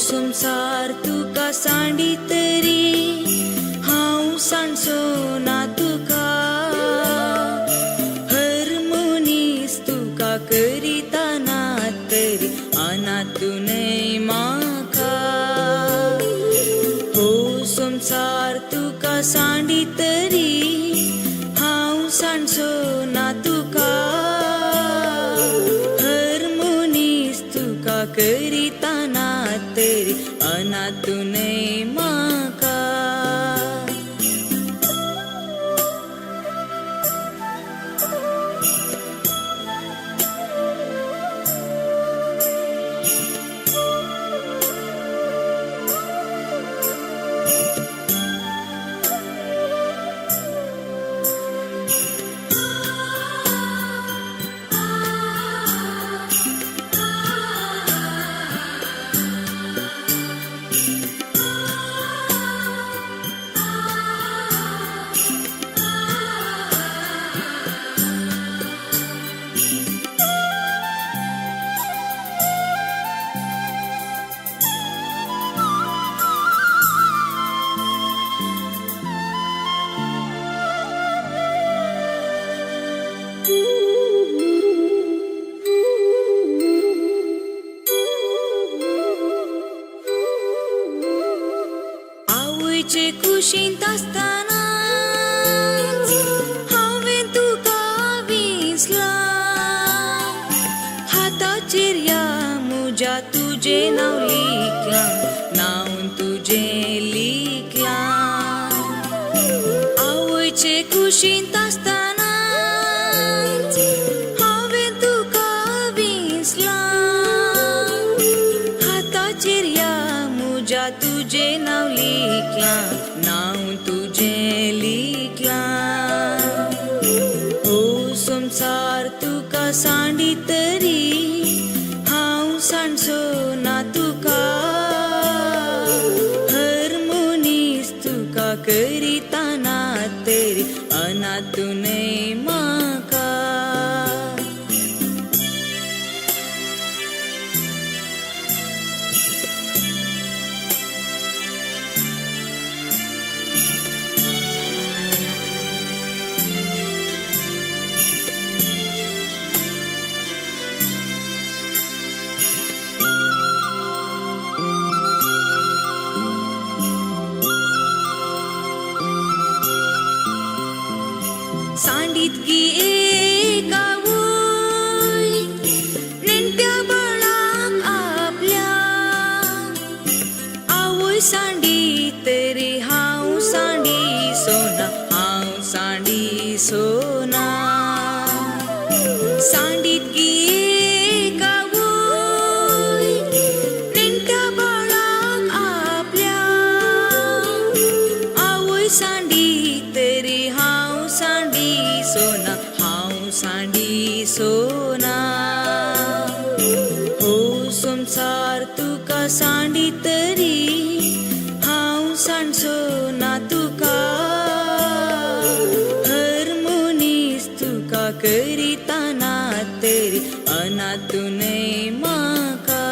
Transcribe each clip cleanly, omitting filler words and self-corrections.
संसार तुका सांडी तरी हांव सांडचो ना तुका हर मनीस तुका करिताना तरी अनातूनय म्हाका हो संसार तुका सांडी तरी हांव सांडचो ना तुका हर मनीस तुका करिताना तरी अनातूनय म्हाका आवयचे कुशींत आसतना हांवें तुका विसला हाताचेर या म्हज्या तुजें नांव लिखलां नांव तुजें लिखलां आवयचे कुशींत आसतना हांवें तुका विसला हाताचेर या म्हज्या तुजें नांव लिखलां नांव तुजें लिखलां हो संसार तुका सांडी तरी हांव सांडचो ना तुका हर मनीस तुका करिताना तरी अनातूनय म्हाका सांडीत गी एक आवय नेणट्या बाळाक आपल्या आवय सांडी तरी हांव सांडी सोना हांव सांडी सोना सांडीत गी एक आवय नेणट्या बाळाक आपल्या आवय सांडी तरी हांव सांडी सोना हांव सांडी सोना हो संसार तुका सांडी तरी हांव सांडचो ना तुका हर मनीस तुका करिताना तरी अनातूनय म्हाका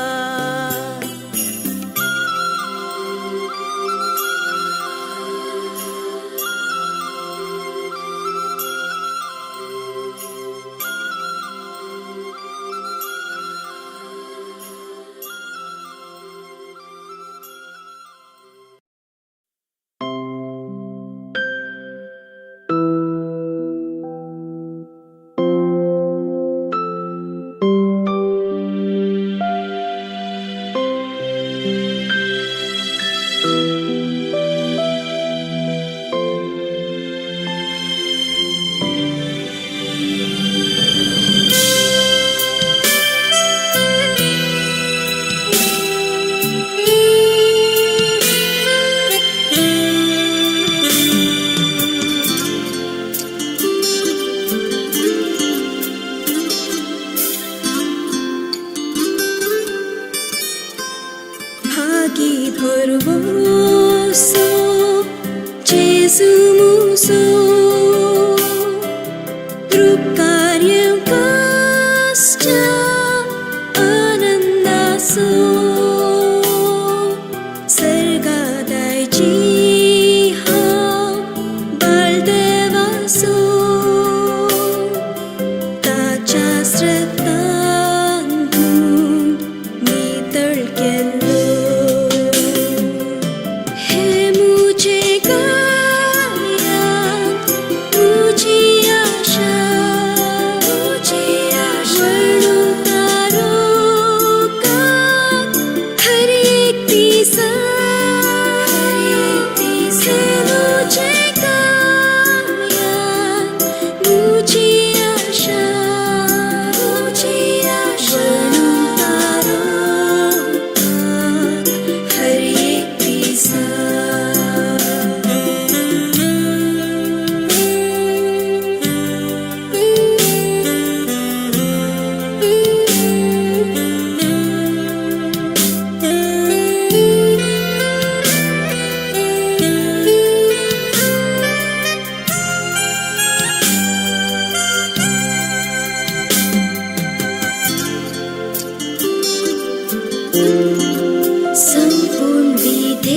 संपूर्ण विधेयपूर्ण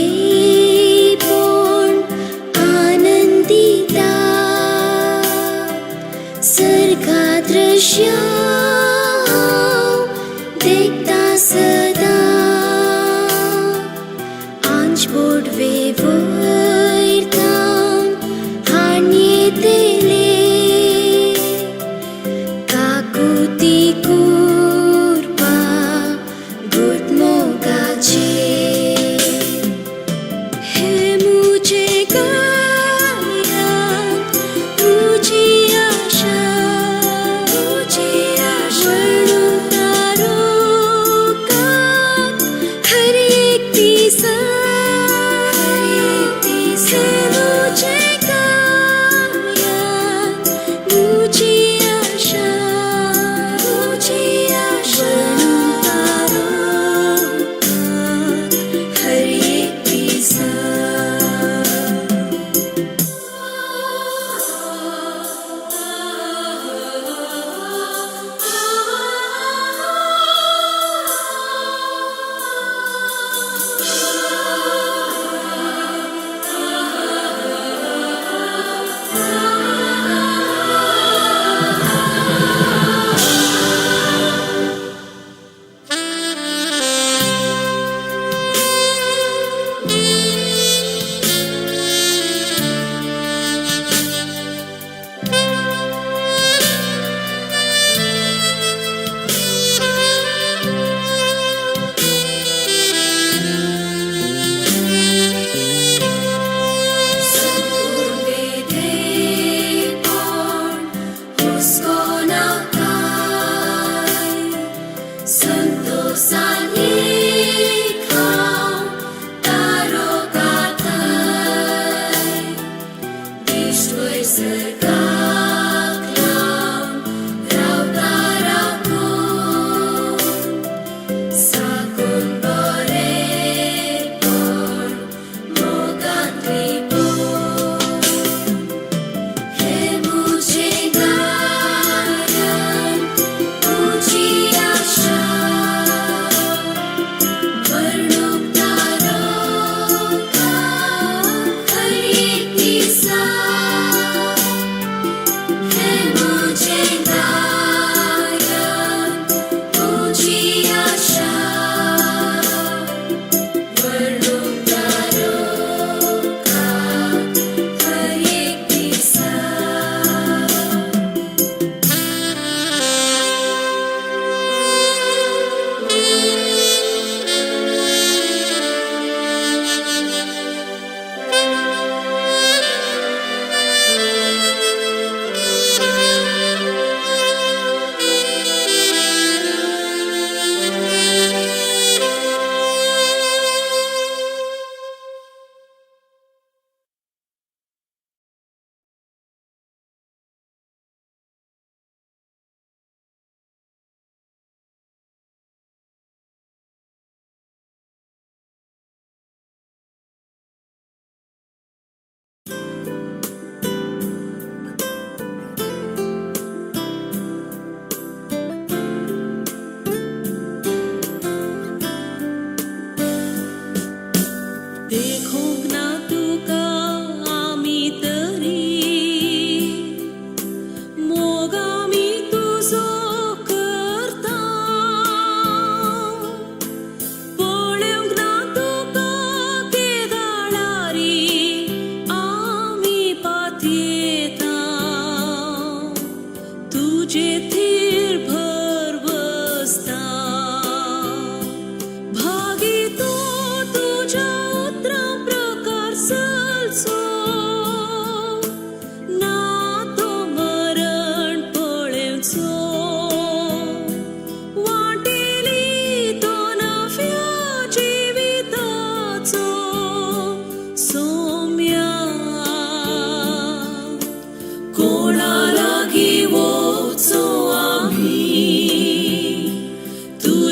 आनंदिता सर्गा दृश्य देखता सदा आंचपोट वेवोर्ताम हान्येतेले काकुती कुर्पा गुटमोगाचे हे मुझे गाया मुझे आशा वर्णो का हर एक दिशा हे मुझे गाया मुझे आशा वर्णो का हर एक दिशा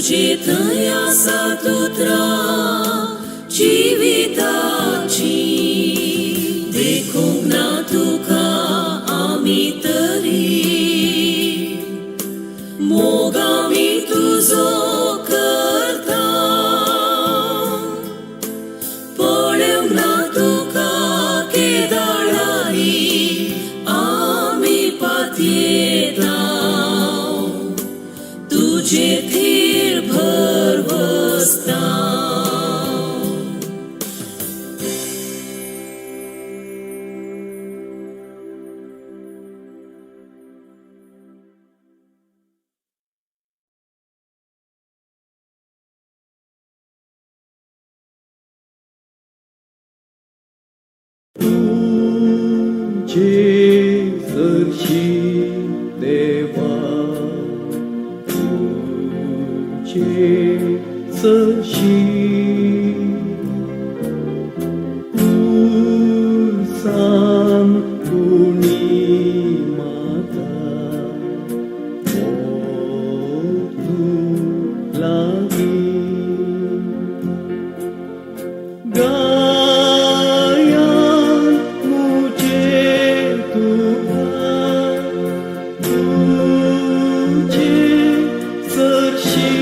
जितया सातुत्रा जीविताची देखूंक ना तुका आमी तरी मोग आमी तुजो करता सशी उसान कुणी माता मोठू लागी गाया मुझे तुझे सरशी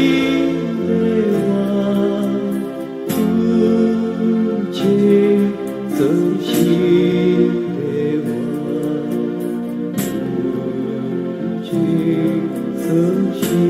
देवा तुझे सरशी देवा तुझे सरशी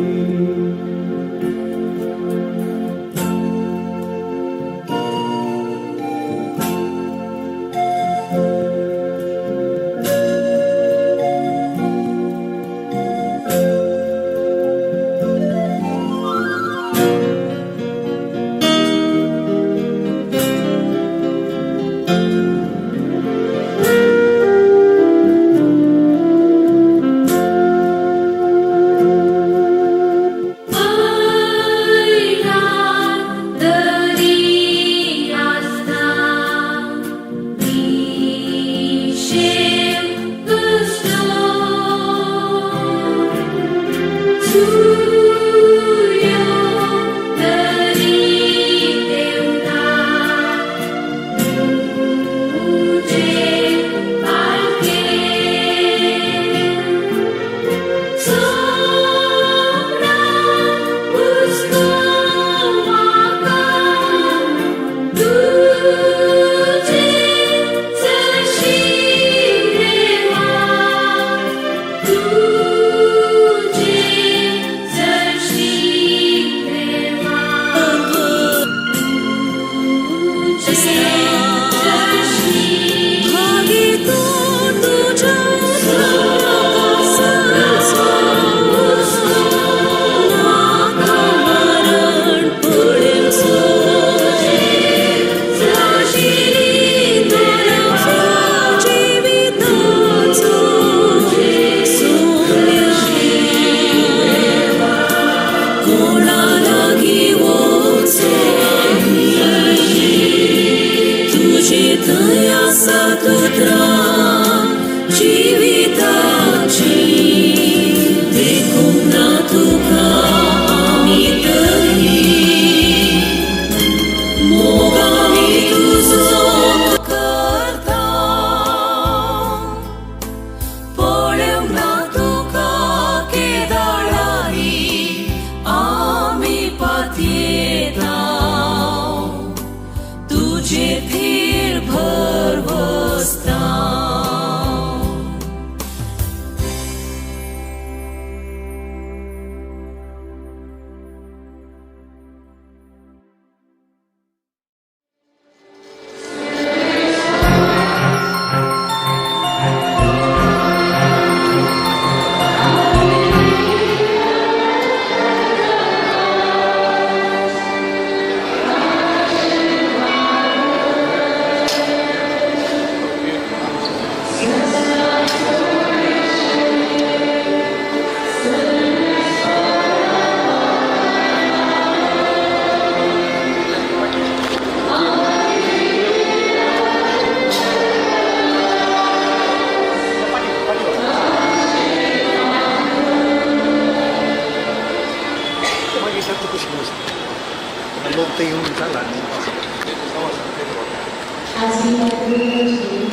As we have prayed today,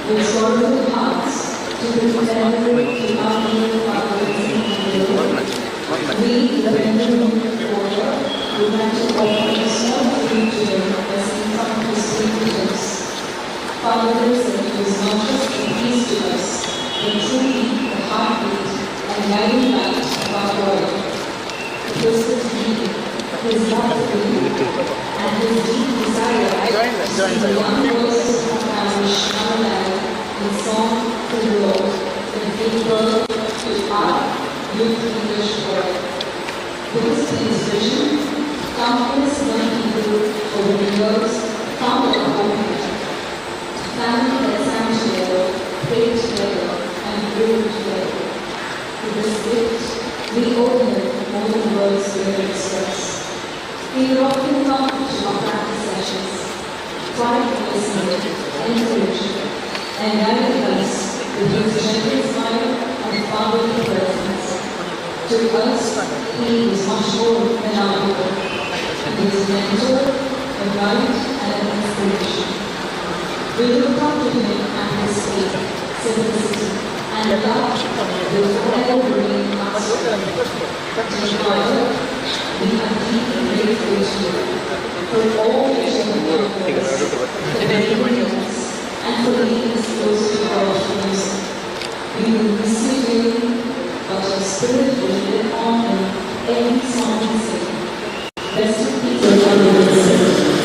with sorrowful hearts, to prepare to our new fathers in the Lord, we, the pendulum of the water, would like to offer a small offering today as income to Saint Fathers, that it is not just a feast to us, but truly the heartbeat and guiding light of our world. It was to be His love for you and His deep desire to see the young voices of our parish now alive in song to the Lord, and give birth to our youth English word. This is His vision, countless young people over the years found a home here. A family that sang together, prayed together, and grew together. To this gift, we owe Him more than words will express. He would often come to our practice sessions, try to listen, encourage, and guide us with his gentle smile and fatherly presence. To us, he is much more than our leader. He is a mentor, a guide, and an inspiration. We look up to him and his faith, simplicity, and love will forever bring us strength. Dear Father, we are deeply grateful to you for all that you have done for us, for being us, and for leading us close to God closer. We will miss you daily, but your spirit will live on in every song we sing. Blessed be the Lord,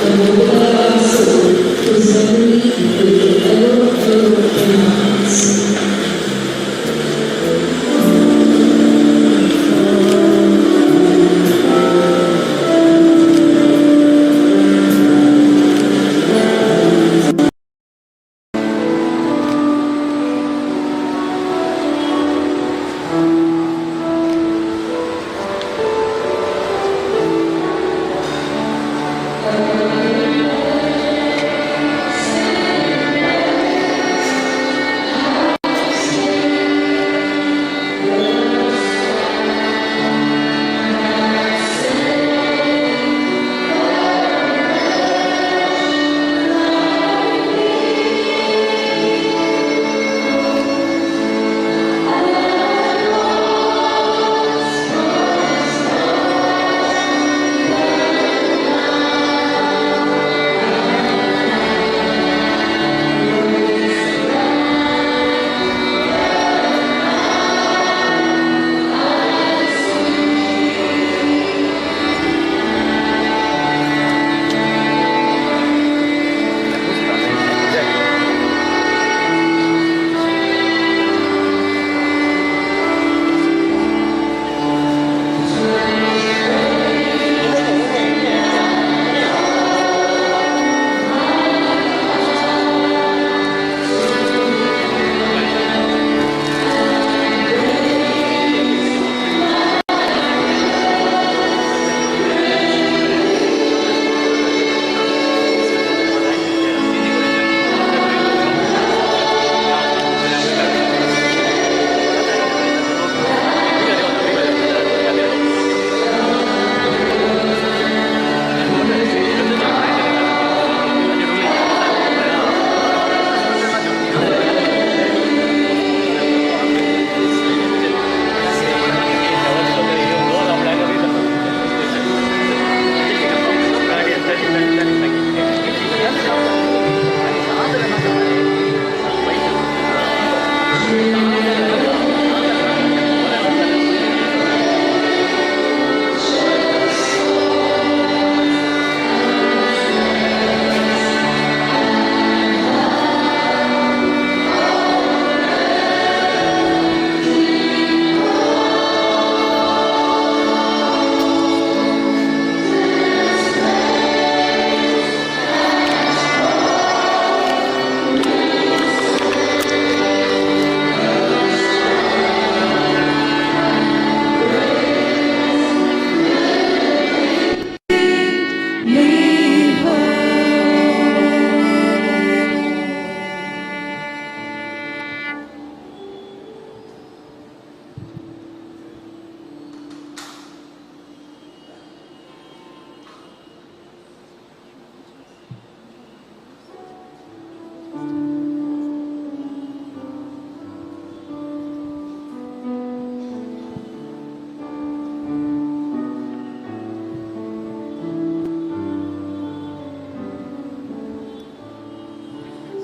the Lord of our soul, whose memory will ever flow in our hearts.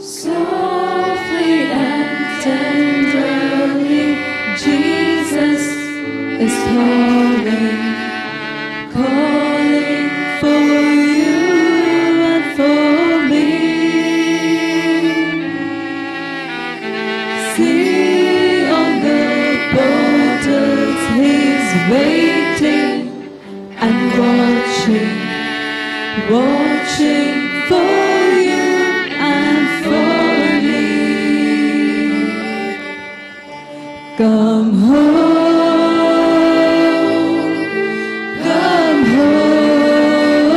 Softly and tenderly, Jesus is calling, calling for you and for me. See on the borders, he's waiting and watching, watching for you and for me. Come home, come home.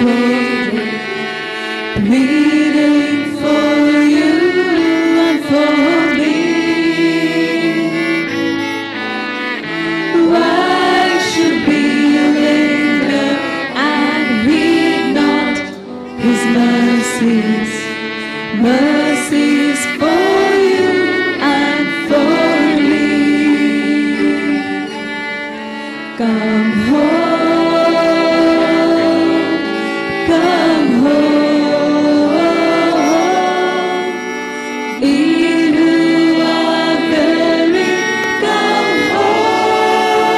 calling, pleading for you and for me. Why should we linger and heed not His mercies, mercies for you and for me? Come home, come home, ye who are weary, come home.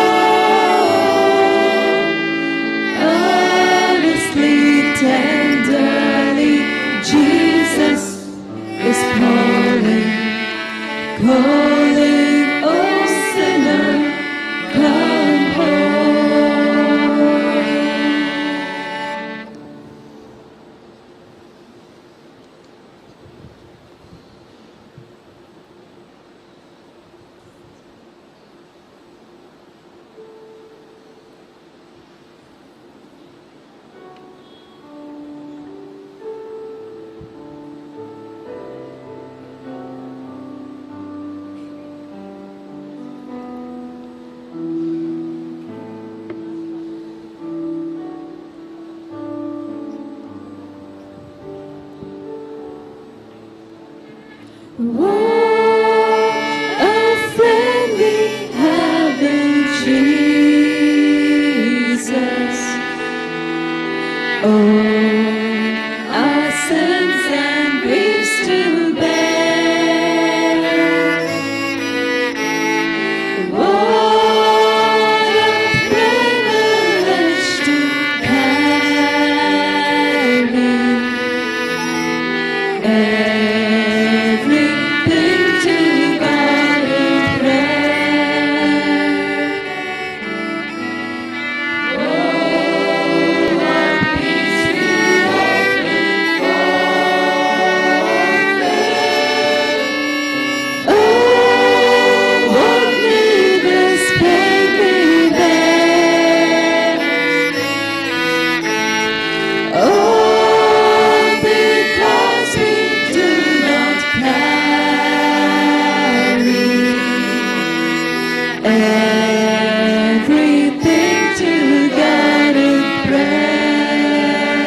Earnestly, tenderly, Jesus is calling, calling, oh sinner, come home. What a friend we have in Jesus. Oh, our sins and griefs to bear. What a privilege to carry everything to God in prayer. Oh, what peace we often forfeit. Oh, what needless pain we bear. Oh, because we do not carry everything to God in prayer.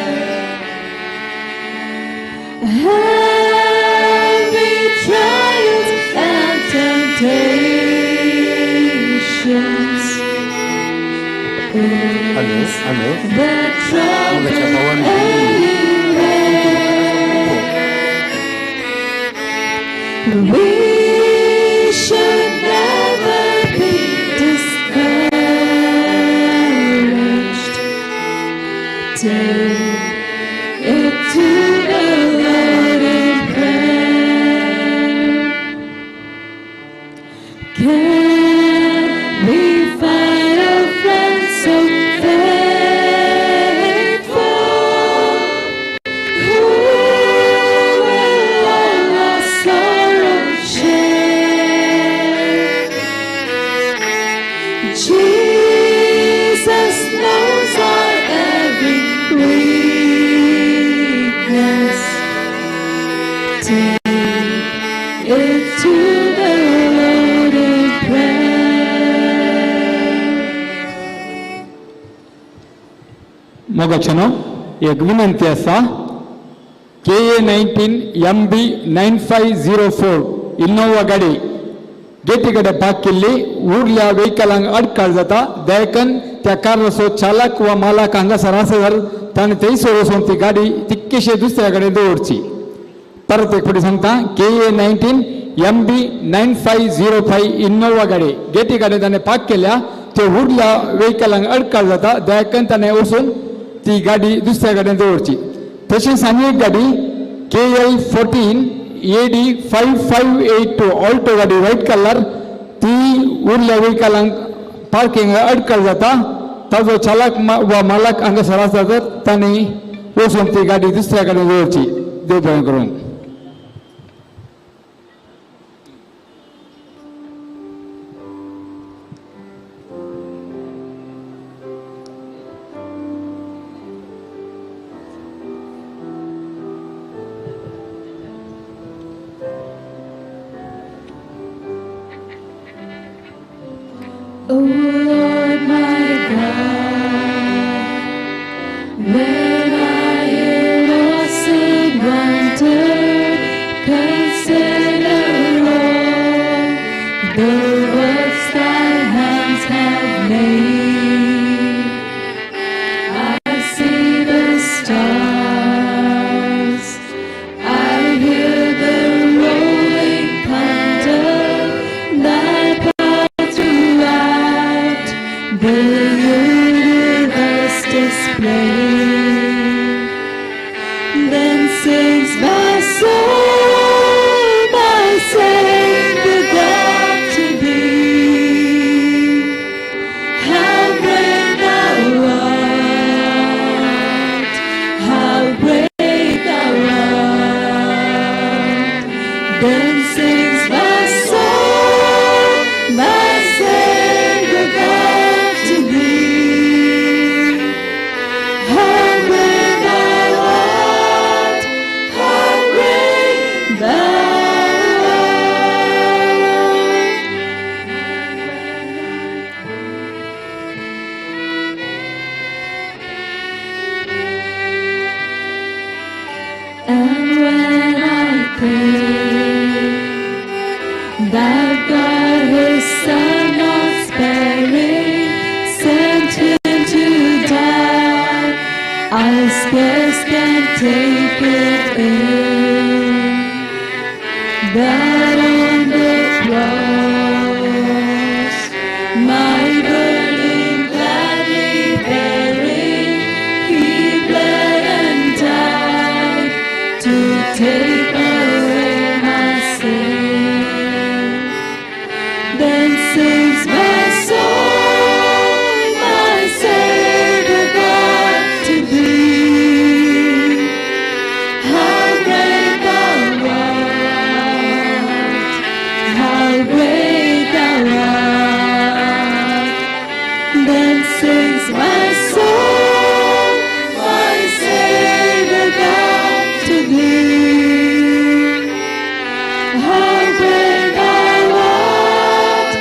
Heavy trials and temptations. Hello. The trouble anywhere. We should never be discouraged. Take it to the Lord in prayer. Can we find a friend so faithful, who will all our sorrow share? Jesus knows our every weakness. Take it to the Lord in prayer. मोगचनो एक विनंती असा KA19MB9504 Innova गाडी Getty कड़े park केल्ली ऊर्ल्या वेहिकलांक अडकाळ जाता दयकन त्या कारचो चालक व मालक हांगासर आसल्यार ताणें थंयसर वचून ती गाडी तितकेशे दुसऱ्या कडेन दवरची. परत एक फावटी सांगता KA19MB9505 इनोवा गाडी गेटी कडेन ताणें पार्क केल्या त्यो उरल्या वेहिकलांक अडकाळ जाता दयकन ताणें वचून ती गाडी दुसऱ्या कडेन दवरची. तशीच आनी एक गाडी KL14AD5582 ऑल्टो गाडी व्हाईट कलर ती उरल्या वेहिकलांक पार्किंग अडकळ जाता ताजो चालक व मालक हांगासर आसा तर तांणी वचून ती गाडी दुसऱ्या कडेन दवरची. देव बरें करूं. the universe display. Then sings my soul, my Savior God to thee. How great thou art, how great thou art. Then sings my soul, my Savior God to thee. How great thou art, how great thou art. And when I think that God His Son not sparing sent Him to die, I scarce can take it in that on the cross my burden gladly bearing, He bled and died to take away my sin. Then sings my soul, my Savior God to thee. How great thou art, how great thou art. Then sings my soul, my Savior God to thee. How great thou art,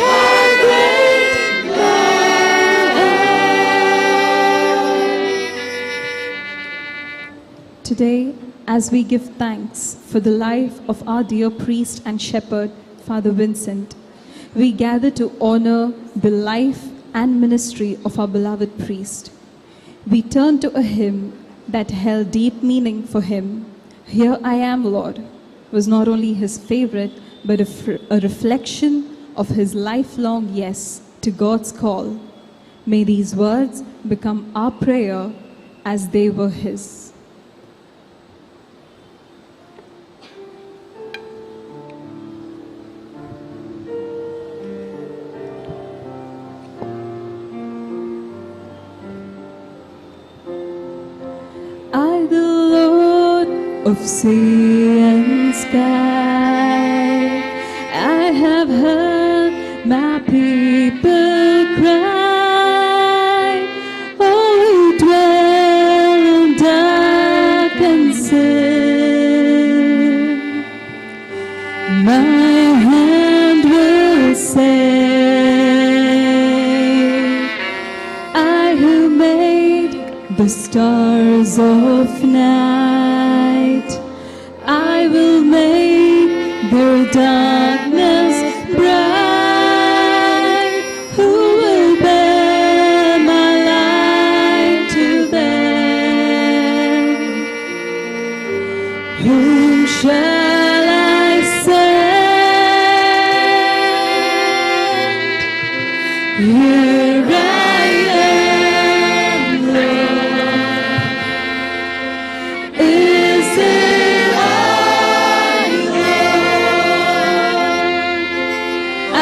how great thou art. Today, as we give thanks for the life of our dear priest and shepherd, Father Vincent, we gather to honor the life and ministry of our beloved priest. We turn to a hymn that held deep meaning for him. Here I Am, Lord, was not only his favorite, but a reflection of his lifelong yes to God's call. May these words become our prayer as they were his. I, the Lord of sea and sky, I have heard my people cry. Oh, we dwell in dark and sin. My hand will say, I who made the stars of night, I will make their darkness bright. Who will bear my light to them? Whom shall I send? Here I am, Lord. Is it I, Lord? I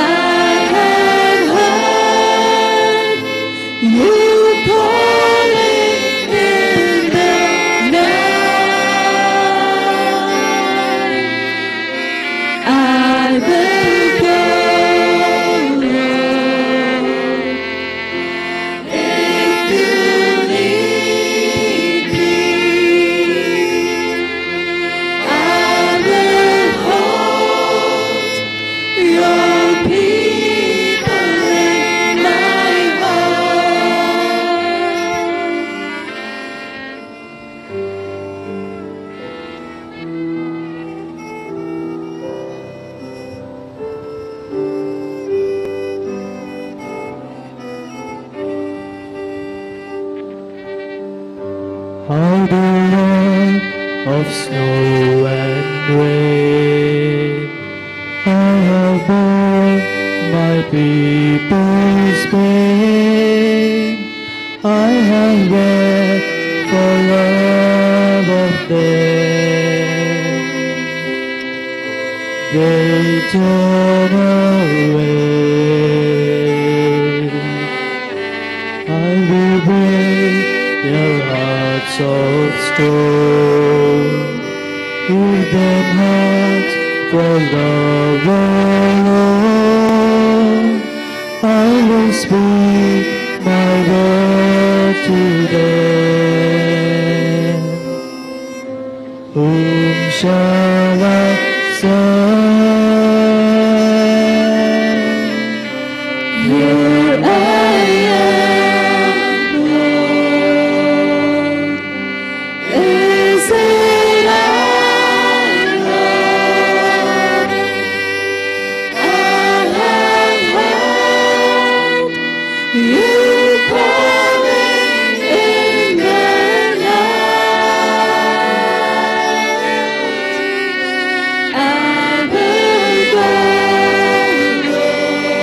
have heard you calling in the night. I will go, Lord, if you lead me. I will hold your people in my How the Lord of snow and rain, I have borne my people's pain. I hunger for love of them. They turn away. I will break their hearts of stone. Give them hearts for love alone. I will speak my word to them. Whom shall I send? Here I am, Lord. Is it I, Lord? I have heard you calling in the night. I will go, Lord,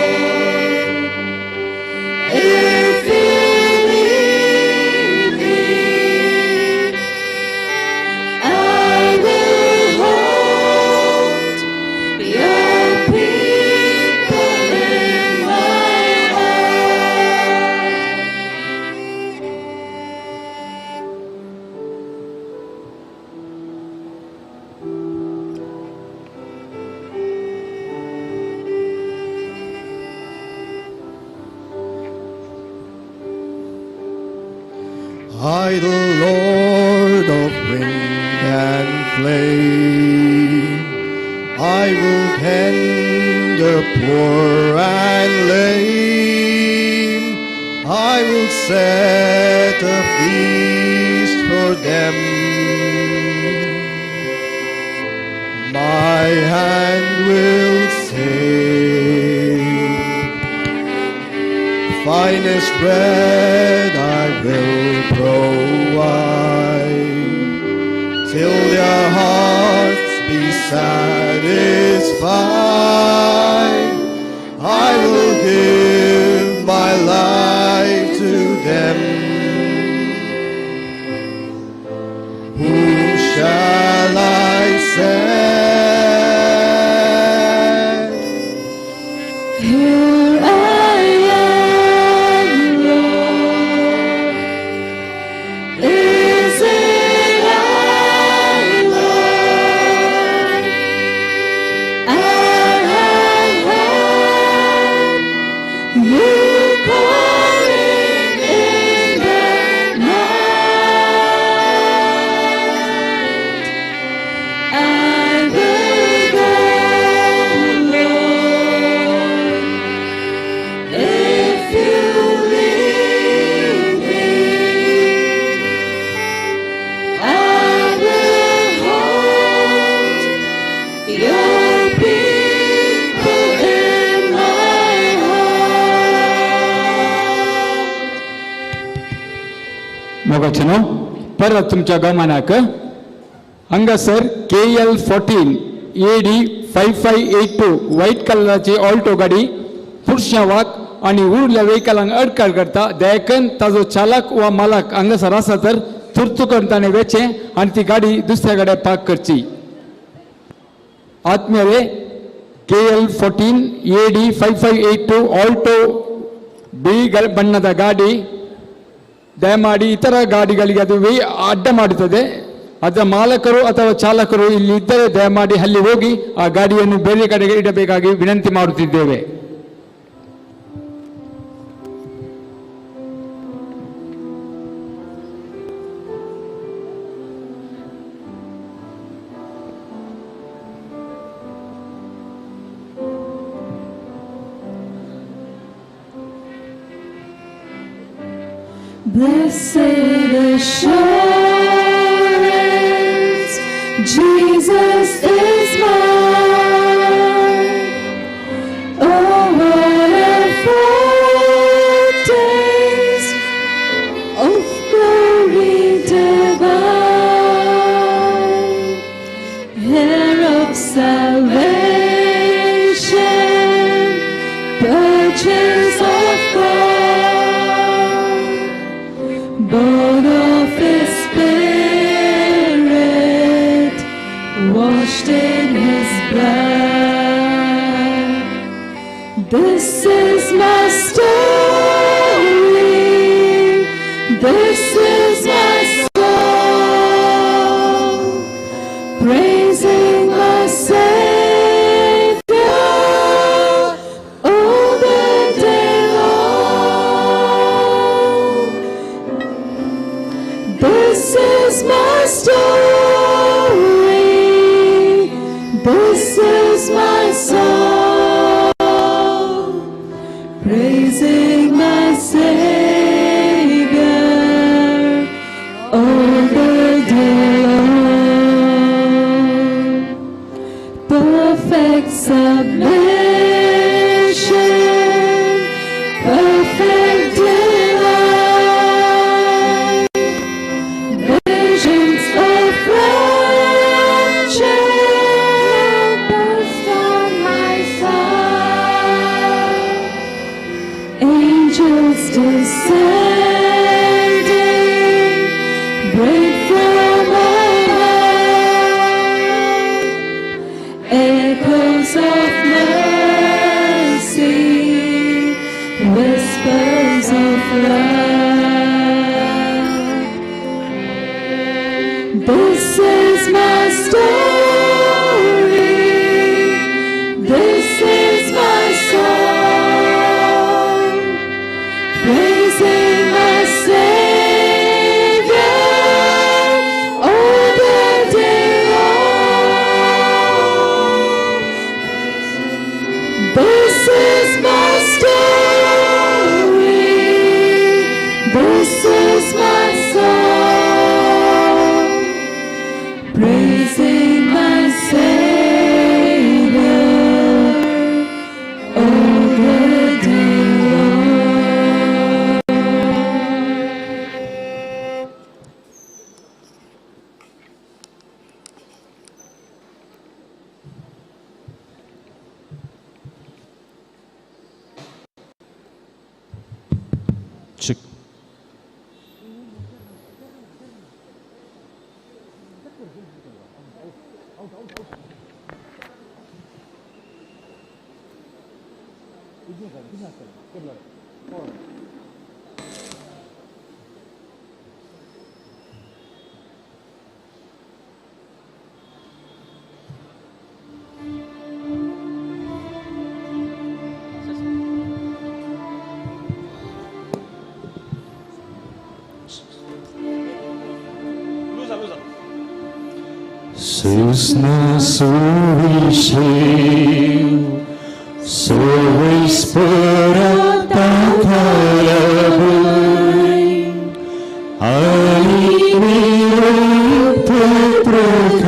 if you lead me. I will hold your people in my heart. I, the Lord of wind and flame, I will tend the poor and lame. I will set a feast for them. My hand will save. Finest bread I will provide, till their hearts be satisfied. I will give my life to them. Whom shall I send? Here I am, Lord. Is it I, Lord? I have heard you calling in the night. I will go, Lord, if you lead me. I will hold your people in my heart. मोगाचनो परत तुमच्या गमनाक हांगासर KL14 AD 5582 white कलराची Alto गाडी पुढच्या वाक आणि उरल्या व्हेकलांक अडकळ करता देखन ताजो चालक वा मालक हांगासर आसा तर तुर्तू करताना वेचे आणि ती गाडी दुसऱ्या गाड्या पार्क करची. ಆತ್ಮೀಯರೇ KL14 AD 5582 ಆಲ್ಟೋ ಬಿಳಿ ಬಣ್ಣದ ಗಾಡಿ ದಯಮಾಡಿ ಇತರ ಗಾಡಿಗಳಿಗೆ ಅದು ಅಡ್ಡ ಮಾಡುತ್ತದೆ. ಅದರ ಮಾಲಕರು ಅಥವಾ ಚಾಲಕರು ಇಲ್ಲಿ ಇದ್ದರೆ ದಯಮಾಡಿ ಅಲ್ಲಿ ಹೋಗಿ ಆ ಗಾಡಿಯನ್ನು ಬೇರೆ ಕಡೆಗೆ ಇಡಬೇಕಾಗಿ ವಿನಂತಿ ಮಾಡುತ್ತಿದ್ದೇವೆ. Blessed assurance, Jesus is mine. Oh, what a foretaste of glory divine, heir of salvation, purchase of God. submission, perfect delight, visions of rapture burst on my side, angels descending, break from above, echoes of mercy, whispers of love. This is my story, this is my song, praising my Savior all the day long. This is my story, this is my song, praising my Savior all the day long. Check. Susna suvishiv, sovispurata kalabui,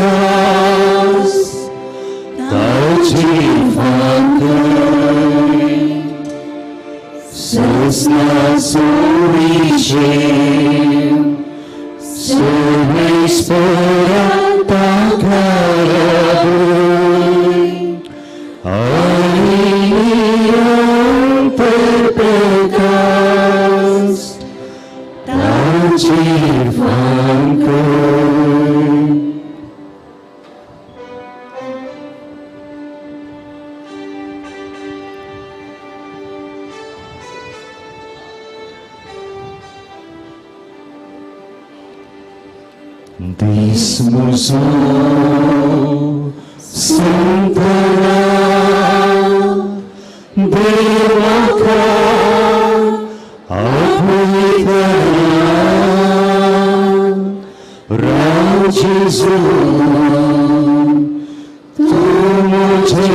aliviruputrakas, tajivakai. Susna suvishiv, sovispurata kalabui, aliviruputrakas, tajivakai. Dismuso Santara Devaka Abhidaya Rajizu Tu mujhe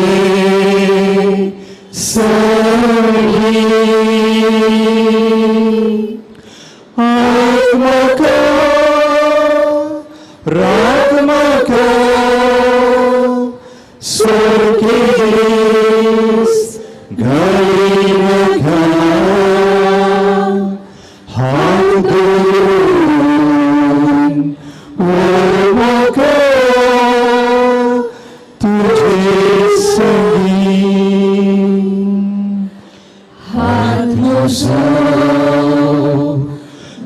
sahi Atma ka Ratma ka Swargis Garina ka Hamdun Varma ka Tujhe sahi Hath Mosau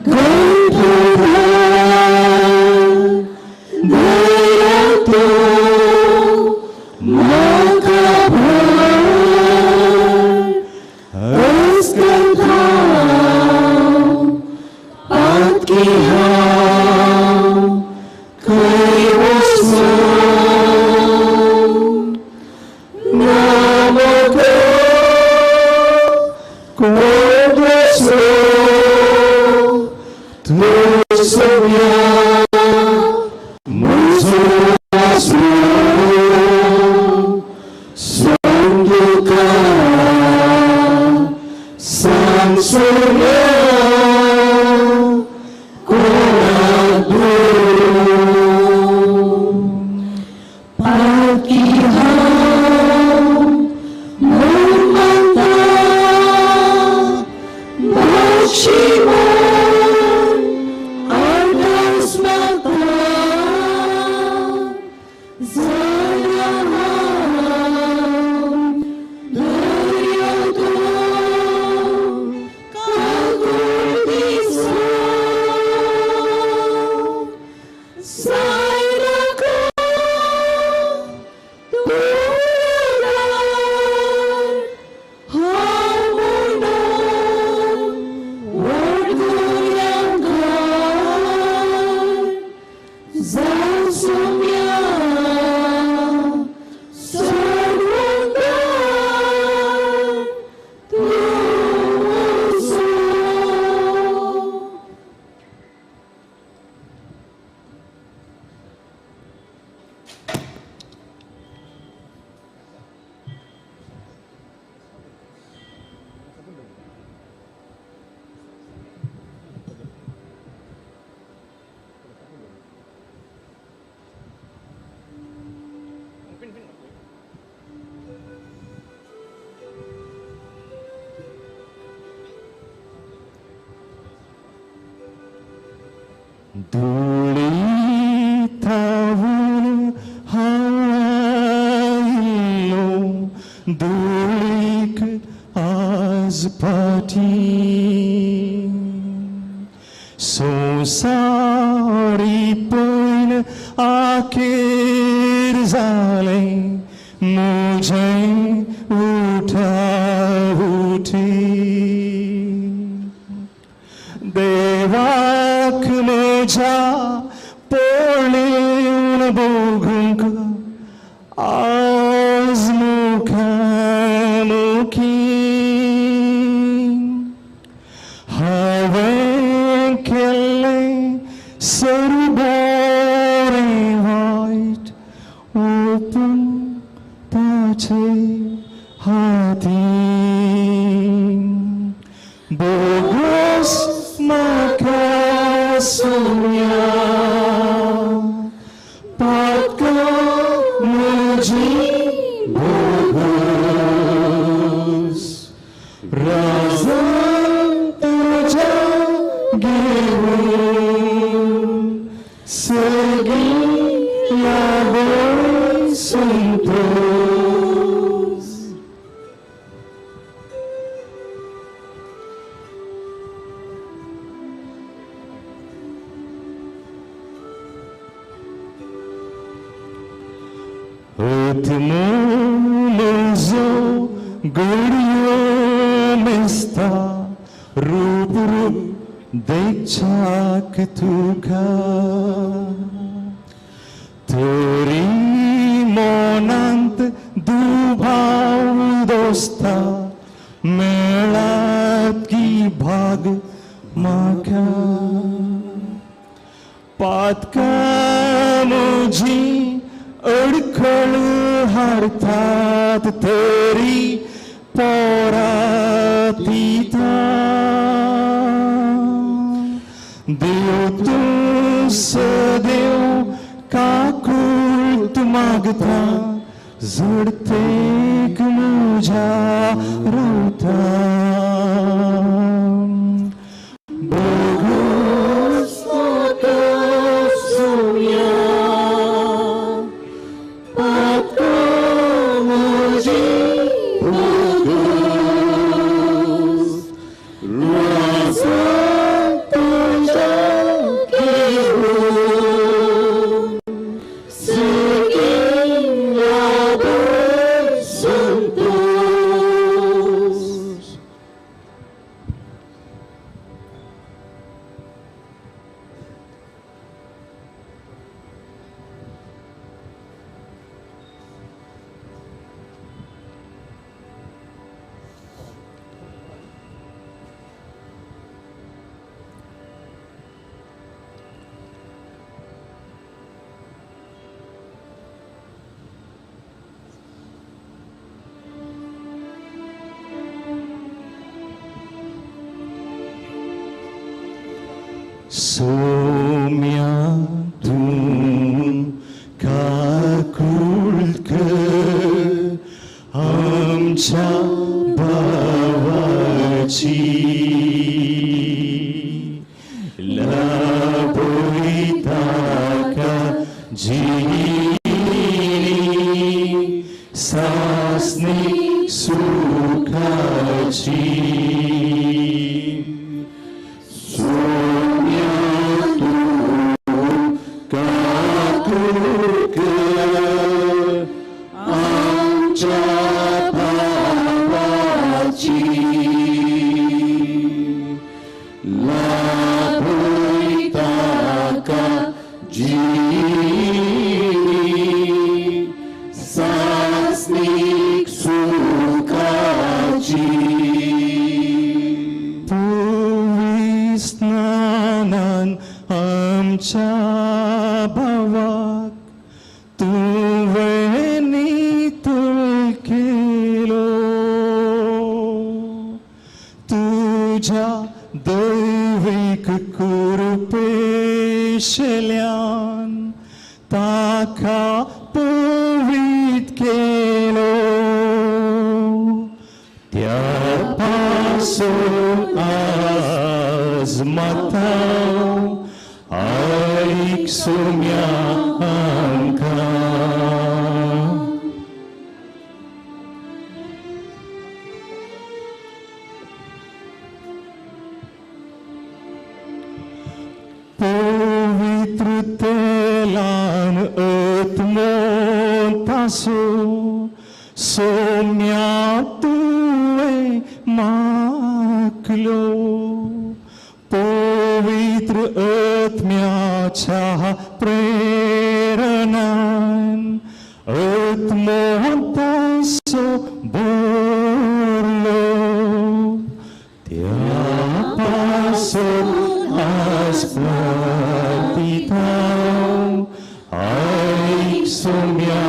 Gandhara Dayato Makabhar Askandhau Patkihau Kaivasau Namaka Kodasau Tusavya Sanduka Sansurya Koladu Pakihau Shimon, Ardas Mata, Zalaham, Daryado, Kagurdiso, Sairaka, Turadan, Hamunan, Warduryangan, Zasumya, Sarvangan, Tuso. Dulitavun hailo, dulik azpati. So sorry point आखिर जाले मुझे उठा उठी देवाक मुझा पोळीन बघूंक आज मुखामुखी हांवें केल्लें सरबोरें वायट ओपून ताचे हातीन बोगस म्हाका सोन्या पातका म्हजी बोगस राजन तुज्या घेऊन सगळी लागोन Santosh Utmu muzo guriyo mesta rubru dechak tuka Tori monant dubhav dosta melat ki bhag maka Patkai मुझी अडखळ हारतात तरी पोरातीता देव तू सदेव काकुळत मागता जडतेक मुझा रावता Somya tum kakulk amcha bavachi लाभोईताका जिनी सासनी सुखाची सोम्या तू काकुक आमच्या भावाची लाभोईताका जिनी सासनिक सुखाची पूर्वी स्नानान आमच्या भावाक तुवेनी तुळकेलो तुझ्या दैविक कृपेशल्यान ताका पवित केलो त्या पासून आज माताव आईक सोम्या आमकां पवित्रतेलान आत्मोंतासो सोम्या तुवे माकलो पवित्र आत्म्याच्या प्रेरणान आत्मोंतासो भरलो त्या पासून आज प्रतिताव आईक सोम्या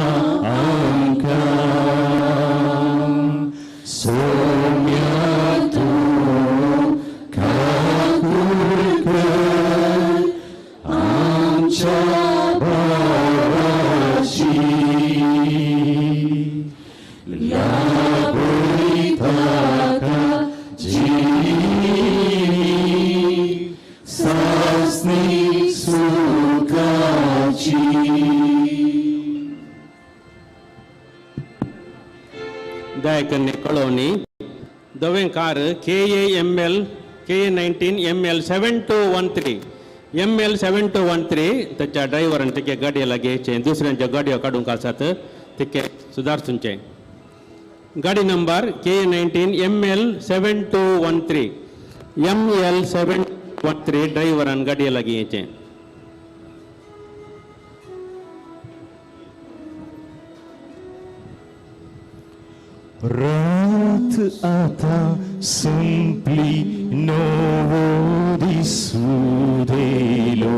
आमकां सोम्या तू काकुक आमच्या भावाची लाभोईताका जिनी सासनिक सुखाची दयाकरणे कळवणी दवेकार KAML KA19 ML 7213 त्याच्या ड्रायव्हरान तिके गाडयेला घ्यायचे दुसऱ्यांच्या गाडयो काढूंक आसात तिके सुदारचुंचे गाडी नंबर KA19 ML 7213 ड्रायव्हरान गाडयेला घ्यायचे रात आता संपली नवो दिसू देलो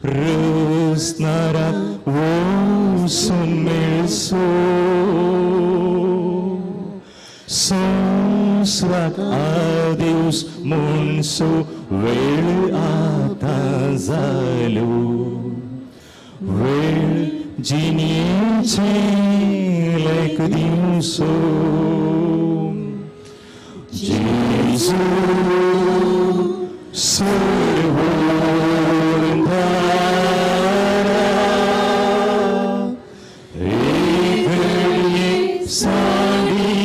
रसनारा वोसून मेळसो संवसाराक आदिवस म्हणसो वेळ आता जालो वेळ जिणेचे लेक दिवसो जेजू सर्वोधारा एक घडये सांगिनाका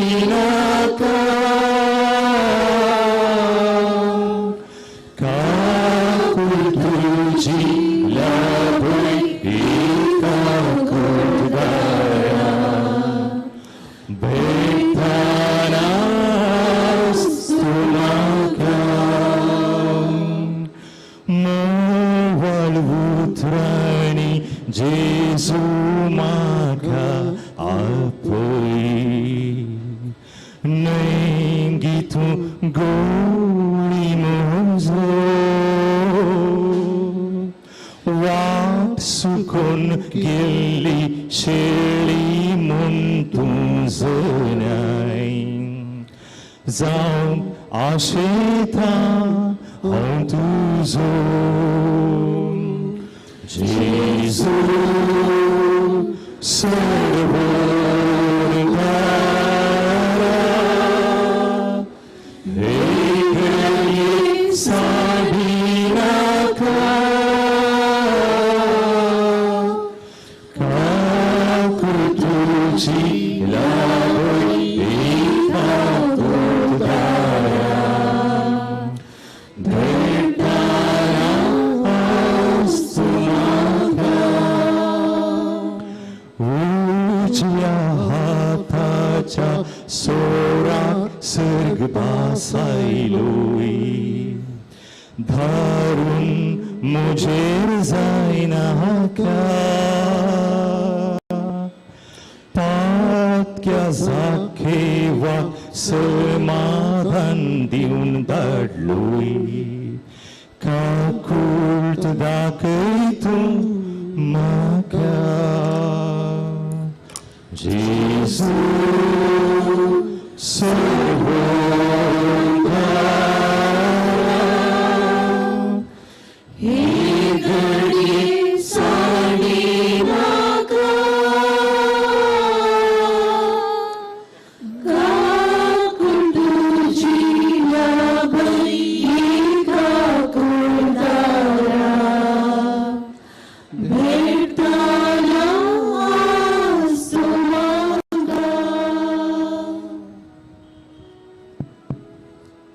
काकूळ तुझी लाभोई एका कुटगाया भेटतानास तुमाका मोवाल उतराणी जेजू माका आपोई नैंगी तू गोळी मोजो वाट सुकून गेली शेळी म्हूण तूं जनाय जावं आशेता हांव तुजो जेजू सर्वोधारा एक घडये सांग Pujilah berita udara, bertanah astumaka, ujilah hataja sorak sergbasai lui, dharun मुझे रज़ाइना क्या पात क्या जाके वक्त समाधान diundadului ca cult dacă-i tu maka Jesus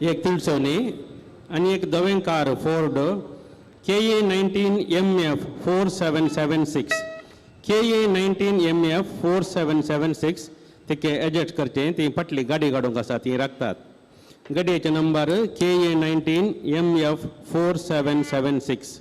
एक तिळसवणी आणि एक दवेंकार फोर्ड KA19MF 4776 KA19MF 4776 तिके एडजस्ट करचे ती पटली गाडी काडूंक आसा ती राखतात गाडयेचे नंबर KA19MF 4776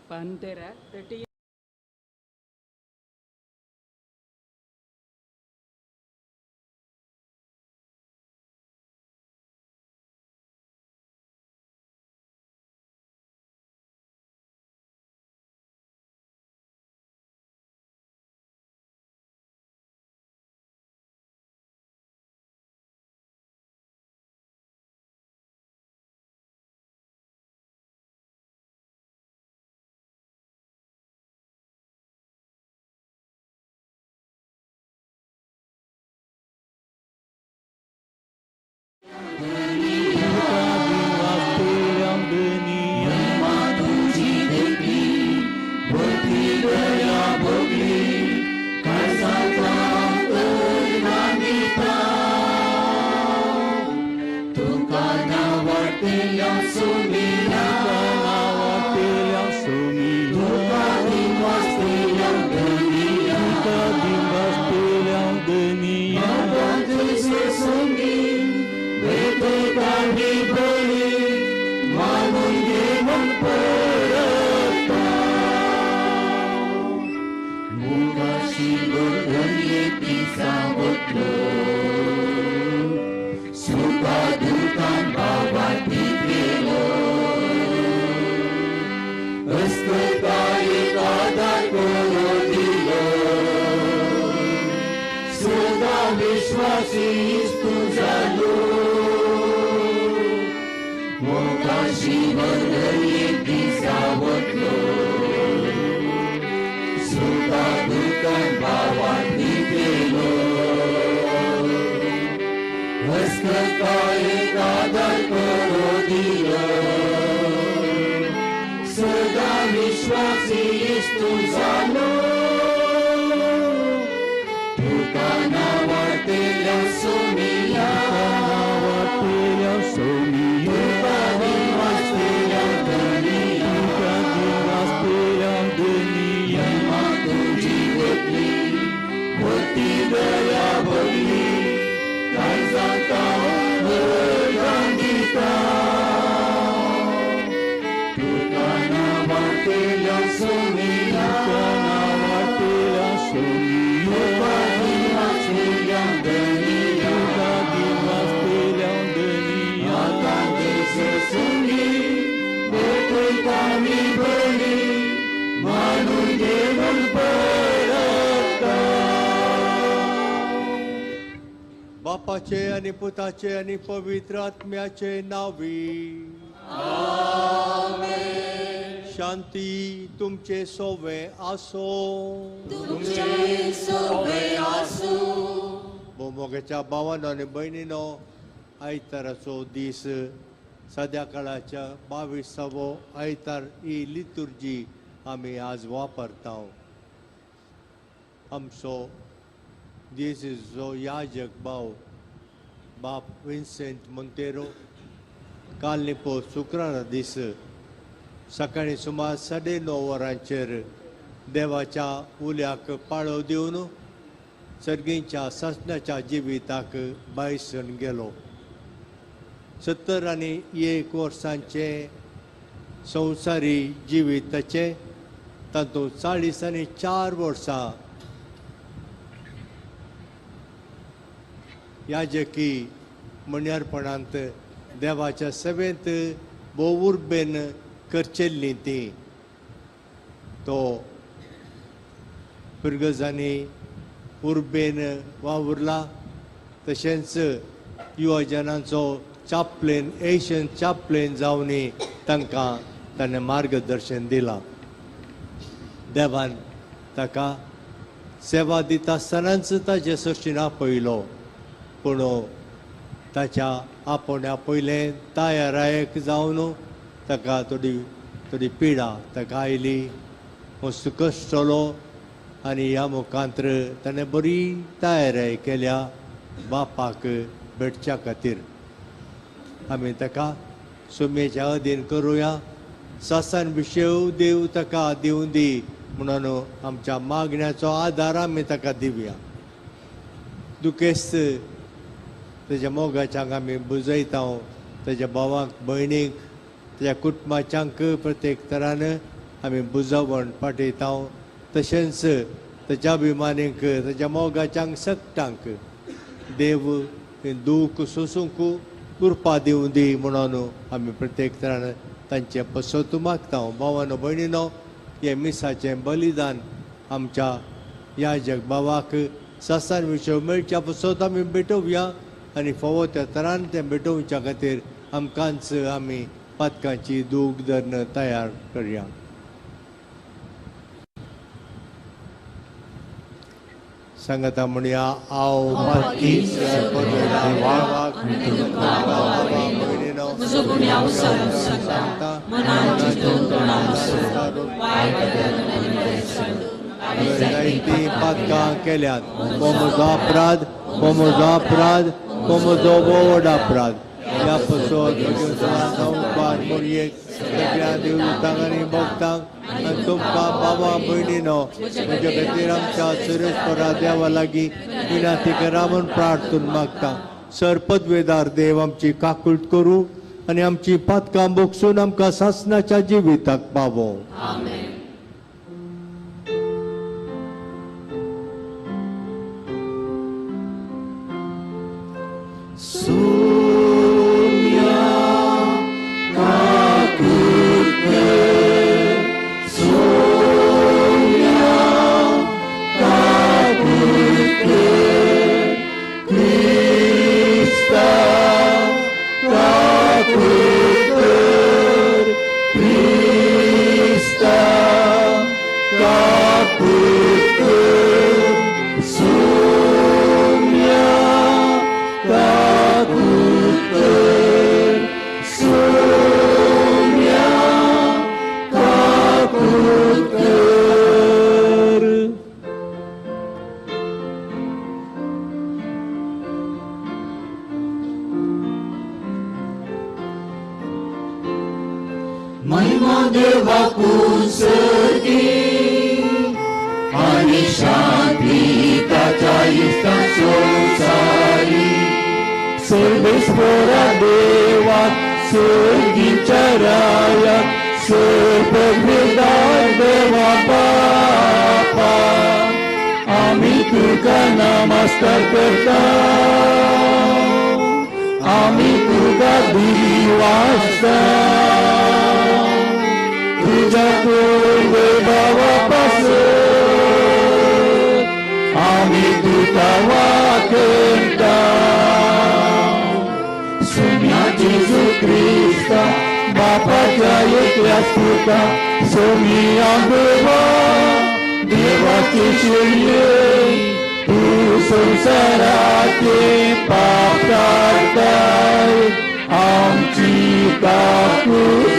Pantera 30. बापाचे आणि पुताचे आणि पवित्र आत्म्याचे नावी शांती तुमचे सोवे आसो मोगेच्या भावांनो आणि बहिणीनो आयताराचो दीस सद्या काळाच्या 22वो आयतार ही लितुर्जी आम्ही आज वापरता आमचो दीस जो याजक भाव बाप विन्सेंट मोंतेरो काल निपो शुक्रारा दीस सकाळी सुमार 9:30 वरांचेर देवाच्या उल्याक पाळो दिवन सर्गींच्या ससनाच्या जिविताक भायसून गेलो 70 आनी 1 वर्सांचे संवसारी जिविताचे तातूंत 40 आनी 4 वर्सां याजकी मण्यारपणांत देवाच्या सेवेंत भोव उर्बेन करचेल्ली ती तो पुर्गजांनी उर्बेन वावुरला तशेंच युवजनांचो चाप्लेन एशियन चाप्लेन जावन तांकां ताणें मार्गदर्शन दिलां देवान ताका सेवा दिता आसतनाच ताचे सशीन आपयलो पूण ताच्या आपोवण्या पयलें तयारायेक जावन ताका थोडी पिडा ताका आयली मस्त कश्टलो आनी ह्या मुखांतर ताणें बरी तयाराय केल्या बापाक भेटच्या खातीर आमी ताका सुमेच्या अधीन करुया सासान विशेव देव ताका दिवं दी म्हणून आमच्या मागण्याचो आदार आमी ताका दिवया दुखेस्त तेज्या मोगाच्यांक आमी बुजयता तेज्या भावांक भयणीक तेज्या कुटुंबाच्यांक प्रत्येक तरान आमी बुजवण पाठयता तशेंच तेज्या अभिमानीक तेज्या मोगाच्यांक सक्तांक देव दूख सोसूंक कृपा दिवं दी म्हणून आमी प्रत्येक तरान तांचे पसोत मागता भावानो भयणीनो हे मिसाचें बलिदान आमच्या ह्या जगभावाक सासान विशय मेळच्या पसत आमी भेटोवया आनी फावो त्या तरान तें भेटोवच्या खातीर आमकांच आमी पातकांची दूख धरण तयार करया. सांगता म्हणया हांव पातकी म्हजो गुण हांव सांगता मनाची जायतीं पातकां केल्यात हो म्हजो अपराध हो म्हजो अपराध हो म्हजो व्हड अपराध ह्या पसत उपकार मोरयेक सगळ्या देवदूतांक आनी भक्तांक आनी तुमकां बाबा भयणीनो म्हजे खातीर आमच्या सुरेश्वरा देवा लागीं विनाती करा म्हूण प्रार्थून मागता. सरपदवेदार देव आमची काकुळट करूं आनी आमची पातकां बोगसून आमकां सासणाच्या जिविताक पावो. महिमा देवाकून सर्गी आणि शांती ताच्या इष्टा संसारी सर्वेश्वरा देवाक सर्गीच्या रायाक सर्ववेदार देवा बापा आम्ही तुका नमस्कार करता आम्ही तुका दिवासता तुझ्या पूर्वे भावापासून आम्ही तुका वाकता सोम्या जेजू ख्रिस्ता बापाच्या एकल्या सुता सोम्या देवा देवाचे शेळये तू संसाराचे पाप काढताय आमची काकूस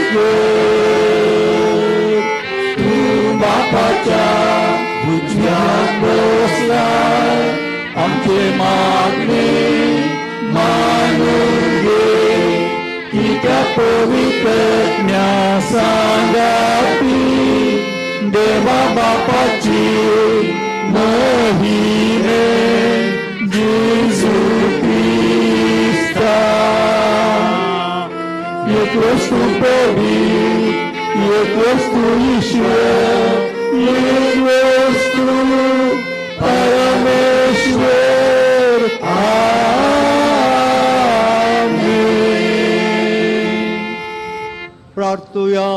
तू बापाच्या उजव्यात बसलाय आमचे मागणे मानून घे की त्या पवित्र सांगाती देवा बापाची महिमे जेजू ख्रिस्ता एक वस्तू पवित्र एक वस्तू ईश्वर एक वस्तू परमेश्वर आमेन. प्रार्थूया.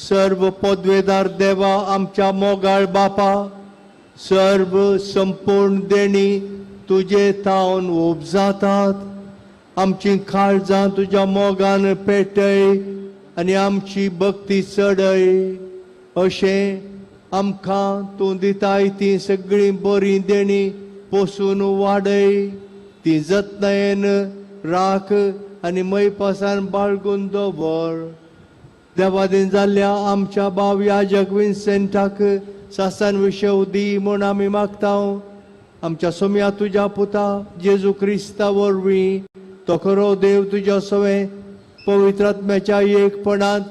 सर्व पदवेदार देवा आमच्या मोगाळ बापा सर्व संपूर्ण देणी तुजे थावन उपजातात आमची काळजां तुज्या मोगान पेटय आनी आमची भक्ती चडय अशें आमकां तूं दिताय ती सगळी बरी देणी पोसून वाडय ती जतनायेन राख आनी मैपासान बाळगून दवर. देवादीन जाल्ल्या आमच्या भाव याजक विन्सेंटाक सासान विशव दी म्हूण आमी मागता. आमच्या सोम्या तुज्या पुता जेजू क्रिस्ता वरवीं तो खरो देव तुज्या सवे पवित्रात्म्याच्या एकपणांत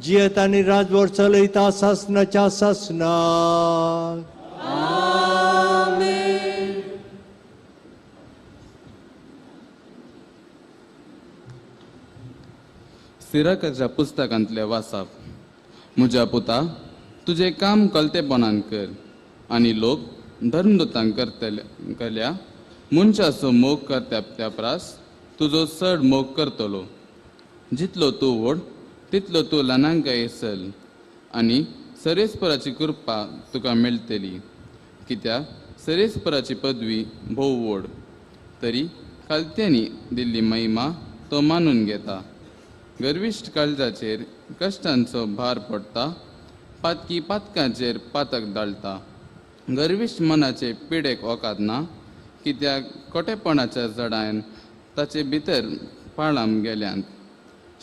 जियेत आनी राजवट चलयता सासनाच्या सासनाक. सिराकाच्या पुस्तकांतले वाचप. म्हज्या पुता, तुझे काम कलतेपणान कर आनी लोक धर्मदुतांक करतल्या मनशाचो मोग करत्या त्या प्रास तुजो चड मोग करतलो. जितलो तूं व्हड तितलो तूं ल्हानांकय येसल आनी सरेस्पराची कृपा तुका मेळटली. कित्याक सरेस्पराची पदवी भोव व्हड, तरी कालत्यांनी दिल्ली महिमा तो मानून घेता. गर्विश्ट काळजाचेर कश्टांचो भार पडटा, पातकी पातकांचेर पातक दाळटा. गर्विश्ट मनाचे पिडेक ओकात ना, कित्याक खोटेपणाच्या जडान ताचे भितर पाळाम गेल्यांत.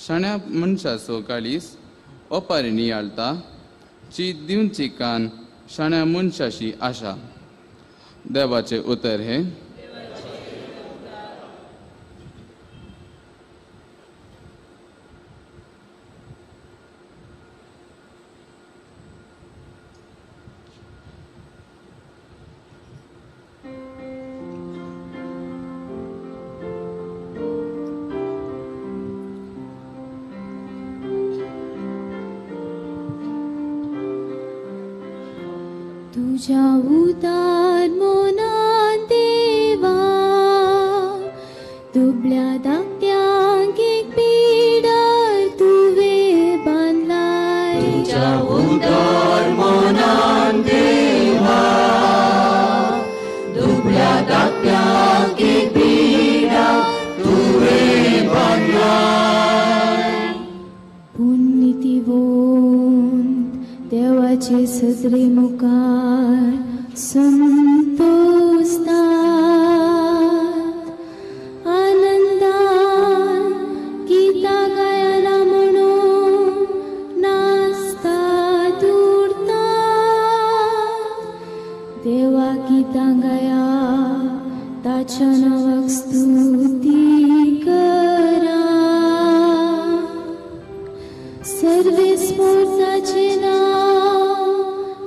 शाण्या मनशाचो काळीस ओपारी नियाळटा, चीत दिवची कान शाण्या मनशाची आशा. देवाचे उतर हे. तुझ्या उदार मोनान देवा, दुबळ्या धाकट्यांक एक पिडार तुवे बांदलाय. तुझ्या उदार मोनान देवा, दुबळ्या धाकट्यांक एक पिडार तुवे बांदलाय. पुण्यतिवंत देवाचे सजरे मुखार संतोषतात, आनंदान गीता गायला म्हणून नाचतात उरतात. देवा गीता गाया, ताच्या नावाक स्तुती करा. सर्वेस्पोर्ताचे नाव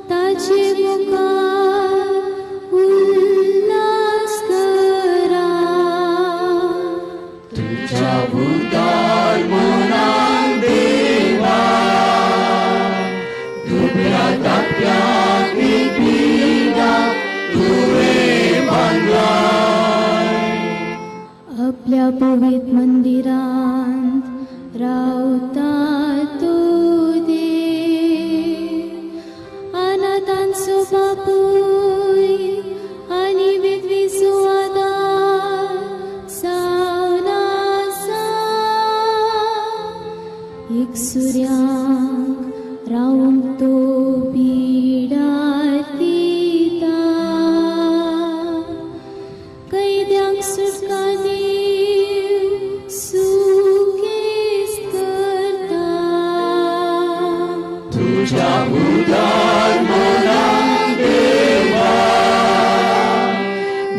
ताचे मुखार उल्हास करा. तुझ्या उदार मोनान देवा, दुबळ्या धाकट्यांक एक पिडार तुवे बांदलाय. आपल्या पवित्र मंदिरांत रावता तूं देव, अनाथांचो बापूय आनी विधवेचो आदार जावन आसा. एक सुर्यांक रावंक तो पिडार दिता, कैद्यांक सुटका दिव सुकेस करता. तुझ्या उदार मोनान देवा,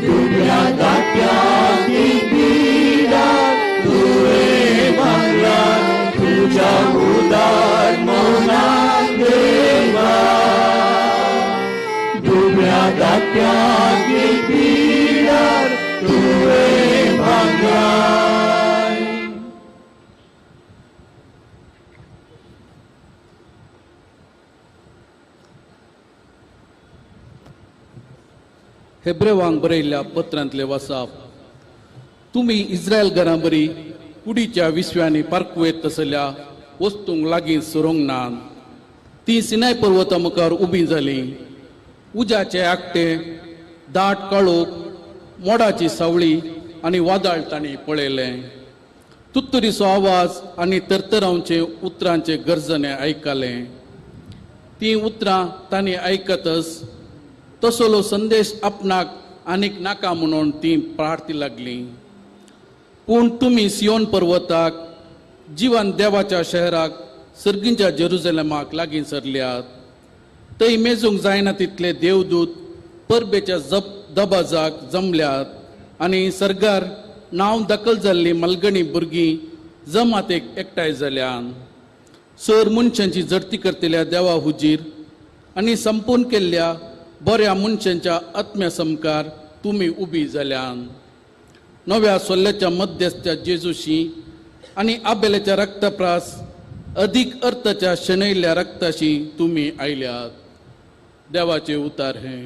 दुबळ्या धाकट्यांक एक पिडार तुवे बांदलाय. तुझ्या उदार मोनान देवा, दुबळ्या धाकट्यांक एक पिडार तुवे बांदलाय. हेब्रेवांक बरयल्ल्या पत्रांतले वाचप. तुमी इस्रायल घरां बरी कुडीच्या विश्व्यांनी पारकूं येत तसल्या वस्तूंक लागीं सरोंक नात. ती सिनाय पर्वता मुखार उबी जाली. उज्याचे आकटे, दाट काळोख, मोडाची सावळी आनी वादळ तांणी पळयले. तुत्तुरीचो आवाज आनी तरतरांचे उतरांचे गर्जने आयकले. ती उतरां तांणी आयकतच तसलो संदेश आपणाक आनीक नाका म्हणून ती प्रार्थी लागली. पूण तुमी सियोन पर्वताक, जिवन देवाच्या शहराक, सर्गींच्या जेरुसलेमाक लागीं सरल्यात. थंय मेजूंक जायना तितले देवदूत परबेच्या दबाजाक जमल्यात आनी सर्गार नांव दखल जाल्ली मलगणी भुरगीं जमातेक एकठांय जाल्यात. सर मनशांची जडती करतल्या देवा हुजीर आनी संपूर्ण केल्ल्या बऱ्या मनशांच्या आत्म्या समकार तुमी उबी जाल्यात. नव्या सोल्ल्याच्या मध्यस्थ्या जेजूशी आणि आबेलाच्या रक्तप्रास अधिक अर्थाच्या शनैल्या रक्ताशी तुम्ही आयल्यात. देवाचे उतार हे.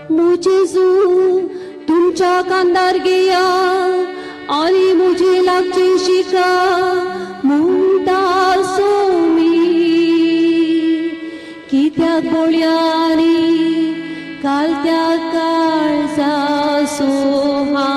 मुझे तुमच्या कांदार गेया आणि मुझे लागचे शिका म्हणटा सोमी कित्याक बोळ्यानी कालत्या काळजा सोहा.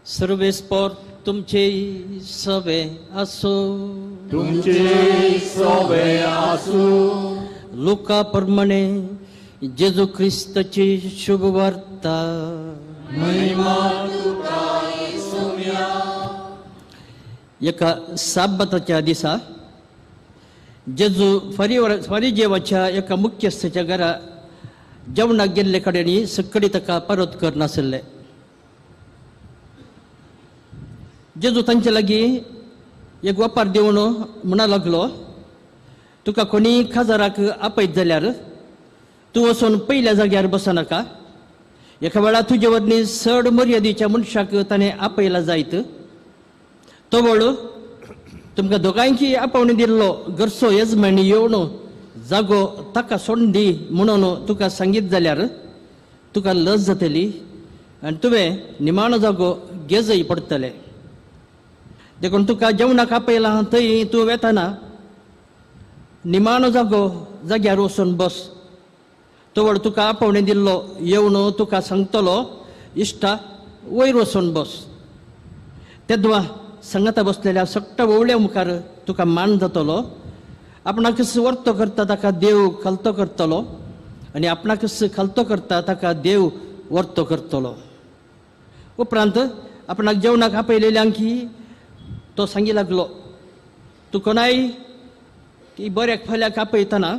सर्वेस्पर तुमचे सवे असो. तुमचे सवे आसू. लोका प्रमाणे जेजू ख्रिस्ताची शुभ वार्ता. महिमा तुका येसुया. एका साबताच्या दिसा जेजू फरिजेवाच्या एका मुख्यस्थाच्या घरा जेवणाक गेल्ले कडेनी सकाळी ताका परत कर नासले. जेजू तांचे लागीं एक वापार दिवन म्हणा लागलो, तुका कोणी खाजाराक आपयत जाल्यार तूं वचून पयल्या जाग्यार बसनाका. एका वेळार तुजे वरणी चड मर्यादेच्या मनशाक ताणें आपयला जायत. तो वेळ तुमकां दोगांयकी आपोवणी दिल्लो घरचो येजमानी येवन जागो ताका सोडून दी म्हणून तुका सांगीत जाल्यार तुका लज जातली आनी तुवें निमाणो जागो घेजय पडटले. देखून तुका जेवणाक आपयलां थंय तूं वेताना निमाणो जाग्यार वचून बस. तो वेळ तुका आपोवणी दिल्लो येवन तुका सांगतलो, इश्टा वयर वचून बस. तेदवा सांगाता बसलेल्या सट्टा वळल्या मुखार तुका मान जातलो. आपणाकच वर्तो करता ताका देव खालतो करतलो आनी आपणाकच खालतो करता ताका देव वर्तो करतलो. उपरांत आपणाक जेवणाक आपयलेल्यांकी तो सांगी लागलो, तूं कोणाय की बऱ्याक फाल्याक आपयतना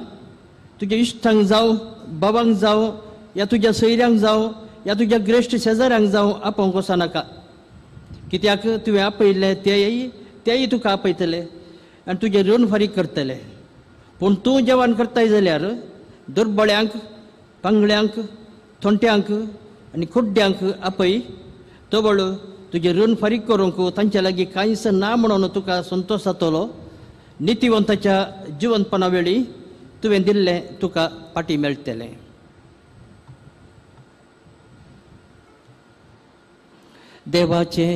तुज्या इश्टांक जावं, बाबांक जावं, या तुज्या सयऱ्यांक जावं, या तुज्या ग्रेश्ट शेजाऱ्यांक जावं आपोवंक वचनाका. कित्याक तुवें आपयल्ले तेय तुका आपयतले आनी तुजें ऋण फारीक करतले. पूण तूं जेवण करताय जाल्यार दुर्बळ्यांक, पांगड्यांक, थोंट्यांक आनी खुड्ड्यांक आपय. तो वेळ तुजें ऋण फारीक करूंक तांच्या लागीं कांयच ना म्हणून तुका संतोश जातलो. नितीवंताच्या जिवंतपणा वेळी तुवें दिल्लें तुका पाटी मेळटलें. देवाचे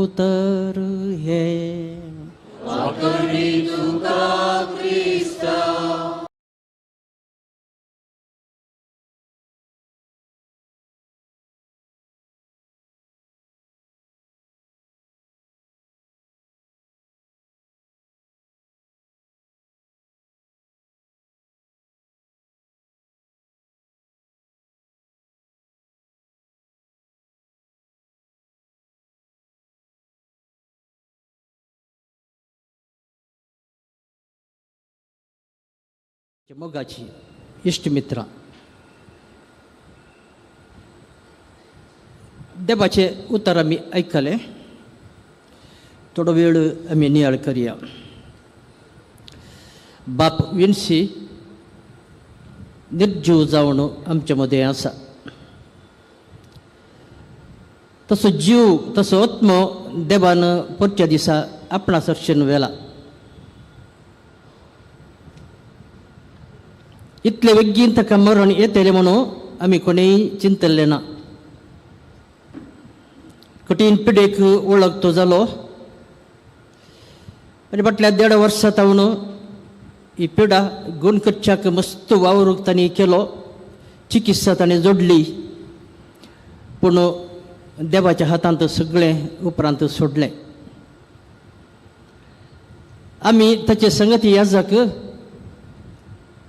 उतर हे. मोगाची इष्टमित्रां, देवाचे उतर आमी आयकले. थोडो वेळ आमी नियाळ करया. बाप विन्सी निर्जीव जावन आमचे मदें आसा. तसो जीव, तसो आत्मो देवान परच्या दिसा आपणा सरशेन व्हेला. इतले बेगीन ताका मरण येतलें म्हणून आमी कोणेय चिंतल्लें ना. कठीण पिडेक वळख तो जालो आनी फाटल्या 1.5 वर्सां तावन ही पिडा गुण करच्याक मस्त वावर तांणी केलो. चिकित्सा ताणें जोडली पूण देवाच्या हातांत सगळें उपरांत सोडलें. आमी ताचे संगती याजक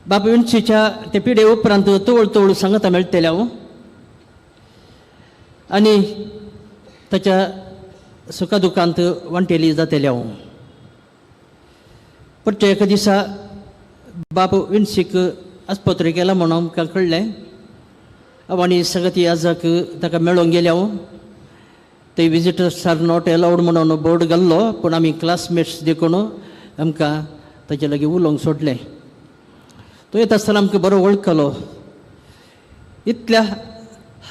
बाब विंचीच्या ते पिढे उपरांत तवळ सांगता मेळटल्या आनी ताच्या सुखदुखांत वांटेली जातल्या. परते एका दिसा बाब विंचीक आस्पत्री गेला म्हणून आमकां कळ्ळें. आनी संगती याजक ताका मेळोंक गेल्या. ते विजिटर्स आर नॉट अलाउड म्हणून बोर्ड घाल्लो, पूण आमी क्लासमेट्स देखून आमकां ताचे लागीं उलोवंक सोडलें. तो येता आसतना आमकां बरो वळखलो. इतल्या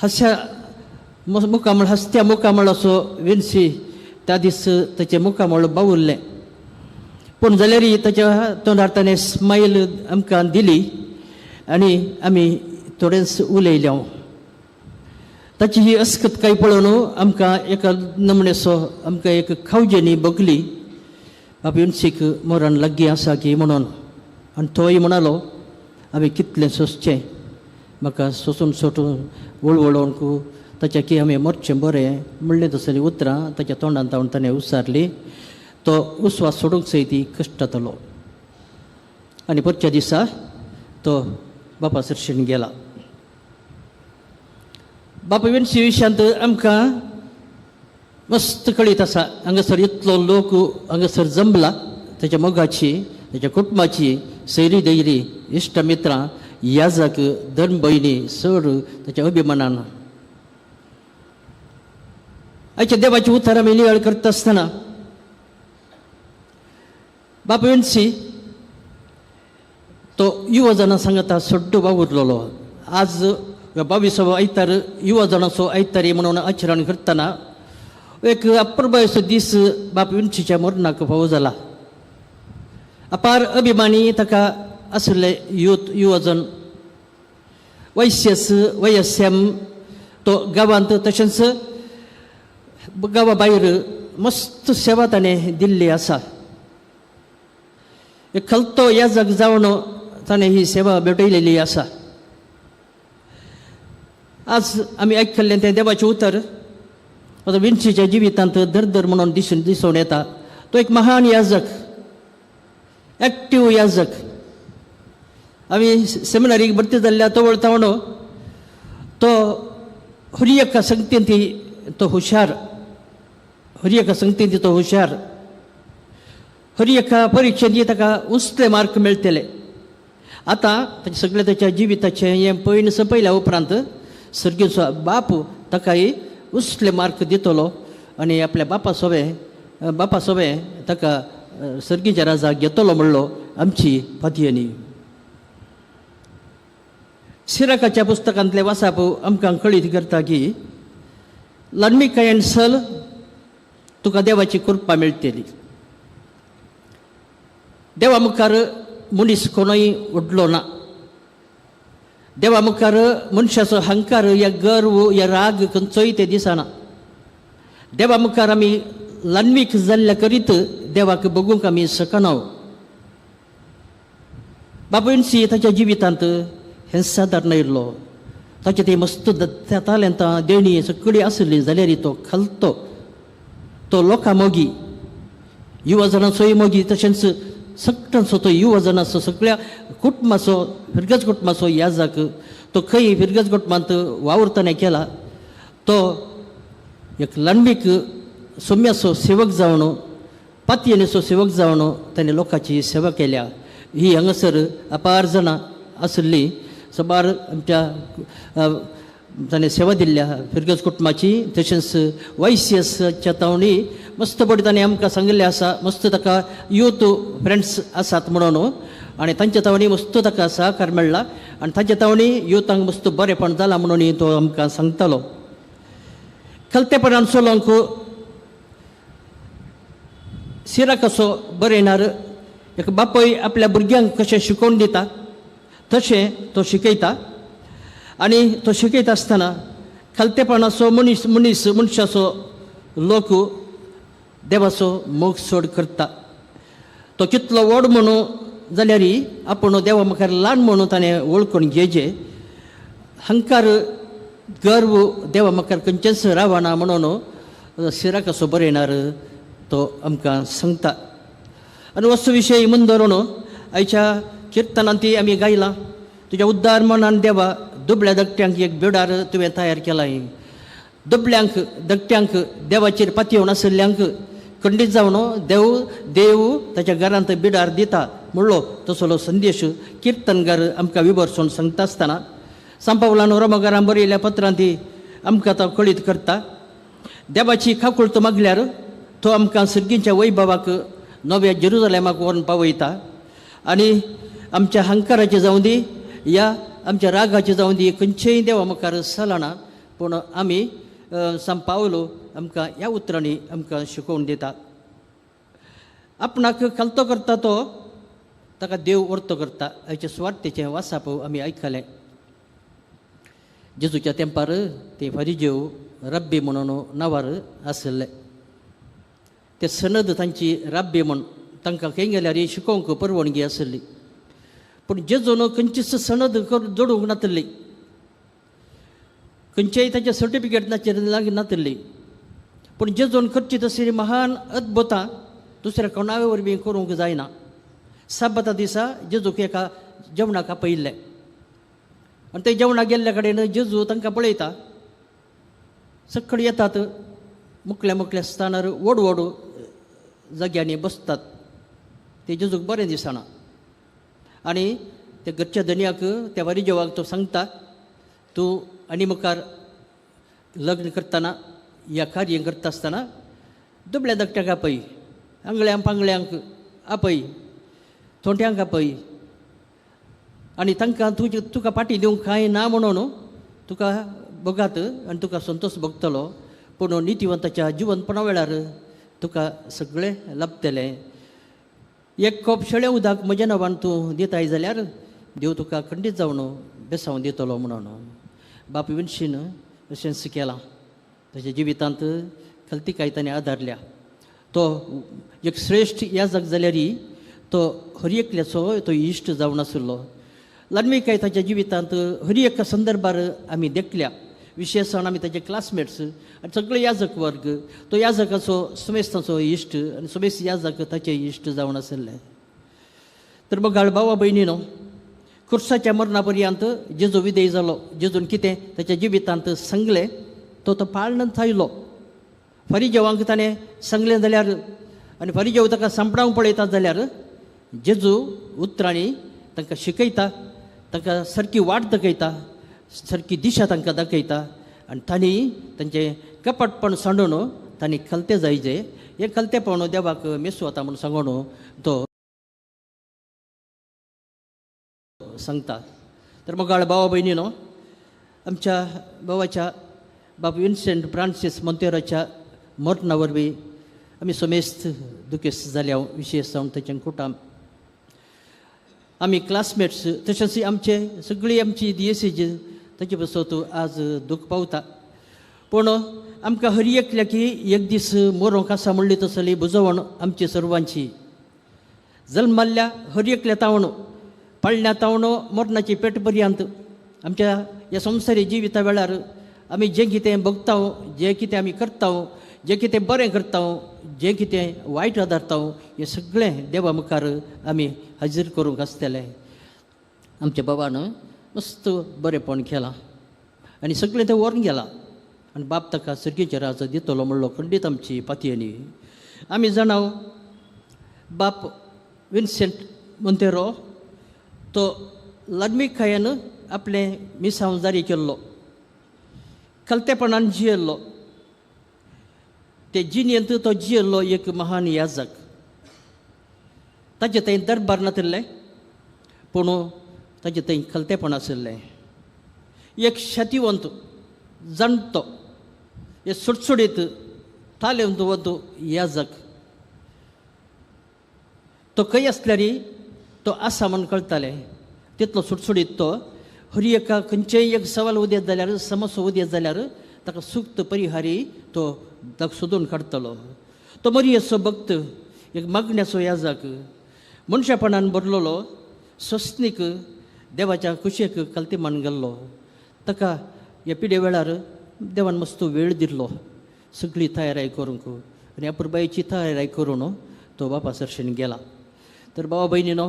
हसत्या मुखामळ असो विन्सी त्या दीस ताचें मुखामळ बावुरलें. पूण जाल्यारय ताच्या तोंडार ताणें स्मायल आमकां दिली आनी आमी थोडेंच उलयल्या. ताची ही अस्खतकाय पळोवन आमकां एका नमणेचो आमकां एक खावजेनी बगली बाब विन्सीक मरण लागीं आसा की म्हणून. आनी तोय म्हणालो हांवें कितलें सोंसचें, म्हाका सोंसून वळवळोवंक ताच्या की हांवें मरचें बरें म्हणलें तसलीं उतरां ताच्या तोंडान तावन ताणें उसारली. तो उस्वास सोडूंक सय ती कश्ट जातालो. आनी परच्या दिसा तो बापा सरशीन गेला. बापा विन्सी विशयांत आमकां मस्त कळीत आसा. हांगासर इतलो लोक हांगासर जमला. ताच्या मोगाची, ताच्या कुटुंबाची, सैरी दैरी, इश्ट मित्रां, याजक, धर्म भयणी चड ताच्या अभिमानान. आयच्या देवाची उतार आमी नियाळ करता आसतना बापा विन्सी तो युवजनां सांगता सड्डो वावुरलेलो. आज 22वा आयतार युवजनाचो आयतारी म्हणून आचरण करतना एक अप्रभयसो दीस बाप विन्सीच्या मरणाक फावो जाला. अपार अभिमानी ताका आसले युवजन वयस्यम तो गांवांत तशेंच गांवा भायर मस्त सेवा ताणें दिल्ली आसा. एक खलतो याजक जावन ताणें ही सेवा भेटयलेली आसा. आज आमी आयकल्लें तें देवाचें उतर आता विन्सीच्या जिवितांत दर म्हणून दिसून येता. तो एक महान याजक, एक्टीव याजक. आमी सेमिनारीक भरती जाल्ल्या तवण तो हुर्येका संगतींत तो हुशार. हुर्येका संगतींत तो हुशार. हुर्येका परिक्षेंत ताका उंचले मार्क मेळटले. आतां सगळे ताच्या जिविताचें हें पयलीं संपयल्या उपरांत सर्गेचो बाप ताकाय उंचले मार्क दितलो आनी आपल्या बापा सोबे ताका सर्गीच्या राजाक घेतलो म्हणलो आमची फातयेनी. सिराकाच्या पुस्तकांतले वाचप आमकां कळीत करता की लन्मीकायेन सल तुका देवाची कृपा मेळटली. देवा मुखार मनीस कोणूय उडलो ना. देवा मुखार मनशाचो अहंकार या गर्व या राग खंयचोय ते दिसना. देवा मुखार आमी लन्मीक जाल्ल्या करीत देवाक बगूंक आमी शकना. बाबा विन्सी ताच्या जिवितांत हें सादारण आयिल्लो. ताचे ते मस्त तालेंतां देणी सगळी आसली जाल्यार तो खलतो. तो लोकां मोगी, युवजनाचोय मोगी, तशेंच सगळ्यांचो तो युवजनाचो सगळ्या कुटुंबाचो फिरगज कुटुंबाचो याजक. तो खंय फिरगज कुटुंबांत वावुरतना केला. तो एक लन्मीक सोम्याचो सेवक जावन, पातयेचो सेवक जावन ताणें लोकांची सेवा केल्या. ही हांगासर अपार जाणां आसली. सबार आमच्या ताणें सेवा दिल्ल्या फिरगज कुटुंबाची. तशेंच वायसीएसच्या तावणी मस्त बरी ताणें आमकां सांगिल्लें आसा. मस्त ताका यूथ फ्रेंड्स आसात म्हणून आनी तांच्या तावणी मस्त ताका सहकार मेळ्ळा आनी तांच्या तावणी युथांक मस्त बरेंपण जालां म्हणून तो आमकां सांगतालो. खलतेपणान चलोवंक सिराकाचो बरयणार एक बापूय आपल्या भुरग्यांक कशें शिकोवन दिता तशें तो शिकयता. आनी तो शिकयता आसतना खलतेपणाचो मनशाचो लोक देवाचो मोग सोड करता. तो कितलो व्हड म्हणून जाल्यारय आपूण देवा मुखार ल्हान म्हणून ताणें वळखून घेवचें. अहंकार गर्व देवा म्हाका खंयचेच रावना म्हणून शिराक असो बरयणार तो आमकां सांगता. आनी वस्तू विशयी म्हूण धरून आयच्या किर्तनांती आमी गायलां, तुज्या उद्दार मनान देवा दुबळ्या धाकट्यांक एक बिडार तुवें तयार केलाय. दुबळ्यांक धाकट्यांक देवाचेर पातयेवन आशिल्ल्यांक खंडीत जावन देव ताच्या घरांत बिडार दिता म्हणलो तसलो संदेश किर्तनकार आमकां विभरसून सांगता आसतना सांपावलान रोमकारांक बरयल्ल्या पत्रांत आमकां तो कळीत करता. देवाची खाकुळत मागल्यार तो आमकां सर्गीच्या वैभवाक नव्या जेरुजलेमाक व्हरून पावयता. आनी आमच्या हंकाराचे जावं दी या आमच्या रागाचे जावं दी खंयचेय देवा मुखार चलना, पूण आमी सांपावलो आमकां ह्या उतरांनी आमकां शिकोवन दिता. आपणाक खालतो करता तो ताका देव व्हरतो करता. हाचे स्वार्थेचें वासाप आमी आयकलें. जेजूच्या तेंपार ते फरिजेव रब्बी म्हणून नांवार आसले. ते सनद तांची राब्बी म्हूण तांकां खंय गेल्यार शिकोवंक परवानगी आसली, पूण जेजून खंयचीच सनद जोडूंक नातली, खंयचेय ताचें सर्टिफिकेट नातली. पूण जेजून करची तसली महान अद्भुतां दुसऱ्या कोणा वरवीं करूंक जायना. साबता दिसा जेजूक एका जेवणाक आपयल्लें आनी ते जेवणाक गेल्ल्या कडेन जेजू तांकां पळयता. सक्कळ येतात, मुकल्या मुकल्या स्थानार व्हड व्हड जाग्यांनी बसतात. ते जेजूक बरें दिसना आनी ते घरच्या धनयाक त्या वारिजेवाक तो सांगता, तूं आनी मुखार लग्न करतना ह्या कार्य करता आसतना दुबळ्या धाकट्याक आपय, आंगळ्यांक पांगळ्यांक आपय, थोंट्यांक आपय आनी तांकां तुका पाटी दिवंक कांय ना म्हणून तुका बगात आनी तुका संतोश भोगतलो, पूण नितीवंताच्या जिवंतपणा वेळार तुका सगळें लाभतलें. एक कोप शेळें उदक म्हज्या नांवान तूं दिताय जाल्यार देव तुका खंडीत जावन बेसांव दितलो म्हणून. बाप विन्शीन अशेंच केलां. ताच्या जिवितांत खलतीकाय ताणें आदारल्या. तो एक श्रेश्ठ याजक जाल्यारय तो हर एकल्याचो तो इश्ट जावन नाशिल्लो. लन्मीकाय ताच्या जिवितांत हर एका संदर्भार आमी देखल्या. विशेशण आमी ताचे क्लासमेट्स आनी सगळे याजक वर्ग तो याजकाचो सुमेस्ताचो इश्ट आनी सुमेस्त याजक ताचे इश्ट जावन आशिल्ले. तर मग भावा भयणीनो, खुर्साच्या मरणा पर्यंत जेजू विदेय जालो. जेजून कितें ताच्या जिवितांत सांगलें तो पाळणंत आयलो. फरिजेवांक ताणें सांगलें जाल्यार आनी फरिजेव ताका सांपडावंक पळयतात जाल्यार जेजू उतरांनी तांकां शिकयता, तांकां सारकी वाट दाखयता, सारकी दिशा तांकां दाखयता आनी तांणी तांचें कपटपण सांडून तांणी खलतें जायचें. हें खलतेपण देवाक मेसू वता म्हूण सांगून तो सांगता. तर मगाळ भावा भयणीनो, आमच्या भावाच्या बाब विन्सेंट फ्रांसीस मोंतेराच्या मरणा वरवीं आमी समेस्त दुखेस्त जाल्या. विशेश जावन ताच्या कुटाम आमी क्लासमेट्स तशेंच आमचे सगळी आमची दिएसीज ताचे बसत आज दूख पावता. पूण आमकां हर एकल्या की एक दीस मरोंक आसा म्हणली तसली बुजवण आमची सर्वांची. जल्माल्ल्या हर एकल्या तावण पळण्या तावण मरणाची पेट पर्यंत आमच्या ह्या संवसारी जिविता वेळार आमी जें कितें भोगता, जें कितें आमी करता, जें कितें बरें करता, जें कितें वायट आदारता, हें सगळें देवा मुखार आमी हाजीर करूंक आसतलें. आमच्या बाबान मस्त बरेंपण केलां आनी सगळें तें व्हरून गेलां आनी बाप ताका सर्गीचें राज दितलो म्हणलो खंडीत आमची पातयेनी. आमी जाणाव बाप विन्सेंट मोंतेरो तो लग्मीकायेन आपलें मिसांव जारी केल्लो, खलतेपणान जियेल्लो. ते जिणेंत तो जियेल्लो एक महान याजक. ताचे थंय दरबार नाशिल्लें, पूण ताचे थंय खलतेपण आशिल्लें. एक शतिवंत जाणटो हे सुटसुडीत तालेवंत याजक. तो खंय आसल्यार तो आसा म्हूण कळटालें. तितलो सुटसुडीत तो हर एका खंयचेय एक सवाल उदेत जाल्यार समस्या उदेत जाल्यार ताका सूक्त परिहारी तो ताका सोदून काडटलो. तो मरियेचो भक्त, एक मागण्याचो याजक, मनशापणान भरलेलो, सोसणीक देवाच्या कुशेक कल्ती मान गेल्लो. ताका ह्या पिड्या वेळार देवान मस्त वेळ दिल्लो सगळी तयारी करूंक आनी ह्या पुरबायेची तयारी करून तो बापा सरशेन गेला. तर भावा भयणीनो,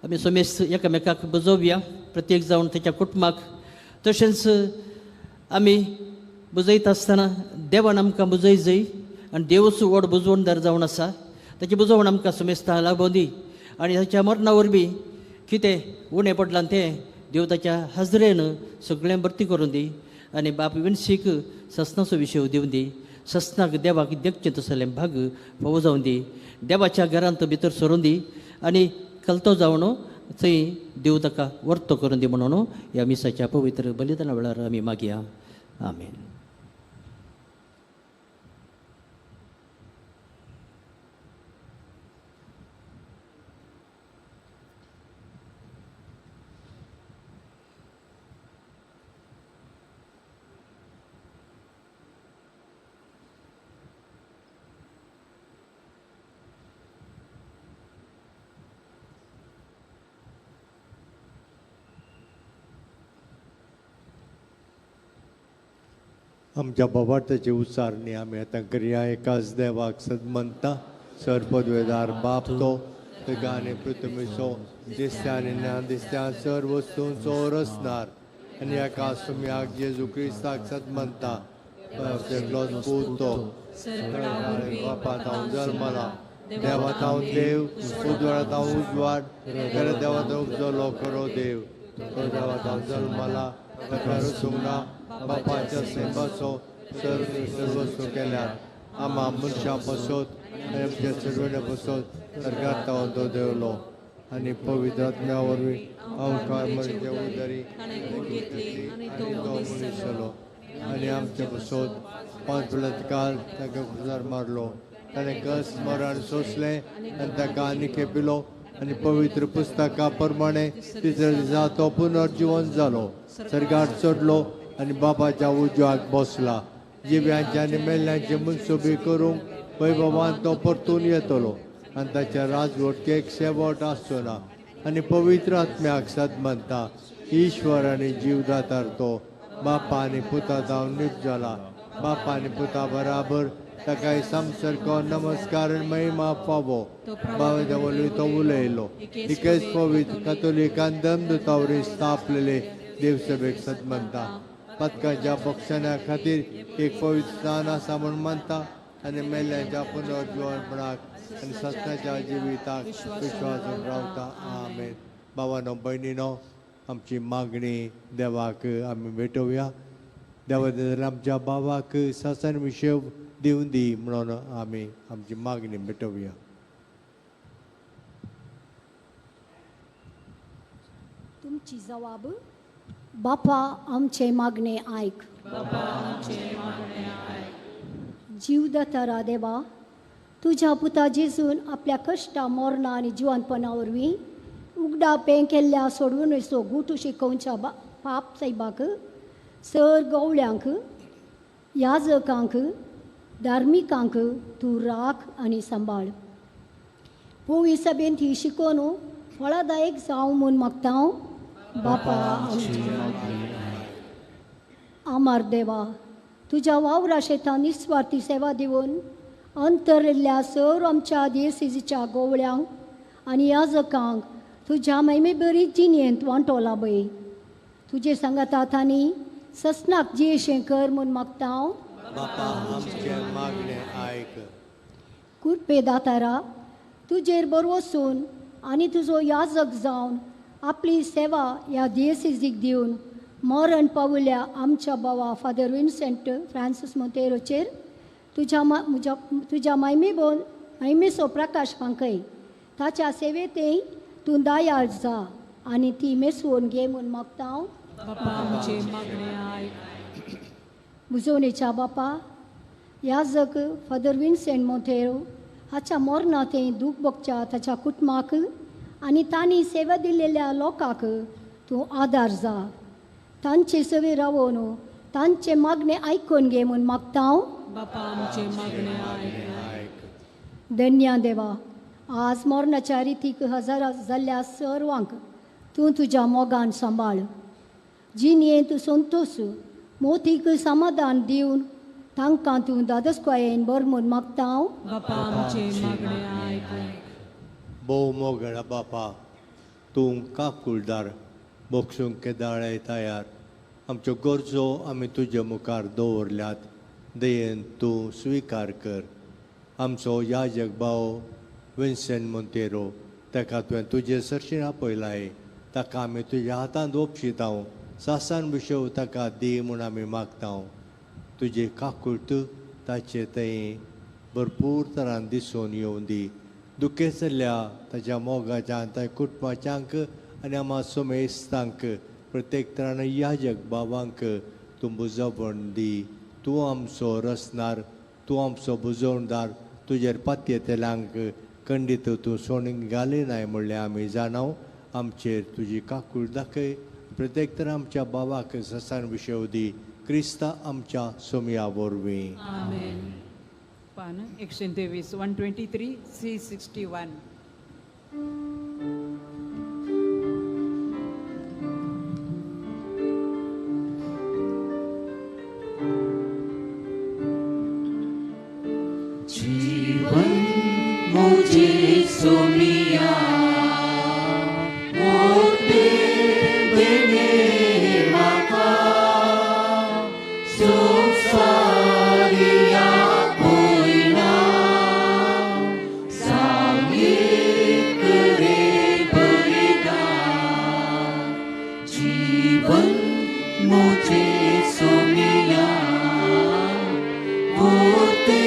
आमी समेस्त एकामेकाक बुजोवया, प्रत्येक जावन तेच्या कुटुंबाक. तशेंच आमी बुजयता आसतना देवान आमकां बुजय जाय आनी देवच व्हड बुजवणदार जावन आसा. ताची बुजवण आमकां समेस्तां लाभूं दी आनी ताच्या मरणा वरवीं कितें उणें पडलां तें देव ताच्या हाजरेन सगळें भरती करून दी आनी बाप विणशीक ससनाचो विशय दिवन दी. ससनाक देवाक देगचें तसलें भाग फावो जावन दी. देवाच्या घरांत भितर सरून दी आनी कलतो जावन थंय देव ताका वर्तो करून दी म्हणून ह्या मिसाच्या पवित्र बलिदाना वेळार आमी मागया. आमेन. आमच्या बाबार्थाचे उच्चारणी आमी आतां करया. एकाच देवाक सदमंता सरपदवेदार बाप तो तुका आनी पृथ्वीचो दिसत्या आनी नादिसत्या सर्व वस्तूंचो रचणार आनी एका सुम्याक जेजू क्रिस्ताक सदमंता एकलोच पूत तो बापात हांव जल्मला देवात हांव देव उजवाडात हांव उजवाड खरे देवात उपजलो खरो देव तो देवात हांव जल्मला ताका रचूंक ना बापाच्या सेंबाचो सर्व वस्तू केल्यार आमा मनशां बसोत आनी आमच्या सर्वेने बसोत सरकार तो देवलो आनी पवित्र आत्म्या वरवीं अवकार म्हणजे उदरी आनी तो मनीस जालो आनी आमचे बसोत पांच बलात्कार ताका गुजार मारलो ताणें कस मरण सोंसलें आनी ताका आनी खेपिलो आनी पवित्र पुस्तका प्रमाणे तिसऱ्या दिसा तो पुनर्जीवन जालो सरकार चडलो आनी बापाच्या उजवाक बसला. जिव्यांचे आनी मेल्ल्यांचे मनसुबी करूंक वैभवान तो परतून येतलो आनी ताच्या राजवटकेक शेवट आसचो ना आनी पवित्र आत्म्याक सदमंता ईश्वर आनी जीवदातार तो बापा आनी पुता जावन न्हीद जाला. बापा आनी पुता बराबर ताका सामसारको नमस्कार आनी महिमा फावो. बाबाच्या वरवीं तो उलयलो. एकेच पवित्र कॅथोलिकान दमदुतावरी स्थापलेले देवसभेक सदमंता पथकांच्या बक्षाण्या खातीर एक पवित्र स्थान आसा म्हूण मानता आनी मेल्ल्यांच्या पुनर्जीवनपणाक आनी सत्याच्या जिविताक विश्वासून रावता. आमेन. भावानो भयणीनो, आमची मागणी देवाक आमी भेटोवया. देवा आमच्या भावाक ससन विशय दिवन दी म्हणून आमी आमची मागणी भेटोवया. तुमची जवाब बापा आमचे मागणे ऐक. जीवदातारा देवा, तुझ्या पुता जेजून आपल्या कश्टा मरणा आनी जिवंतपणा वरवीं उगडा पें केल्ल्या सोडवणेचो गुटू शिकोवच्या पाप सायबाक सर गवळ्यांक याजकांक धार्मिकांक तूं राख आनी सांबाळ. पोवी सभेन ती शिकोवन फळदायक जावं म्हूण मागता हांव. बापा आमार देवा, तुज्या वावरा शेतां निस्वार्थी सेवा दिवन अंतरिल्ल्या सर आमच्या देसीच्या गोवळ्यांक आनी याजकांक तुज्या मैमे बरी जिणेंत वांटो लाभय. तुजे सांगातांनी ससनाक जेशें कर म्हूण मागता हांव. कुरपे दातारा, तुजेर बरो वचून आनी तुजो याजक जावन आपली सेवा ह्या दियेसीजीक दिवन मरण पावल्या आमच्या बावा फादर विन्सेंट फ्रांसीस मोंतेरोचेर तुज्या मैमेचो प्रकाश फांकय. ताच्या सेवेतय तूं दयाळ जा आनी ती मेसवून घे म्हूण मागता हांव. बुजवणेच्या बापा, याजक फादर विन्सेंट मोंतेरो हाच्या मरणांतय दूख भोगच्या ताच्या कुटुंबाक आनी तांणी सेवा दिलेल्या लोकांक तूं आदार जा. तांचे सवे रावून तांचे मागणे आयकून घे म्हूण मागता हांव. धन्या देवा, आज मरणाच्या रितीक हजर जाल्ल्या सर्वांक तूं तुज्या मोगान सांबाळ. जिणेंत संतोश मोतीक समाधान दिवन तांकां तूं दादस्कोयेन बर म्हूण मागता हांव. बापा आमचे मागणे आयकून भोव मोगळा बापा तूं काकुळदार बोगसूंक केदाळे तयार आमच्यो गरजो आमी तुजे मुखार दवरल्यात दयेन तूं स्विकार कर. आमचो याजक भाव विन्सेंट मोंतेरो ताका तुवें तुजे सरशीण आपयलाय ताका आमी तुज्या हातांत ओपशीता सासान विशव ताका दी म्हूण आमी मागता. तुजी काकुळट ताचे थंय भरपूर तरान दिसून येवं दी. दुखे चल्ल्या ताच्या मोगाच्या थंय कुटुंबाच्यांक आनी आमा सोमेस्तांक प्रत्येक तरान याजक बाबांक तूं बुजवण दी. तूं आमचो रसनार तूं आमचो बुजवणदार तुजेर पातयेतल्यांक खंडीत तूं सोडूंक घालिनाय म्हणलें आमी जाणाव. आमचेर तुजी काकूळ दाखय प्रत्येक तर आमच्या बाबाक ससान विशव दी. क्रिस्ता आमच्या सोमया वरवीं. आमेन. पान 123 123 C61. जीवन मुझे सोमिया मोते देने माका सोसारिया होइना सामी करे बलिदा. जीवन मुझे सोमिया मोते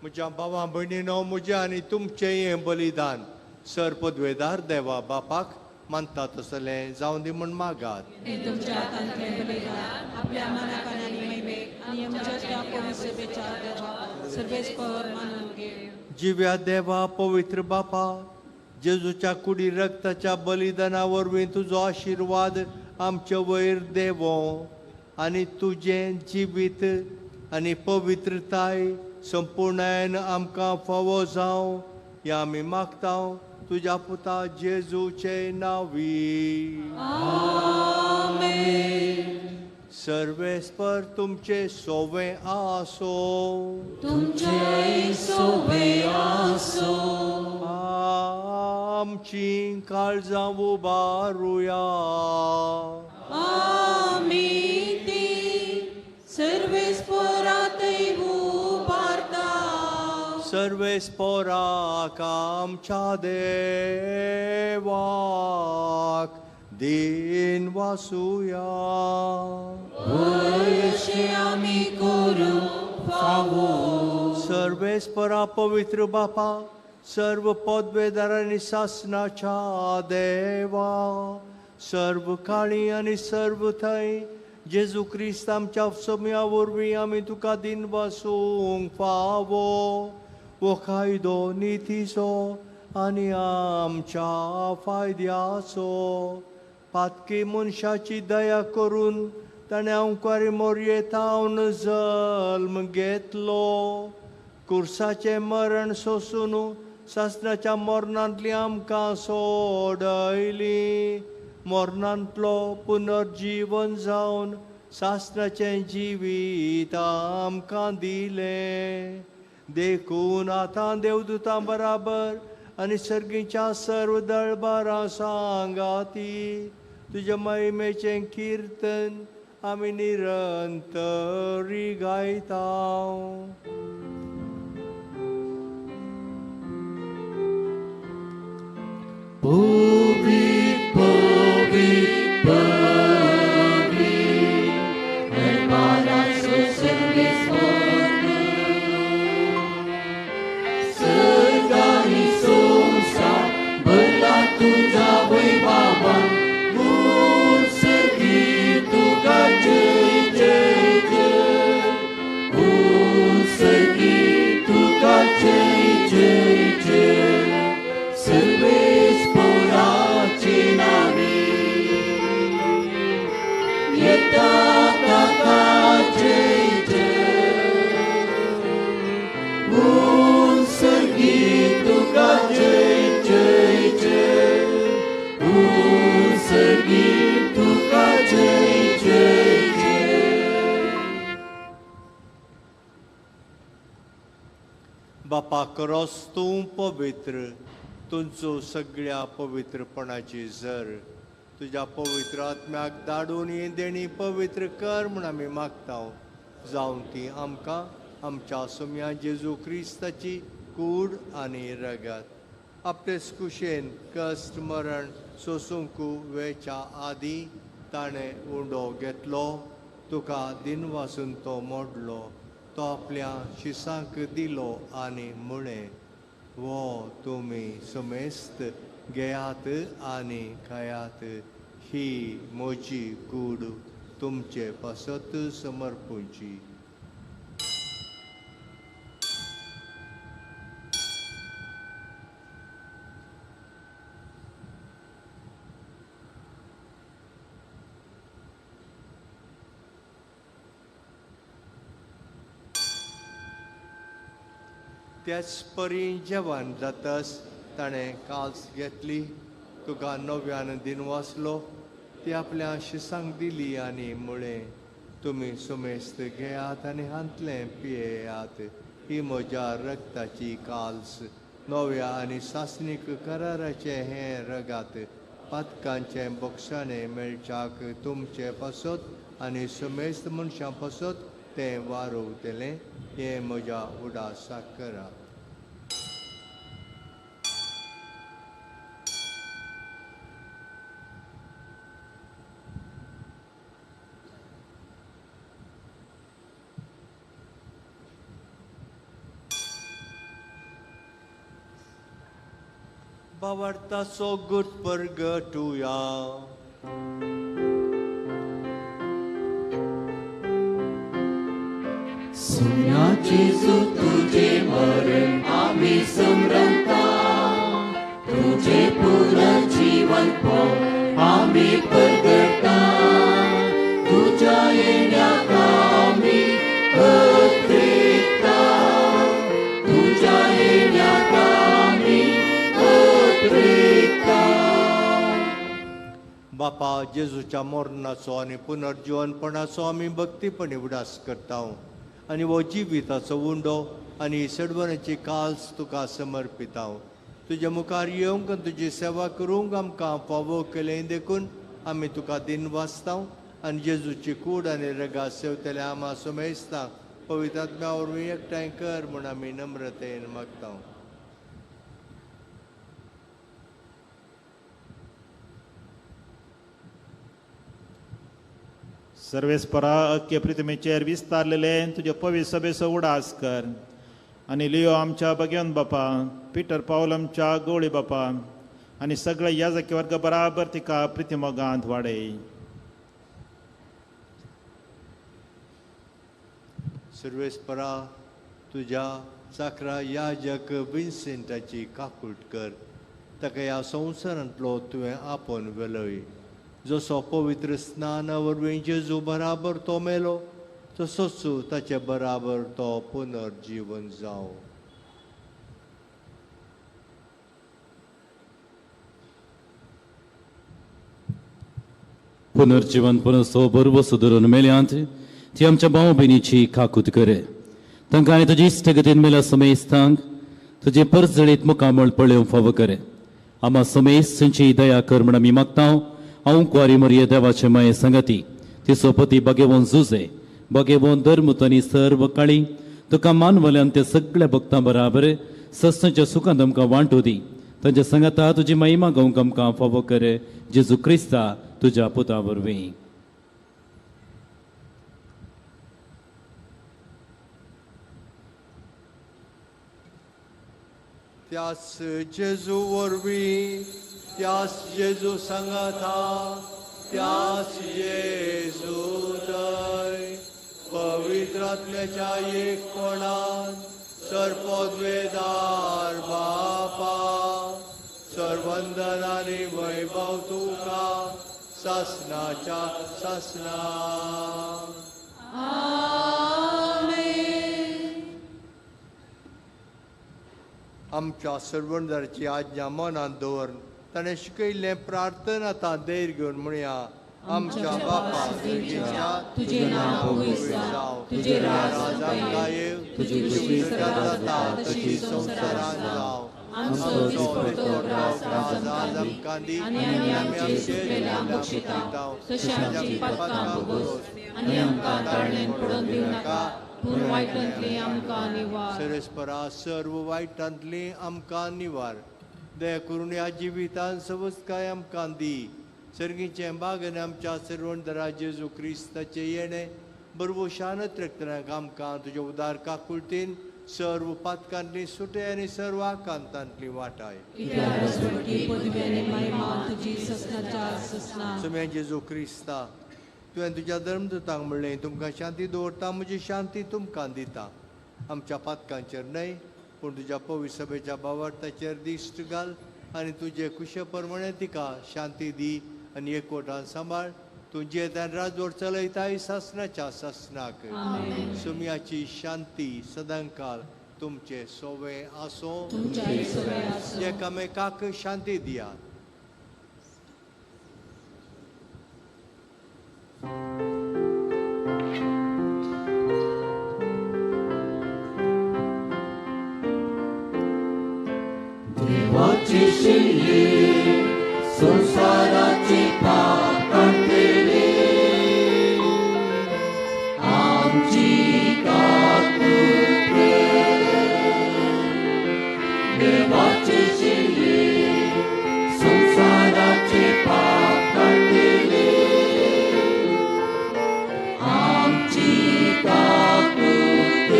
म्हज्या भावां भयणीनो म्हजें आनी तुमचें हें बलिदान सर पदवेदार देवा बापाक मानता तसलें जावं दी म्हूण मागात. तुमच्या हातांतलें बलिदान आपल्या मनाकान आनी महिमेक आनी आमच्या त्या पवित्र बेच्या देवा सर्वेस्पर मानून घे. जिव्या देवा पवित्र बापा जेजूच्या कुडी रक्ताच्या बलिदाना वरवीं तुजो आशिर्वाद आमचे वयर देवो आनी तुजें जिवीत आनी पवित्रताय संपूर्णायेन आमकां फावो जावं या आमी मागता तुझ्या पुता जेजूचे नावी. सर्वेस्पर तुमचे सोवे आसो. तुमचे सोवे आसो. आमची काळजां उबारुया. आमी ती सर्वेस्परातय उबारता. सर्वेस्पराक आमच्या देवाक दिन वासुया. अशें आमी करूंक फावो. सर्वेस्परा पवित्र बापा, सर्व पदवेदारांनी शासनाच्या देवा, सर्व काळी आनी सर्व थंय जेजू क्रिस्त आमच्या सोम्या वरवीं आमी तुका दिन वासूंक फावो. वो कायदो नितीचो आनी आमच्या फायद्याचो. पातकी मनशाची दया करून ताणें अंकारी मोरयेतावन जल्म घेतलो. कुर्साचें मरण सोंसून शास्त्राच्या मरणांतली आमकां सोडयली. मरणांतलो पुनर्जीवन जावन शास्त्राचें जिवीत आमकां दिलें. देखून आतां देवदूतां बराबर आनी सर्गीच्या सर्व दळबारां सांगाती तुज्या महिमेचें किर्तन आमी निरंतरी गायता. Puvit, puvit, puvit, el paraso servisforne, segani sumsa, berlatu jawai baba, mun segitu kajai jai jai, mun segitu kajai jai jai, servis poraci nabi, yeta kata jai jai, mun segitu kajai jai jai, mun segitu kajai jai jai. बापा करोस तूं पवित्र, तुमचो सगळ्या पवित्रपणाची झर तुझ्या पवित्र आत्म्याक धाडून ही देणी पवित्र कर म्हूण आमी मागता. जावन ती आमकां आमच्या सोम्या जेजू क्रिस्ताची कूड आनी रगत आपलेच कुशेन कश्ट मरण सोसूंक वेच्या आदी ताणें उंडो घेतलो. तुका दिन वासून तो मोडलो. तो आपल्या शिसांक दिलो आनी म्हळें, वो तुमी समेस्त घेयात आनी खायात. ही म्हजी कूड तुमचे पासत समर्पूंची. त्याच परी जेवण जाताच ताणें काल्स घेतली. तुका नव्यान दिन वाचलो. ती आपल्या शिसांक दिली आनी म्हळें, तुमी समेस्त घेयात आनी हांतलें पियेयात. ही म्हज्या रक्ताची काल्स, नव्या आनी सासणीक कराराचें हें रगात. पातकांचें बोक्षाणें मेळच्याक तुमचे पासत आनी समेस्त मनशां पासत तें वारोवतलें. हें म्हज्या उडासाक करा. भावार्थाचो गुट परगटुया. सोम्या जेजू तुझे मरण आम्ही समरता, तुझे पुनर्जीवन पण आम्ही परगटता. तुझ्या येण्याक आम्ही अत्रेता, तुझ्या येण्याक आम्ही जेजूच्या मरणाचो आनी पुनर्जीवनपणाचो आमी भक्तीपणी उडास करता आनी हो जिविताचो उंडो आनी सडवण्याची काल्स तुका समर्पिता तुज्या मुखार येवंक आनी तुजी सेवा करूंक आमकां फावो केलें देखून आमी तुका दिन वाचता आनी जेजूची कूड आनी रगा सेवतल्या आमा सुमेस्ता पवित्र आत्म्या वरवीं एकठांय कर म्हूण आमी नम्रतेन मागता सर्वेस्परा अख्खे पृथ्वीचेर विस्तारलेले तुजे पवित्र सभेचो उडास कर आनी लियो आमच्या भगवन बापा पिटर पावल आमच्या गवळी बापा आनी सगळे याजकी वर्ग बराबर तिका प्रितीमोगांत वाडय सर्वेस्परा तुज्या चाकरा याजक विन्सेंटाची काकूट कर ताका ह्या संवसारांतलो तुवें आपोवन वेलय जसो पवित्र स्नाना वरवीं जेजू बराबर तो मेलो तसोच ताचे बराबर तो पुनर्जीवन जावं पुनर्जीवन परसो बरवो सुदरून मेल्यांत ती आमच्या भाव भयणीची काकूत करे तांकां आनी तुजी इश्टगतीन मेल्या समेस्तांक तुजे परजळीत मुखामळ पळोवंक फावो करे आमा समेस्तांची दया कर म्हण आमी मागता हांव कुवारी मरिये देवाचे माये संगती तिचो पती भगेवोन जुजे भगेवोन धर्मूत आनी सर्व काळी तुका मानवल्यान ते सगळ्या भक्तां बराबर सस्तांच्या सुखांत आमकां वांटू दी तांच्या संगता तुजी महिमा गावंक आमकां फावो करे जेजू क्रिस्ता तुज्या पुता वरवीं त्यास जेजू वरवीं त्यास जेजू सांगाता त्यास जेजू थंय पवित्र आत्म्याच्या एक कोणान सर्पोद्वेदार बापा सर्वंदन आनी वैभव तुका सासनाच्या सासना आमच्या सर्वंदाची आज्ञा मनात दवरून ताणें शिकयल्लें प्रार्थना आतां धैर्य घेवन म्हणया आमच्या बापा तुझे नाव पवित्र जावं तुझे राज आमकां येव तुजी खुशी जाता तशी संवसारांत जावं आमचो दिवचो आज आमकां दी आनी आमी आमचे बक्षिता तशें आमची पातकां भोगोस आनी आमकां ताळणेन पडोवन दिवं नाका पूण वायटांतली आमकां निवार सरस्परा सर्व वायटांतली आमकां निवार दया करून ह्या जिवितान सवस्काय आमकां दी सर्गीचें बागन आमच्या सर्वंदरा जेजू क्रिस्ताचे येणे बरवो शानत रक्तनाक आमकां तुज्या उदार काकुळटीन सर्व पातकांतली सुटे आनी सर्व आकांतांतली वाटाय सुम्या जेजू क्रिस्ता तुवें तुज्या धर्मदूतांक म्हणलें तुमकां शांती दवरता म्हजी शांती तुमकां दिता आमच्या पातकांचेर न्हय पूण तुज्या पवित्र सभेच्या बावार्थाचेर दिश्ट घाल आनी तुजे कुशे प्रमाणे तिका शांती दी आनी एकवटान सांबाळ तूं जेतान राजवट चलयताय सासनाच्या सासनाक सुम्याची शांती सदांकाल तुमचे सोवे आसो एकामेकाक शांती दियात देवाची शिल्ली संसाराची पाप कांतली आमची काकूट देवाची शिल्ली संसाराची पाप कांतली आमची काकूट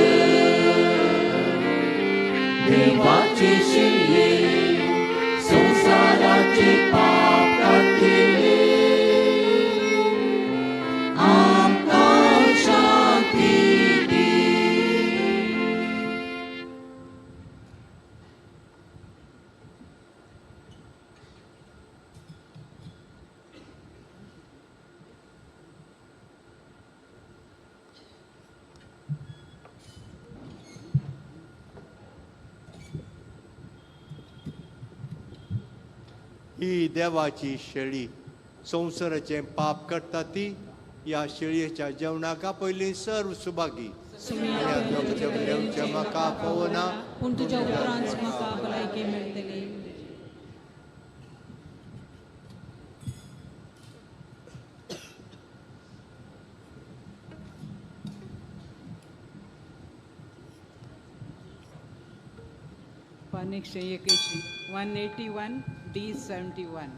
देवाची शिल्ली संसाराची पाप कांतली आमकां शांती दी ही देवाची शेळी संवसाराचें पाप करता ती ह्या शेळयेच्या जेवणाका पयलीं सर्व सुभागी म्हाका पवना पूण तुज्या उपरांत म्हाका भलायकी मेळटली. पान 181 D71.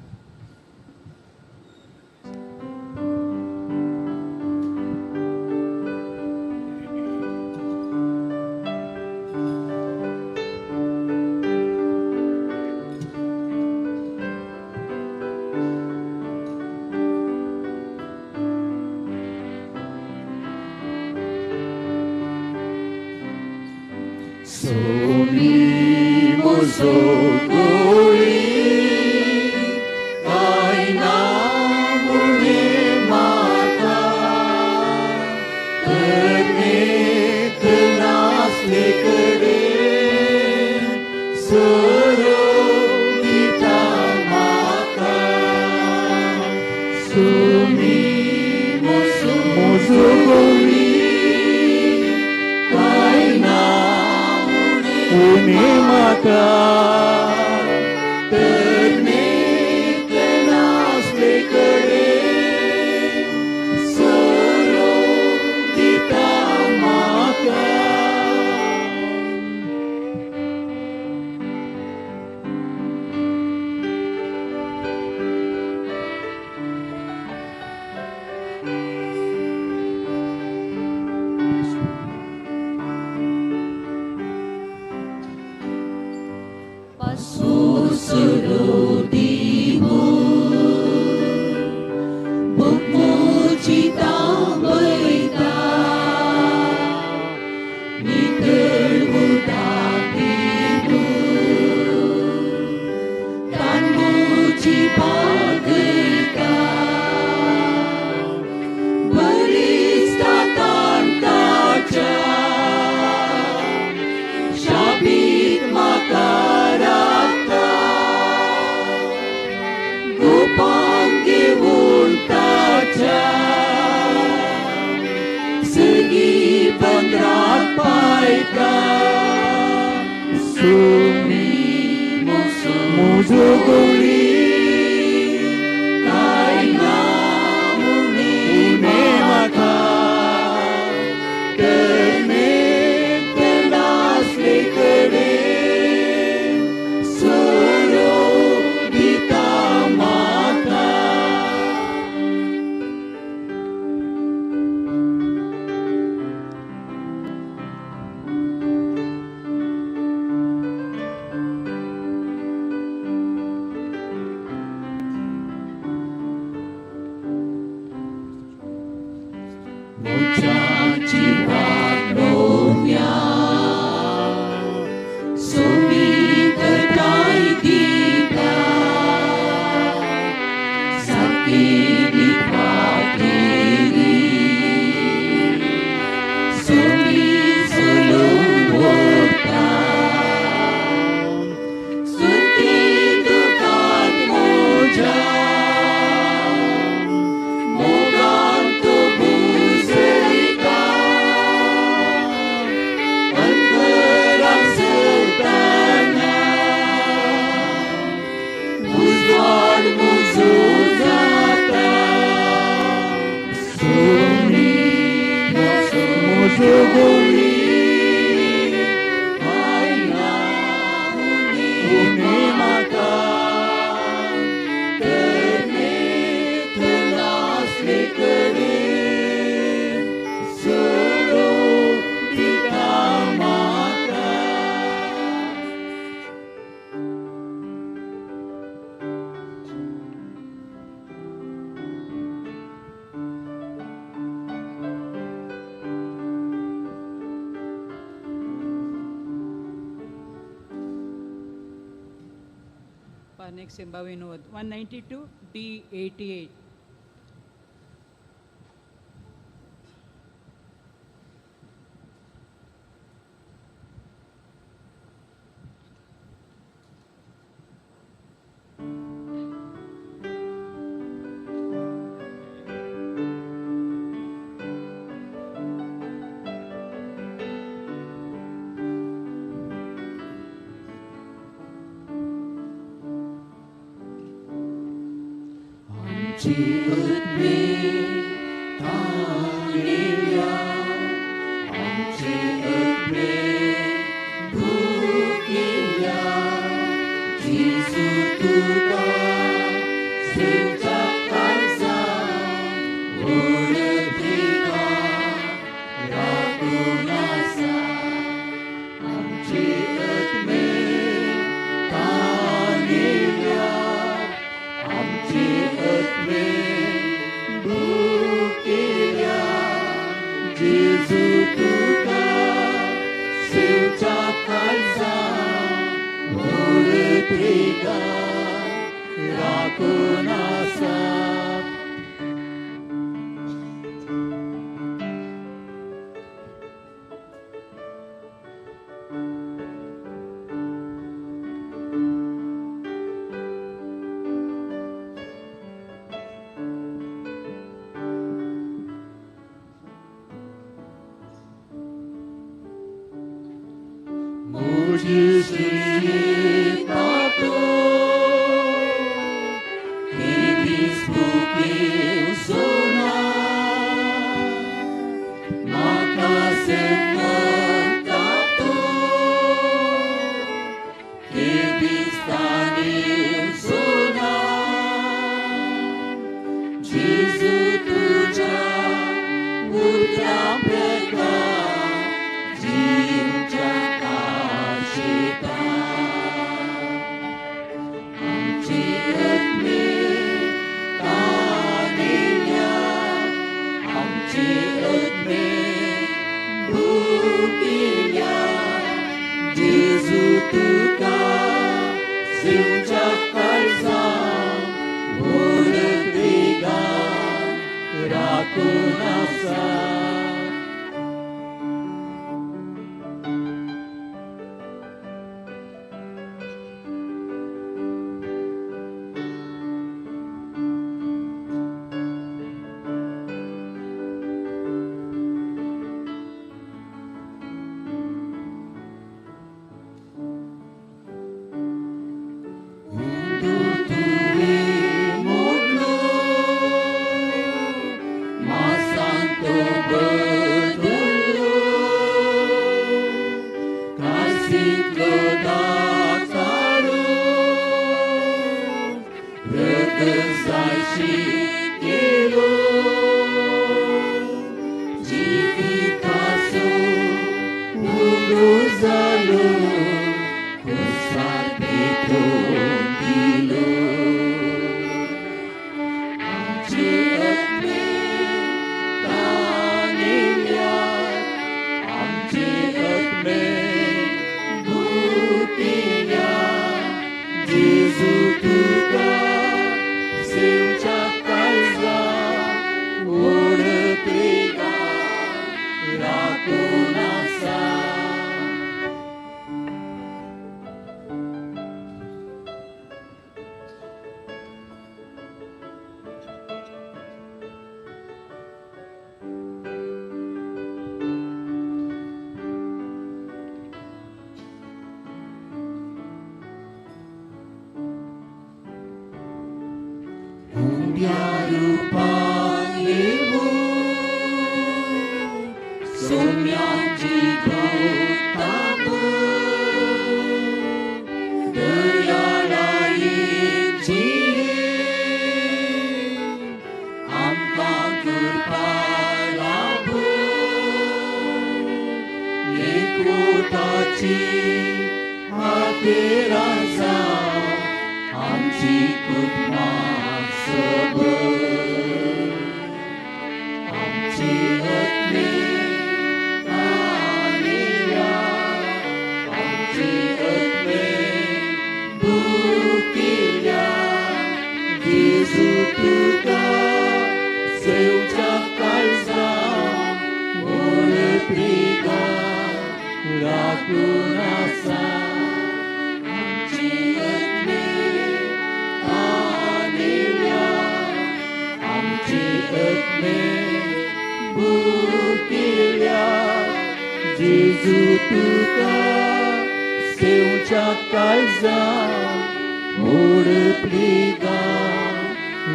Next, 192 D88.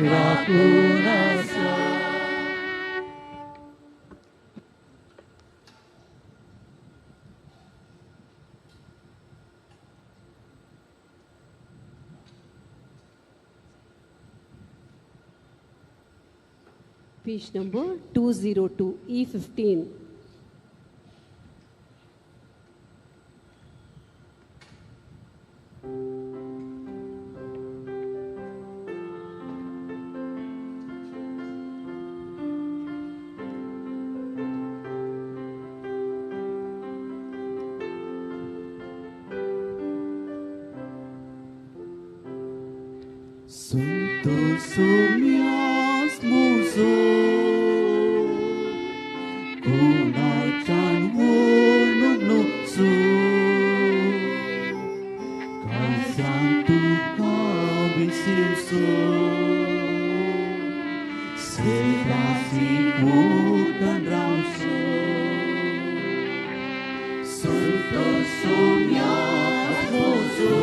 राखून आसा. Page number 202, E15. Suntos sumias muso, kunachan wonok nukso, kasantu kawisimso, sedasi hutan ramso. Suntos sumias muso,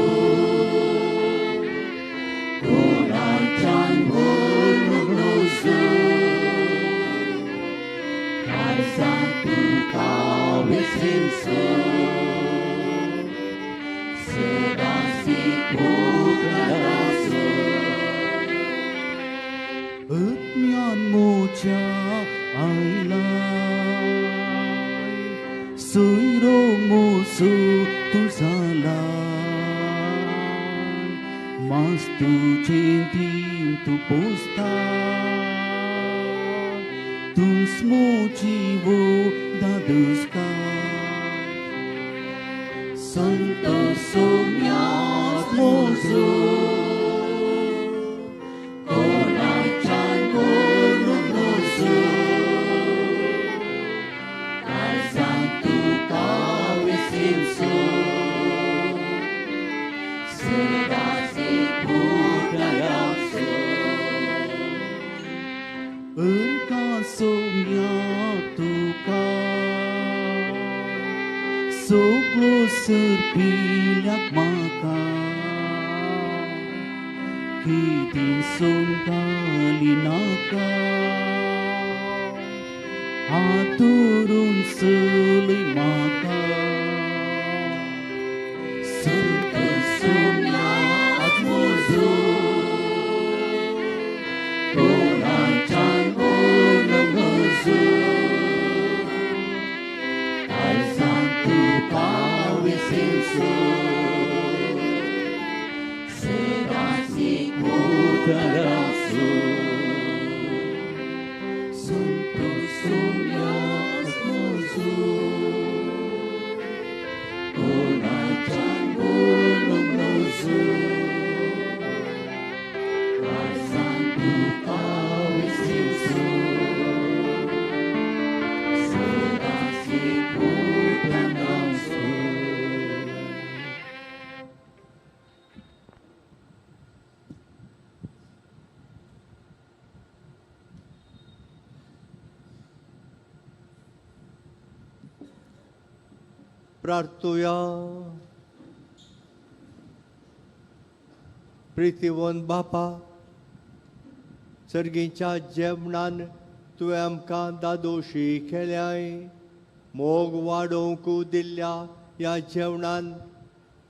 Mas tu cinti tu posta, tu smucivo da duska. Santo somias mozo, konachan konunoso, kay santo kawisimso. Soglo serpilak maka, kiting songkalinaka, aturun selai maka. Sengkesumnya atmozo, konachan konemezo, kay santu kawisimso, sedasi kudaramso. Sengkesumnya atmozo, konachan konemezo, kay santu kawisimso, sedasi kudaramso. प्रार्थूया. प्रितीवन बापा, सर्गीच्या जेवणान तुवें आमकां दादोशी केल्याय. मोग वाडोवंक दिल्ल्या ह्या जेवणान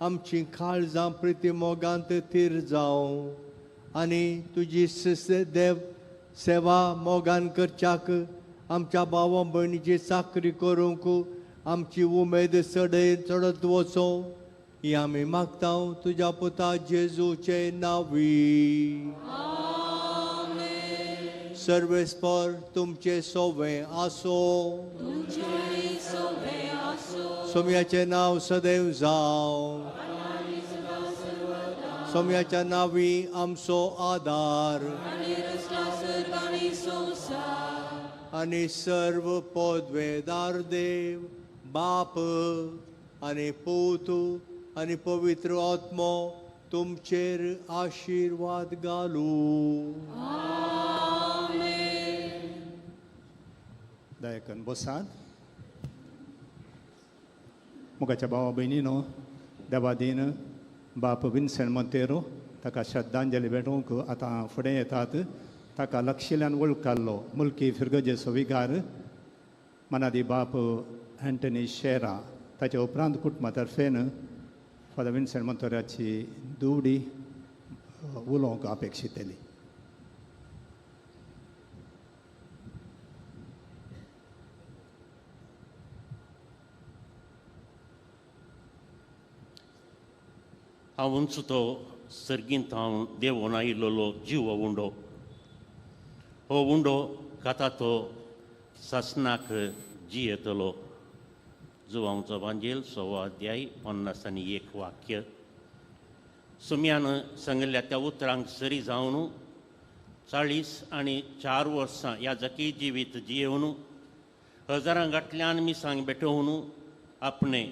आमची काळजां प्रिती मोगांत their जावं आनी तुजी देव सेवा मोगान करच्याक आमच्या भावा भयणीची चाकरी करूंक आमची उमेद चडत वचो ही आमी मागता तुज्या पुता जेजूचे नांवी. सर्वेस्पर तुमचे सोवे आसो. सोम्याचे नांव सदैव जावं. सोम्याच्या नांवी आमचो आदार आनी सर्व पदवेदार देव बाप आनी पूत आनी पवित्र आत्मो तुमचेर आशीर्वाद घालूं. दयाकन बसात. मुगाच्या भावा भयणीनो, देवादीन बाप विन्सेंट मोंतेरो ताका श्रद्धांजली भेटोवंक आतां फुडें येतात. ताका लक्षिल्ल्यान वळखाल्लो मुल्की फिरगजेचो विकार मनादी बाप अँटनी शेरा, ताचे उपरांत कुटुंबा तर्फेन फादर विन्सेंट मोंतोराची दुवडी उलोवंक अपेक्षितेली. हांव उंचतो सर्गींत हांव देवून आयिल्लो जीव उंडो. हो उंडो खाता तो सासनाक जियेतलो. जुवांचो वांजेल 6 अध्याय 51 वाक्य. सुम्यान सांगिल्ल्या त्या उतरांक सरी जावन 40 आनी 4 वर्सां ह्या जकी जिवीत जियेवन हजारां गांठल्यान मिसांग भेटोवन आपणे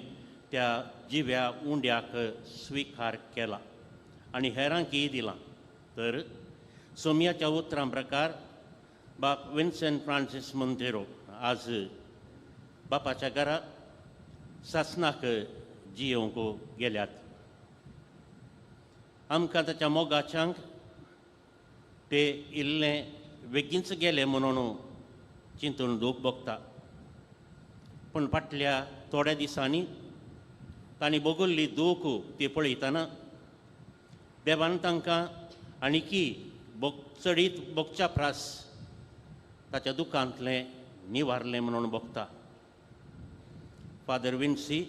त्या जिव्या उंड्याक स्विकार केला आनी हेरांकय दिलां. तर सोम्याच्या उतरां प्रकार बाप विन्सेंट फ्रांसीस मोंतेरो आज बापाच्या घरा सासनाक जियोवंक गेल्यात. आमकां ताच्या मोगाच्यांक ते इल्लें बेगीनच गेले म्हणून चिंतून दूख भोगता. पूण फाटल्या थोड्या दिसांनी तांणी भोगल्ली दूख ती पळयतना देवान तांकां आनीकी चडीत भोगच्या प्रास ताच्या दुखांतलें निवारलें म्हणून भोगता. फादर विन्सी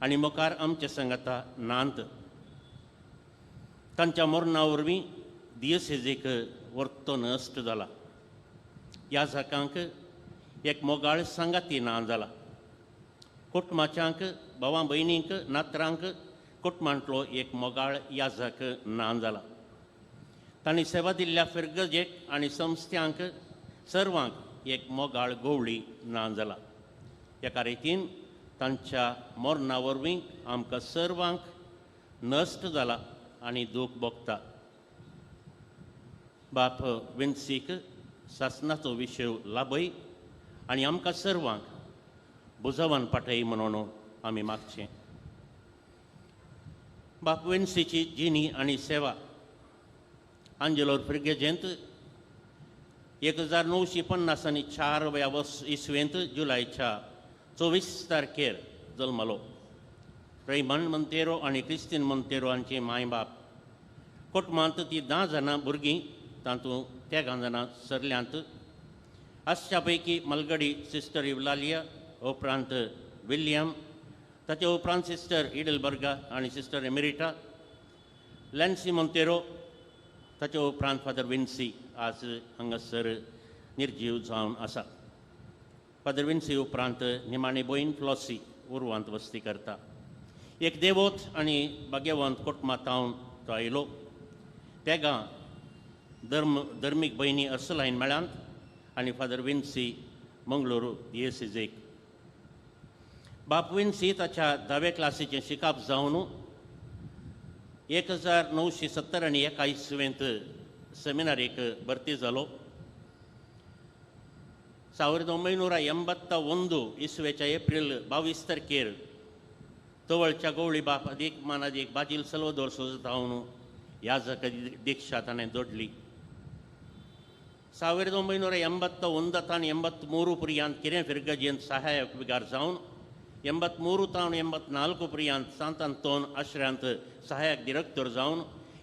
आनी मुखार आमचे सांगाता नांत तांच्या मरणा वरवीं दियसेजेक वर्तो नश्ट जाला. ह्या जाकांक एक मोगाळ सांगाती ना जाला. कुटुंबाच्यांक भावां भयणींक नातरांक कुटुंबांतलो एक मोगाळ याजक ना जाला. तांणी सेवा दिल्ल्या फिरगजेक आनी संस्थ्यांक सर्वांक एक मोगाळ गवळी ना जाला. एका रितीन तांच्या मरणा वरवीं आमकां सर्वांक नश्ट जाला आनी दूख भोगता. बाप विन्सीक सासनाचो विशय लाभय आनी आमकां सर्वांक बुजवान पाठय म्हणून आमी मागचें. बाप विन्सीची जिणी आनी सेवा आंजेलोर फ्रिगेजेंत 1950 आनी 4व्या इसवेंत जुलायच्या 24 तारखेर जल्मलो. रैमंड मोंतेरो आनी क्रिस्तीन मोंतेरो हांचे मायबाप. कुटुंबांत ती 10 जाणां भुरगीं, तातूंत 13 जाणां सरल्यांत. आसच्या पैकी मलगडी सिस्टर इवलालिया, उपरांत विलियम, ताचे उपरांत सिस्टर इडलबर्गा आनी सिस्टर एमेरिटा, लॅन्सी मोंतेरो, ताचे उपरांत फादर विन्सी आज हांगासर निर्जीव जावन आसा. फादर विन्सी उपरांत निमाणी भयण फ्लॉसी उर्वांत वस्ती करता. एक देवोत आनी भाग्यवंत कुटुंबांतावन तो आयलो. तेगा धर्मीक भयणी अर्सलायन मेळ्ळ्यांत आनी फादर विन्सी मंगळूरू दियेसेजेक. बाप विन्सी ताच्या 10वे क्लासीचें शिकाप जावन 1970 आनी 1 इसवेंत सेमिनारीक भरती जालो. 1981 इसवेच्या एप्रील 22 तारखेर तवळच्या गवळी बाप अदीक मानादीक बाजील सल्वादोर सोजतावन याजक दिक्षा ताणें जोडली. 1981 तावन 83 पर्यंत कितें फिरगजेंत सहाय्यक विगार जावन 83 तावन 84 पर्यंत सांत आंतोन आश्रयांत सहाय्यक डिरेक्टर जावन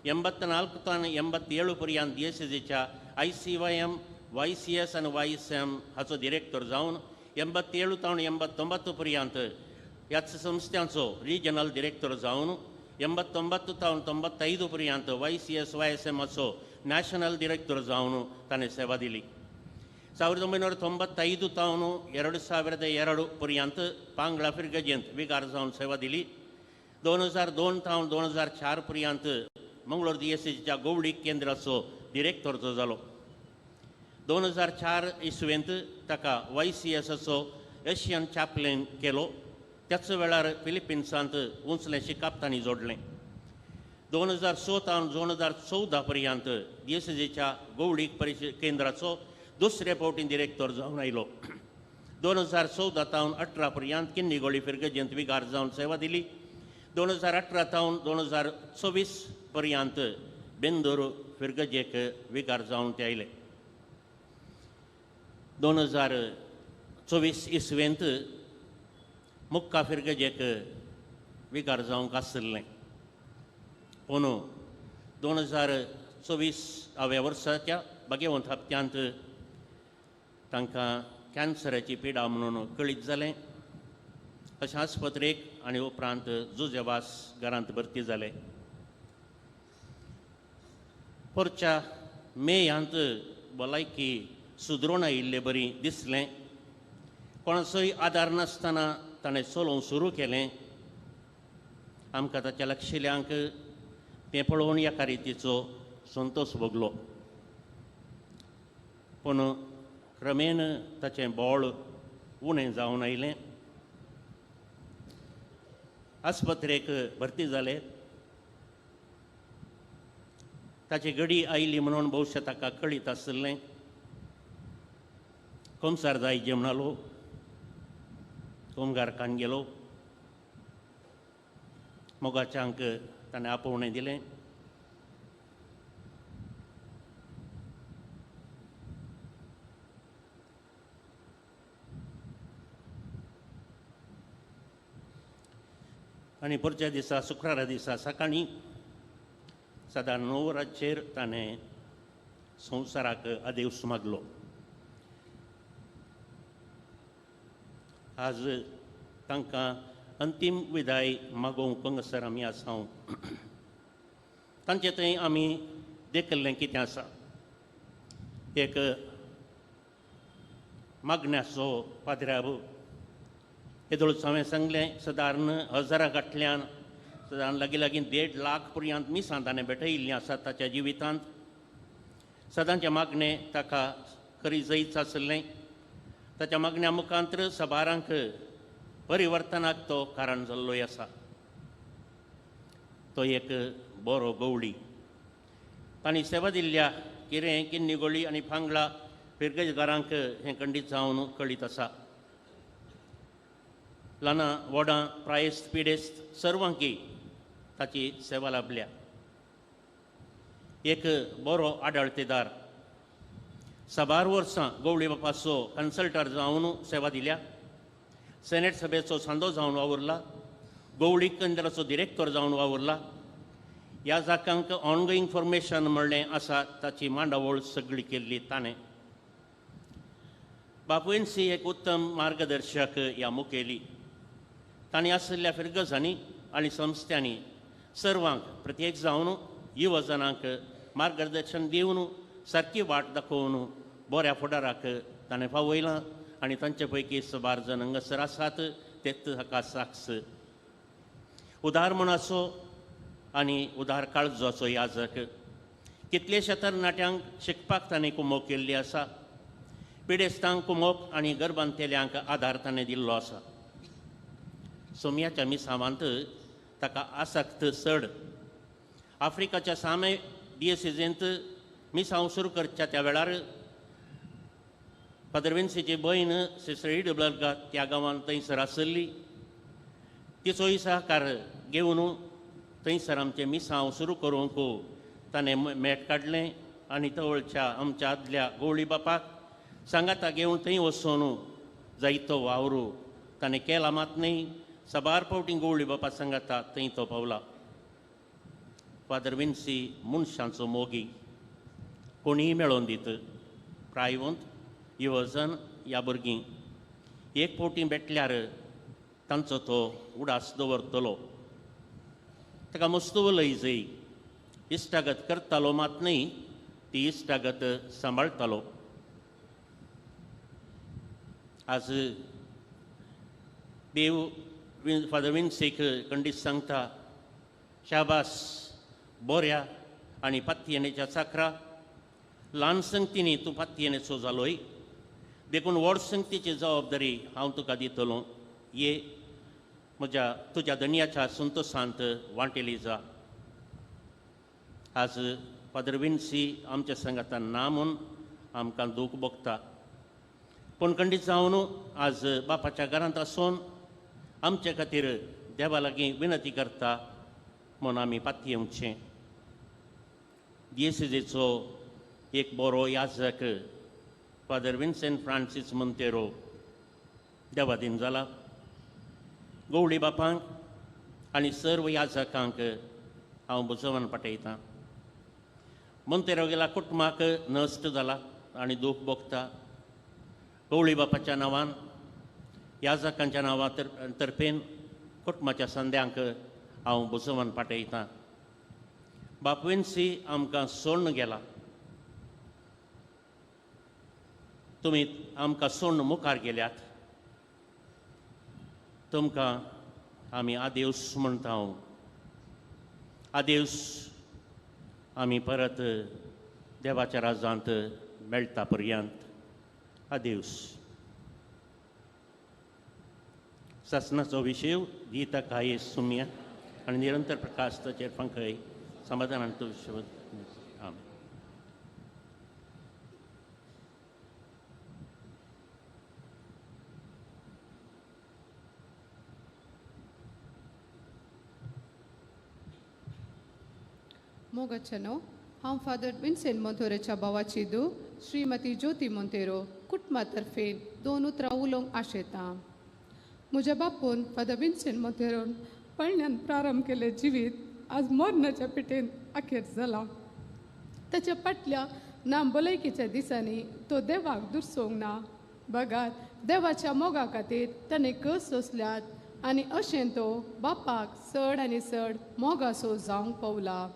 84 तावन 87 पर्यंत दियेसेजेच्या ICYM, YCS आनी YSM हाचो डिरेक्टर जावन 87 तावन 89 पर्यंत ह्याच संस्थांचो रिजनल डिरेक्टर जावन 89 तावन 95 पर्यंत YCS YSM हाचो नॅशनल डिरेक्टर जावन ताणें सेवा दिली. 1995 तावन 2002 पर्यंत पांगळा फिरगजेंत विगार जावन सेवा दिली. 2002 तावन 2004 पर्यंत मंगळूर दियेसेजेच्या गवळी केंद्राचो डिरेक्टरचो जालो. 2004 इसवेंत ताका YCSचो एशियन चॅप्लेन केलो. त्याच वेळार फिलिपिन्सांत उंचलें शिकाप तांणी जोडलें. 2006 तावन 2014 पर्यंत दियेसेजेच्या गवळी केंद्राचो दुसरे फावटी डिरेक्टर जावन आयलो. 2014 तावन 18 पर्यंत किन्नी गवळी फिरगजेंत विगार जावन सेवा दिली. 2018 तावन 2024 पर्यंत बेंदूर फिरगजेक विकार जावन ते आयले 2024 इसवेंत मुक्का फिरगजेक विकार जावंक आसलें पूण 2024 वर्साच्या बागेवंत हप्त्यांत तांकां कॅन्सराची पिडा म्हणून कळीत जालें अशें आस्पत्रेक आनी उपरांत जुजेवास घरांत भरती जाले पोरच्या मेयांत भलायकी सुदरोवन आयिल्ले बरी दिसलें कोणाचोय आदार नासतना ताणें चलोवंक सुरू केलें आमकां ताच्या लक्षिल्यांक तें पळोवन एका रितीचो संतोश भोगलो पूण क्रमेन ताचें बोळ उणें जावन आयलें आस्पत्रेक भरती जाले ताची घडी आयली म्हणून भोवशें ताका कळीत आसलें कोमसार जायजे म्हणालो कोमगारकान गेलो मोगाच्यांक ताणें आपोवणें दिलें आनी परच्या दिसा शुक्रारा दिसा सकाळीं सादारण 9 वरांचेर ताणें संवसाराक आदेवस मागलो आज तांकां अंतीम विदाय मागोवंक हांगासर आमी आसात तांचे थंय आमी देखल्लें कितें आसा एक मागण्याचो पाद्र्याब येदोळच हांवें सांगलें सादारण 1000 गांठल्यान सादारण लागीं 1.5 लाख पर्यंत मिसां ताणें भेटयिल्लीं आसात ताच्या जिवितांत सदांचें मागणें ताका खरी जैत आसलें ताच्या मागण्या मुखांतर सबारांक परिवर्तनाक तो कारण जाल्लोय आसा तो एक बरो गवळी तांणी सेवा दिल्ल्या किरें किन्निगोळी आनी फांगळा फिरगेजगारांक हें खंडीत जावन कळीत आसा ल्हानां व्हडां प्रायेस्त पिडेस्त सर्वांकी ताची सेवा लाभल्या एक बरो आडळतेदार 12 वर्सां गवळी बापाचो कन्सल्टर जावन सेवा दिल्या सेनेट सभेचो सांदो जावन वावुरला गवळी केंद्राचो डिरेक्टर जावन वावुरला ह्या जाकांक ऑनगोईंग फॉर्मेशन म्हणलें आसा ताची मांडावळ सगळी केल्ली ताणें बापूएनसी एक उत्तम मार्गदर्शक ह्या मुखेली तांणी आशिल्ल्या फिरगजांनी आनी संस्थांनी सर्वांक प्रत्येक जावन युवजनांक मार्गदर्शन दिवन सारकी वाट दाखोवन बऱ्या फुडाराक ताणें पावयलां आनी तांचे पैकी 12 जण हांगासर आसात तेच हाका साक्ष उदार मनाचो आनी उदार काळजाचो याजक कितलेशे तरणाट्यांक शिकपाक ताणें कुमक केल्ली आसा पिडेस्तांक कुमक आनी गर्भांतेल्यांक आदार ताणें दिल्लो आसा सोमयाच्या मिसांवांत ताका आसक्त चड आफ्रिकाच्या सामे डिएसिजेंत मिसांव सुरू करच्या त्या वेळार पाद्रवेन्सीची भयण सिस्टर डब्लगा त्या गांवांत थंयसर आसली तिचोय सहकार घेवन थंयसर आमचें मिसांव सुरू करूंक ताणें मेट काडलें आनी तवळच्या आमच्या आदल्या गवळी बापाक सांगाता घेवन थंय वचून जायतो वावरू ताणें केला मात न्ही 12 फावटी गवळी बापा सांगाता थंय तो पावला फादर विन्सी मनशांचो मोगी कोणीय मेळोवन दित प्रायवंत युवजन ह्या भुरगीं एक फावटी भेटल्यार तांचो तो उडास दवरतलो ताका मस्तवलय जय इश्टागत करतालो मात न्ही ती इश्टागत सांबाळटालो आज देव फादर विन्सीक खंडीत सांगता शाबास बऱ्या आनी पातयेनेच्या चाकरा ल्हान संगतीनी तूं पातयेनेचो जालोय देखून व्हड संगतीची जबाबदारी हांव तुका दितलो ये म्हज्या तुज्या दनयाच्या संतोशांत वांटेली जा आज फादर विन्सी आमच्या संगातान ना म्हूण आमकां दूख भोगता पूण खंडीत जावन आज बापाच्या घरांत आसून आमचे खातीर देवा लागीं विनंती करता म्हूण आमी पातयेवचें दिएसीजेचो एक बरो याजक father Vincent Francis Monteiro Devadin जाला. गवळी बापांक आनी सर्व याजकांक हांव बुजवण पाठयतां. मोंतेरो गेला कुटुंबाक नश्ट जाला आनी दूख भोगता. गवळी बापाच्या नांवान याजकांच्या नांवा तर्फेन कुटुंबाच्या संद्यांक हांव बुजवण पाठयतां. बाप विन्सी आमकां सोडून गेला. तुमी आमकां सोडून मुखार गेल्यात. तुमकां आमी आदेवस म्हणटा. आदेवस आमी परत देवाच्या राजांत मेळटा पर्यंत आदेवस. शासनाचो विशय गीता काय सुम्य आनी निरंतर प्रकाश ताचेर पंखय समाधान तो विशय. आमेन. मोगाचनो हांव फादर विन्सेंट मोंतेरोच्या भावाची धूव श्रीमती ज्योती मोंतेरो कुटुंबा तर्फे 2 उतरां उलोवंक आशेतां. म्हज्या बापून फादर विन्सेंट मोंतेरोन पयल्यान प्रारंभ केले जिवीत आज मरणाच्या पिठेन अखेर जाला. ताच्या फाटल्या ना भलायकेच्या दिसांनी तो देवाक दुसोवंक ना. बगात देवाच्या मोगा खातीर ताणें कस सोंसल्यात आनी अशें तो बापाक चड आनी चड मोगासो जावंक पावला.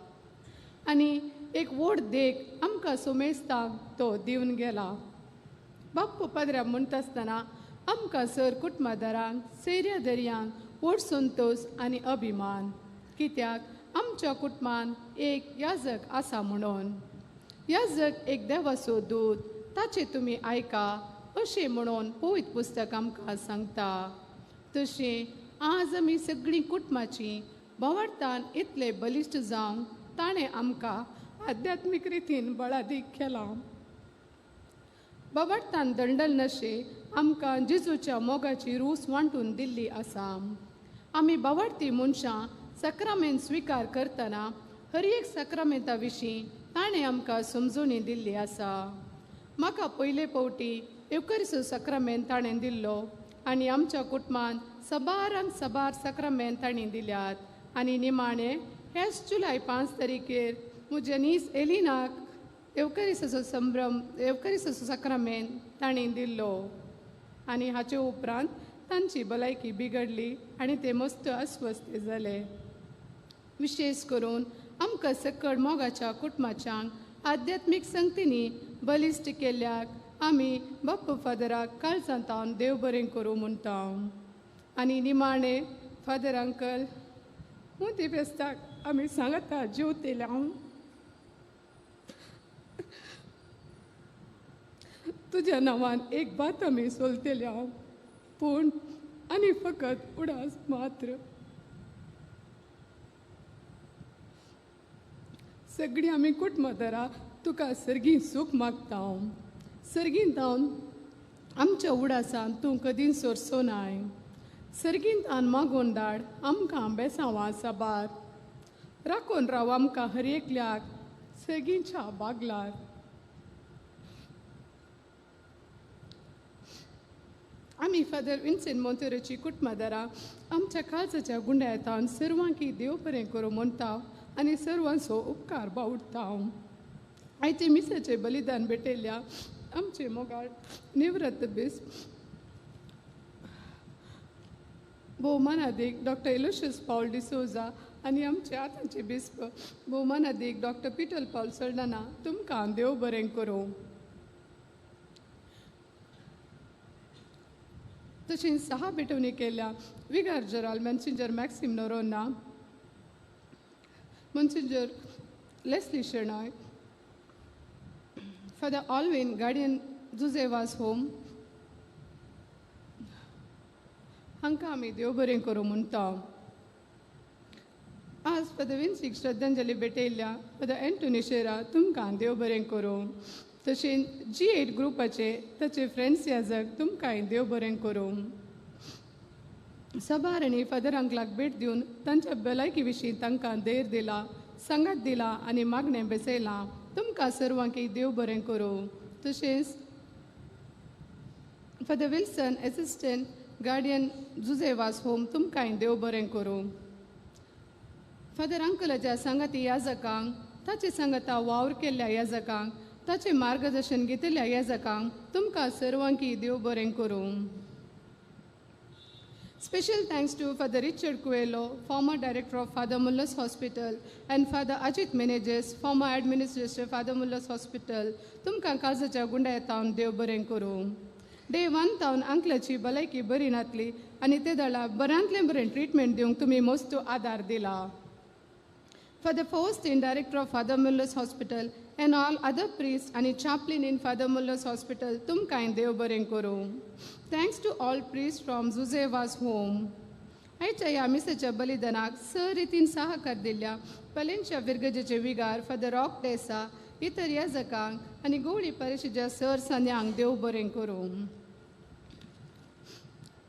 आनी एक व्हड देख आमकां सोमेस्तांक तो दिवन गेला. बाप्पू पाद्र्या म्हणटा आसतना आमकां सर कुटुंबादारांक सैर्या दर्यांक व्हड संतोश आनी अभिमान. कित्याक आमच्या कुटुंबान एक याजक आसा म्हणून. याजक एक देवाचो दूत ताचे तुमी आयका अशें म्हणून पवित्र पुस्तक आमकां सांगता. तशें आज आमी सगळीं कुटुंबाची भावार्थान इतले बलिश्ट जावंक ताणें आमकां आध्यात्मीक रितीन बळादीक केलां. भावार्थान दंडल नशे आमकां जेजूच्या मोगाची रूस वांटून दिल्ली आसा. आमी भावार्थी मनशां सक्रामेंत स्विकार करतना हर एक सक्रामेंता विशीं ताणें आमकां समजुनी दिल्ली आसा. म्हाका पयले फावटी एवकरिसो सक्रामेंत ताणें दिल्लो आनी आमच्या कुटुंबान सबारांक सबार सक्रामेंत ताणीं दिल्यात. आनी निमाणें हेच जुलय 5 तारीखेर म्हज्या नीस एलिनाक एवकरिसाचो संभ्रम एवकरिसाचो सक्रामेंत ताणीं दिल्लो. आनी हाचे उपरांत तांची भलायकी बिगडली आनी ते मस्त अस्वस्थ जाले. विशेश करून आमकां सकड मोगाच्या कुटुंबाच्यांक आध्यात्मीक संगतींनी बलिश्ट केल्ल्याक आमी बाप्पू फादराक काळजांतावन देव बरें करूं म्हणटा. आनी निमाणें फादर अंकल मोदी फेस्ताक आमी सांगता जेवतेले हांव तुज्या नांवान एक बात आमी सोलतेले हांव पूण आनी फकत उडास मात्र. सगळीं आमी कुटुंबादारां तुका सर्गीं सूख मागता. सर्गींत हांव आमच्या उडासान तूं कदीं सोरसो नाय. सर्गींत आन मागोवन धाड आमकां बेसांवां साबार. राखून राव आमकां हर एकल्याक सेगींच्या बागलार. आमी फादर विन्सेंट मोंतेरोची कुटुंबादारां आमच्या काळजाच्या गुंड्यायेतान सर्वांकी देव बरें करूं म्हणटा आनी सर्वांचो उपकार बावडटा. आयचे मिसाचें बलिदान भेटयल्ल्या आमचे मोगाळ निवृत्त बिस्प भोवमानादीक डॉक्टर एलोशियस पाऊल डिसोजा आनी आमचे आतांचे बिस्प भोवमानादीक डॉक्टर पीटर पाऊल सल्डाना तुमकां देव बरें करूं. तशेंच 6 भेटवणी केल्या विगार general monsignor Maxim Noronha, monsignor Leslie Shernai, father Alwyn गार्डियन जुझेवास होम हांकां आमी देव बरें करूं म्हणटा. आज फादर विन्सीक श्रद्धांजली भेटयल्ल्या फादर एंटोनी शेरा तुमकां देव बरें करूं. तशेंच G8 ग्रुपाचे ताचे फ्रेंड्स याजक तुमकांय देव बरें करूं. सबार आनी फादर अंकलाक भेट दिवन तांच्या भलायकी विशीं तांकां धैर्य दिला संगात दिला आनी मागणें बेसयलां तुमकां सर्वांकी देव बरें करूं. तशेंच फादर विल्सन एसिस्टंट गार्डियन जुझेवास होम तुमकांय देव बरें करूं. फादर अंकलाच्या संगाती याजकांक ताचे संगता वावर केल्ल्या याजकांक ताचे मार्गदर्शन घेतिल्ल्या याजकांक तुमकां सर्वांकी देव बरें करूं. Special thanks to Father Richard Coelho, former director of Father Muller's Hospital, and Father Ajit Meneges, former administrator Father Muller's Hospital. तुमकां काळजाच्या गुंडायतावन देव बरें करूं. डे 1 तावन अंकलाची भलायकी बरी नातली आनी ते दळा बऱ्यांतलें बरें ट्रिटमेंट दिवंक तुमी मस्तो आदार दिला. Father Faustin, director of Father Muller's Hospital, and all other priests and chaplain in Father Muller's Hospital, तुमकां देव बरें करूं. Thanks to all priests from Zuzeva's home. आयच्या ह्या मिसेच्या बलिदानाक सरितीन सहकार दिल्ल्या पलेंच्या विरगजेचे विगार फादर रॉक डेसा, इतर याजकांक आनी गवळी परिशेच्या सर सन्यांक देव बरें करूं.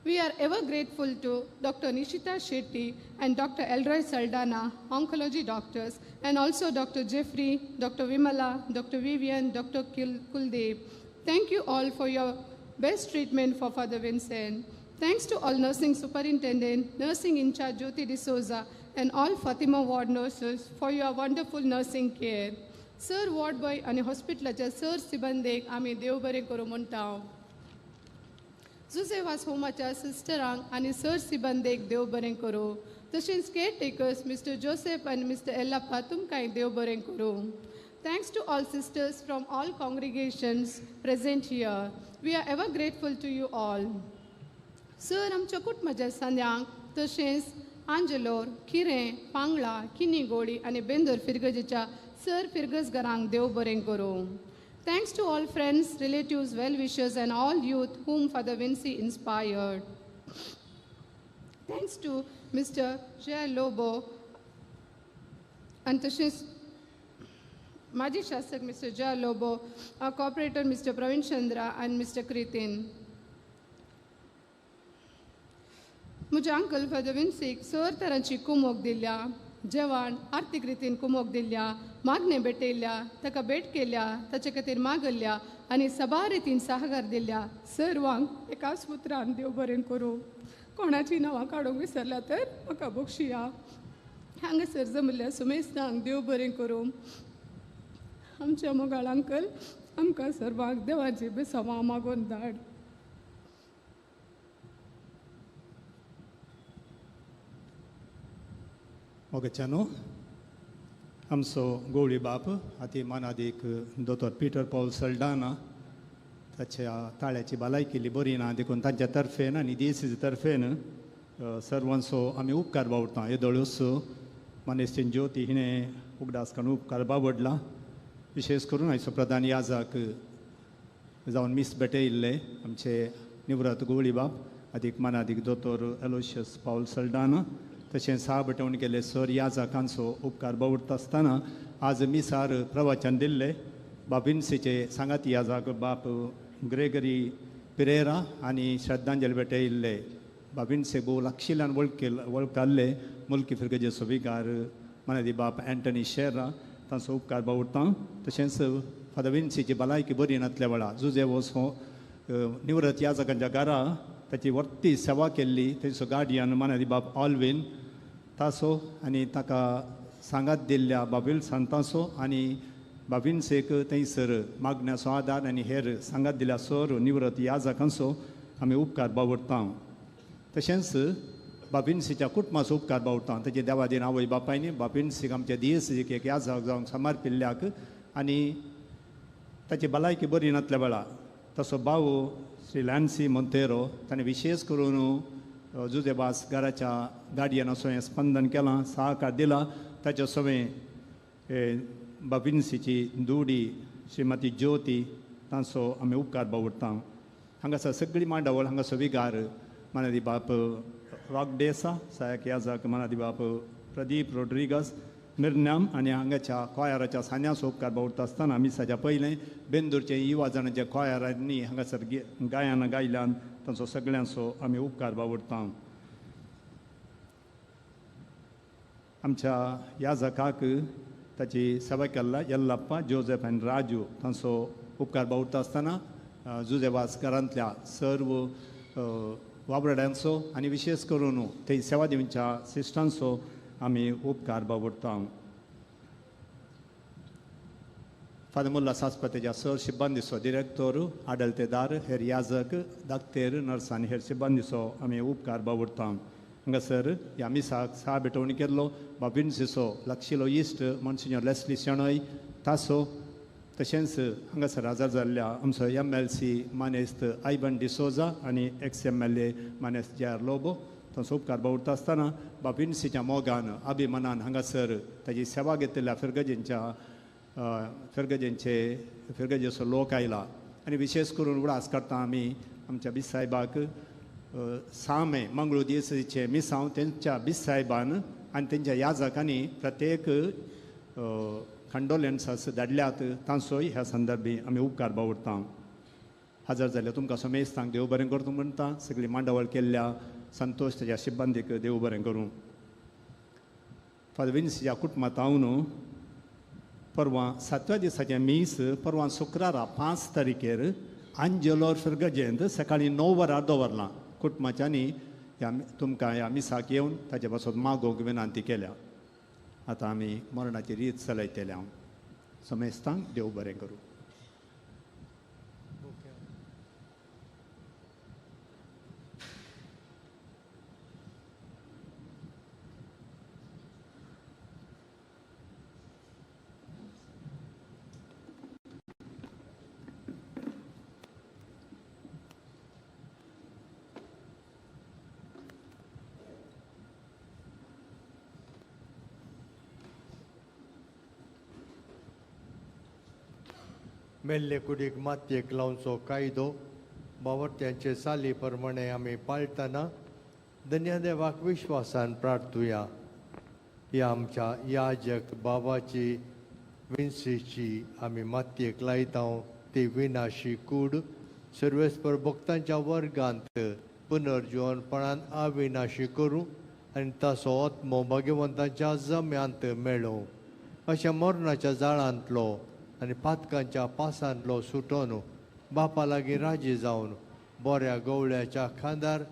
We are ever grateful to Dr. Nishita Shetty and Dr. Elroy Saldana, oncology doctors, and also Dr. Jeffrey, Dr. Vimala, Dr. Vivian, Dr. Kuldeep. Thank you all for your best treatment for Father Vincent. Thanks to all nursing superintendent, nursing in charge Jyoti D'Souza, and all Fatima ward nurses for your wonderful nursing care. Sir ward boy and hospitalaच्या Sir Sibandek आम्ही देव बरें करूं म्हणटाव. जुझेवास होमाच्या सिस्टरांक आनी sir सिबंदेक देव बरें करूं. तशेंच care takers mister Joseph आनी mister एल्लाप्पा तुमकांय देव बरें करूं. Thanks to all sisters from all congregations present here. We are ever grateful to you all. Sir आमच्या कुटुंबाच्या सांद्यांक तशेंच आंजलोर, किरें, पांगळा, किनीगोळी आनी बेंदूर फिरगजेच्या सर फिरगजगारांक देव बरें करूं. Thanks to all friends, relatives, well-wishers, and all youth whom Father Vinci inspired. Thanks to Mr. Jay Lobo and तशेंच Maji Shastak Mr. Jay Lobo, our cooperator Mr. Pravin Chandra, and Mr. Kritin. म्हजे uncle father विन्सीक sir तरांची कुमोक दिल्या, जेवण आर्थीक रितीन कुमोक दिल्या, मागणें भेटयल्या, ताका भेट केल्या, ताचे खातीर मागल्ल्या आनी सभा रितीन सहकार दिल्या सर्वांक एकाच पुत्रान देव बरें करूं. कोणाची नांवां काडूंक विसरल्या तर म्हाका बक्षिया. हांगासर जमिल्ल्या सुमेस्तांक देव बरें करूं. आमच्या मोगाळ अंकल आमकां सर्वांक देवाची बेसांवां मागोवन धाड. मोगच्यानो आमचो गवळी बाप हाती मानादीक दोतोर पिटर पॉल सल्डाना ताच्या ताळ्याची भलायकी बरी ना देखून तांच्या तर्फेन आनी DCC तर्फेन सर्वांचो आमी उपकार बावडटा. येदोळूच मानेस्तीन ज्योती हिणें उगडास करून उपकार बावडला. विशेष करून आयचो प्रधान याजक जावन मिस भेटयिल्ले आमचे निवृत्त गवळी बाप अधिक मानादीक दोतोर एलोशियस पॉल सल्डाना तशेंच साह बटवून केले सर याजकांचो उपकार बावडटा आसतना आज मिसार प्रवचन दिल्ले बाबिन्सीचे सांगाती याजक बाप ग्रेगरी पिरेरा आनी श्रद्धांजली भेटयिल्ले बाबिन्से भोव लागशिल्ल्यान वळखताले मुल्की फिरगजेचो विकार मानादी बाप एंटनी शेर्रा तांचो उपकार बावडटा. तशेंच फादर विन्सीची भलायकी बरी नासल्या वेळा जुजे वचो निवृत्त याजकांच्या घरा ताची वर्ती सेवा केल्ली थंयचो गार्डियन मानादी बाप ऑल्विन तासो आनी ताका सांगात दिल्ल्या बाबील सांतासो आनी बाबिन्सेक थंयसर मागण्याचो आदार आनी हेर सांगात दिल्या सर निवृत्त याजकांचो आमी उपकार बावडटा. तशेंच बाबिन्सीच्या कुटुंबाचो उपकार बावडटा. ताचे देवादीन आवय बापायनी बाबिन्सीक आमच्या DSCक एक याजक जावन समर्पिल्ल्याक आनी ताची भलायकी बरी नासल्या वेळा तसो भाव श्री लॅन्सी मोंतेरो ताणें विशेष करून जुजेबास घराच्या गाडयेन सोय स्पंदन केलां, सहकार दिला. ताच्या सोय बाबिन्सीची दुडी श्रीमती ज्योती तांचो आमी उपकार बावडटा. हांगासर सगळी मांडावळ हांगासर विगार मानादी बाप रॉक डेसा, सहायक याजक मानादी बाप प्रदीप रोड्रिगस, मिर्नाम आनी हांगाच्या कोयाराच्या सान्याचो उपकार बावडटा आसतना मिसाच्या पयलें बेंदूरचे युवा जाणांच्या कोयारांनी हांगासर गायनां गायल्यान तांचो सगळ्यांचो आमी उपकार बावडटा. आमच्या याजकाक ताची सेवा केल्ला येल्लप्पा जोसेफ आनी राजू तांचो उपकार बावरता आसतना जुजेवास घरांतल्या सर्व वाबरड्यांचो आनी विशेश करून थंय सेवा दिवच्या सिस्टांचो आमी उपकार बावरता. फादर मुल्ला सासपतेच्या सर सिब्बंदीचो डिरेक्टर आडलतेदार हेर याजक दाक्तेर नर्स आनी हेर सिब्बंदीचो आमी उपकार बावरता. हांगासर ह्या मिसाक सा भेटवणी केल्लो बाबिन्सीचो लागशिल्लो इश्ट मॉन्सिन्योर लेस्ली शेणोय तासो तशेंच हांगासर हजर जाल्ल्या आमचो MLC मानेस्त आयबन डिसोजा आनी XMLA मानेस्त JR लोबो तांचो उपकार बावरता आसतना बाबिन्सीच्या मोगान अभिमानान हांगासर ताची सेवा घेतिल्ल्या फिरगजेचो लोक आयला आनी विशेश करून उडास करता आमी आमच्या बिस साहेबाक सामे मंगळू दिसाचे मिसांव तेंच्या बिस साहेबान आनी तेंच्या याजकांनी प्रत्येक कंडोलेन्सास धाडल्यात तांचोय ह्या संदर्भी आमी उपकार बावरता. हजर जाल्यार तुमकां सोमेस्तांक देव बरें करतूं म्हणटा. सगळी मांडावळ केल्ल्या संतोष तेज्या सिब्बंदीक देव बरें करूं. फादर विन्सीच्या कुटुंबांत हांव परवां 7व्या दिसाचें मीस परवां शुक्रारा 5 तारीखेर आंजेलोर फिरगजेंत सकाळीं 9 वरां दवरलां. कुटुंबाच्यांनी तुमकां ह्या मिसाक येवन ताचे पासून मागोवंक विनंती केल्या. आतां आमी मरणाची रीत चलयतल्या. समेस्तांक देव बरें करूं. मेल्ले कुडीक मातयेक लावचो कायदो बावरत्यांचे साली प्रमाणे आमी पाळटना धन्यदेवाक विश्वासान प्रार्थुया. ह्या आमच्या याजक बाबाची विन्सीची आमी मातयेक लायता ती विनाशी कूड सर्वेस्पर भक्तांच्या वर्गांत पुनर्जीवनपणान अविनाशी करूं आनी ताचो आत्मो भगवंताच्या जम्यांत मेळोवं. अशा मरणाच्या जाळांतलो आनी पातकांच्या पासांतलो सुटोन बापा लागीं राजी जावन बऱ्या गवळ्याच्या खांदार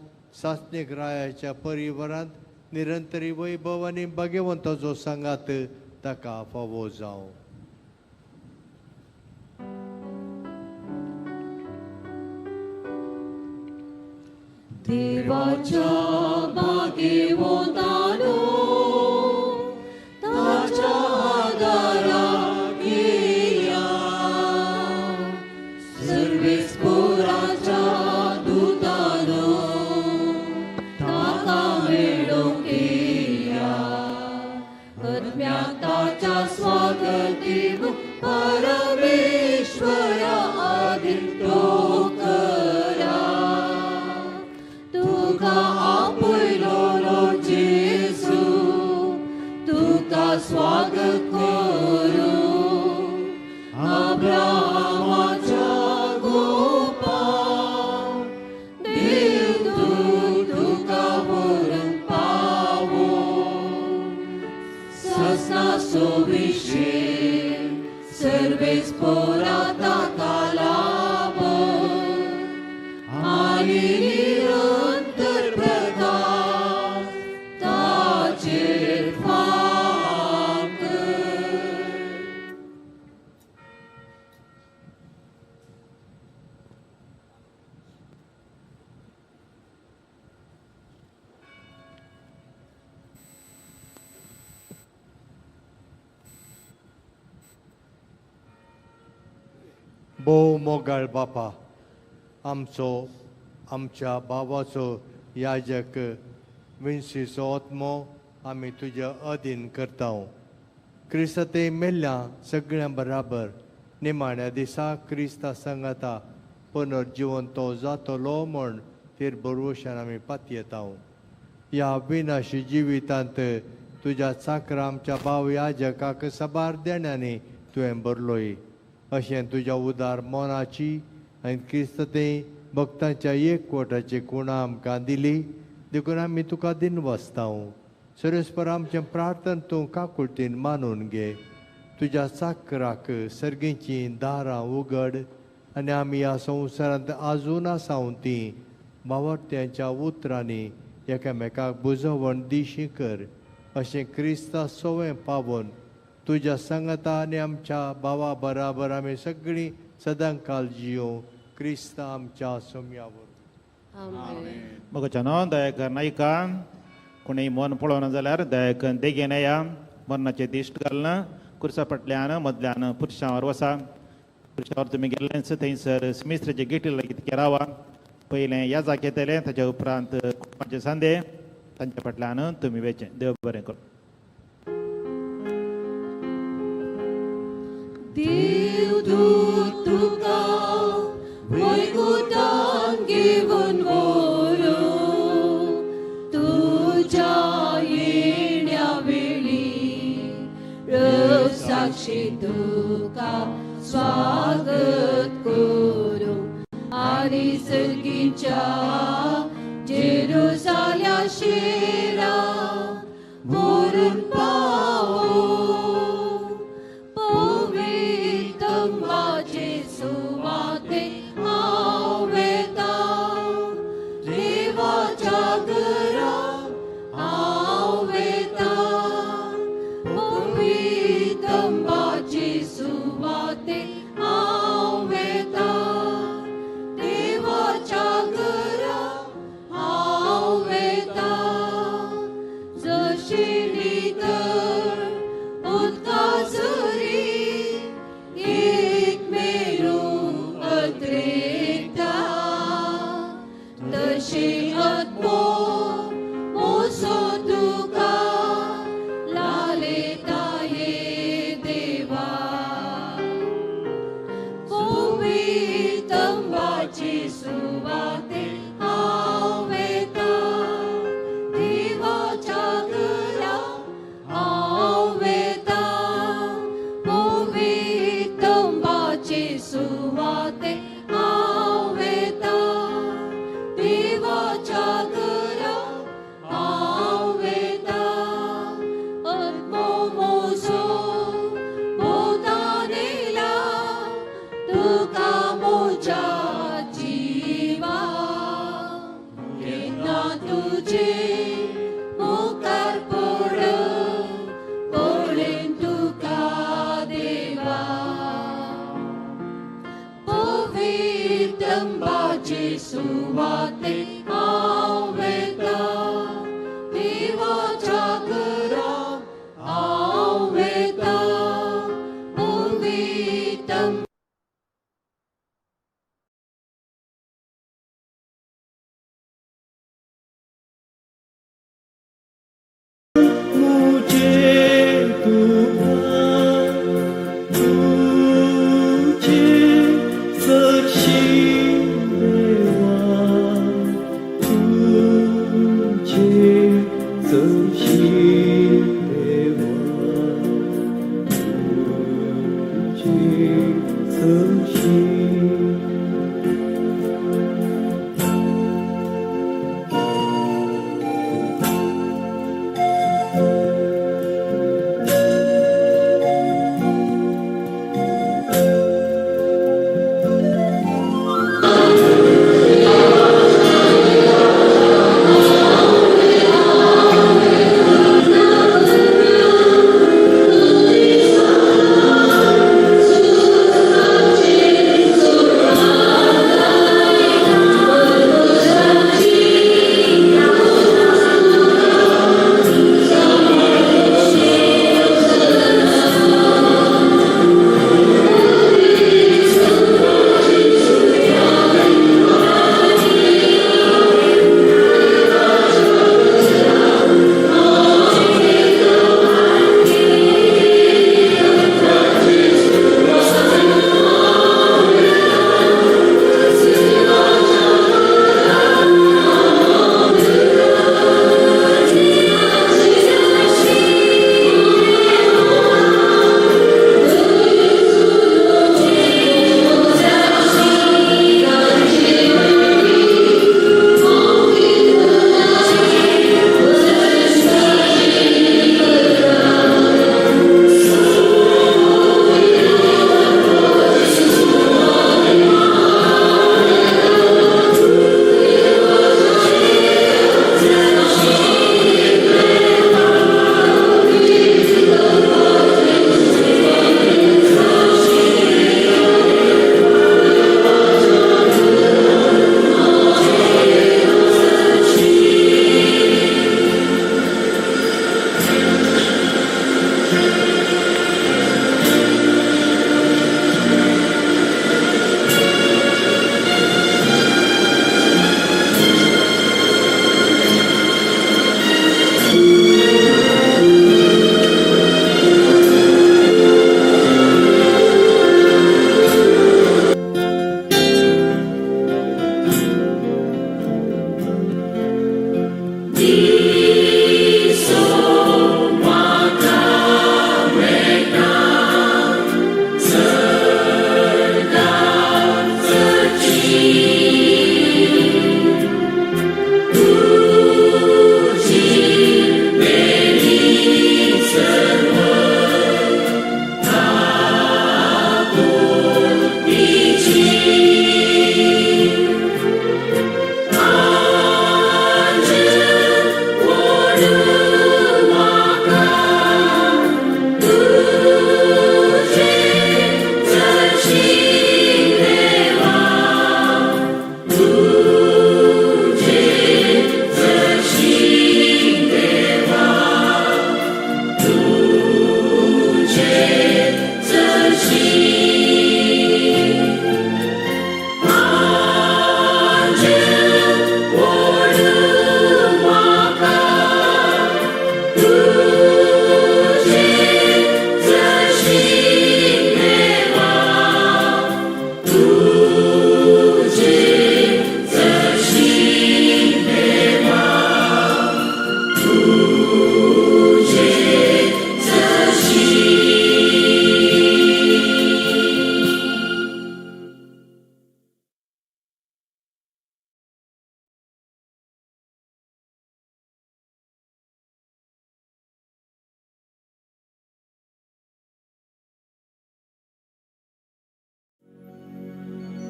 सासणीक रायाच्या परिवारांत निरंतरी वैभव आनी भगवंताचो सांगात ताका फावो जावं. देवाच्या भाग्यवंतानो ताच्या आदाराक येया. सर्वेस्पराच्या दुतानो ताका मेळोवंक येया. आत्म्याक ताच्या स्वागत देव परमेश्वरा आदीन तो करा. तुका आपयलो जेजू तुका स्वागत करू. अब्राहमाच्या गोपा देव तुका व्हरून पावो. सस्नाचो विशेष सर्वेस्परा ताका लाभ आनी निरंतर प्रकाश ताचेर फांक. भोव मोगाळ बापा, आमच्या बाबाचो याजक विन्सीचो आत्मो आमी तुज्या अधीन करता. क्रिस्ताते मेल्ल्या सगळ्यां बराबर निमाण्या दिसा क्रिस्ता सांगाता पुनर्जिवंतो जातलो म्हण तेर बरोवशान आमी पातयेता. ह्या विनाशी जिवितांत तुज्या चाकरा आमच्या भाव याजकाक साबार देण्यानी तुवें बरलोय. अशें तुज्या उदार मोनाची आनी क्रिस्ताते भक्तांच्या एकवटाची खुणां आमकां दिली देखून आमी तुका दिनवासता. सर्वेस्पर आमचें प्रार्थन तूं काकुळटीन मानून घे. तुज्या चाकराक सर्गेची दारां उगड आनी आमी ह्या संवसारांत आजून आसाव तीं भावार्थ्यांच्या उतरांनी एकामेकाक बुजवण दिशी कर. अशें क्रिस्ता सवय पावोन तुज्या सांगता आनी आमच्या भावा बराबर आमी सगळीं सदां काल जियो. क्रिस्ता आमच्या सोम्यावर. मगोच्यानो दयाकर नायका कोणी मन पळोवना जाल्यार दयाकन देगेन या. मरणाचे दिश्ट घालना कुर्सा फाटल्यान मदल्यान पुरुषांवर वसा. पुरुषावर तुमी गेल्लेच थंयसर मिस्त्राचे गेटी लागीं रावा. पयलें या जाग येतलें ताच्या उपरांत कुटुंबाचे सांदे तांच्या फाटल्यान तुमी वेचें. देव बरें करूं. देवदूत तुका वैकुंठान घेवन व्हरो. तुज्या येण्या वेळी साक्षी तुका स्वागत करूं. आनी सर्गीच्या जेरुसाल्या शेरा व्हरून पावो. पवित्रंबाचे सुवाते हांव वेतां. देवाच्या घरांत हांव वेतां. पवित्रंबाचे सुवाते हांव वेतां. देवाच्या घरांत हांव वेतां. जशी नितळ उदका झरी एक मेरू अद्रेता. तशी अदभुत मोसो तुका लालयता ये देवा. पवित्रंबाचे सुवाते हांव वेतां. देवाच्या घरांत हांव वेतां. पवित्रंबाचे सुवाते हांव वेतां. देवाच्या घरांत हांव वेतां. मोसो भोवतान येयला तुका म्हज्या जिवा. केन्ना तुजे मुखार पळेन तुका देवा. पवित्रंबाचे सुवाते हांव वेतां. देवाच्या घरांत हांव वेतां. पवित्रं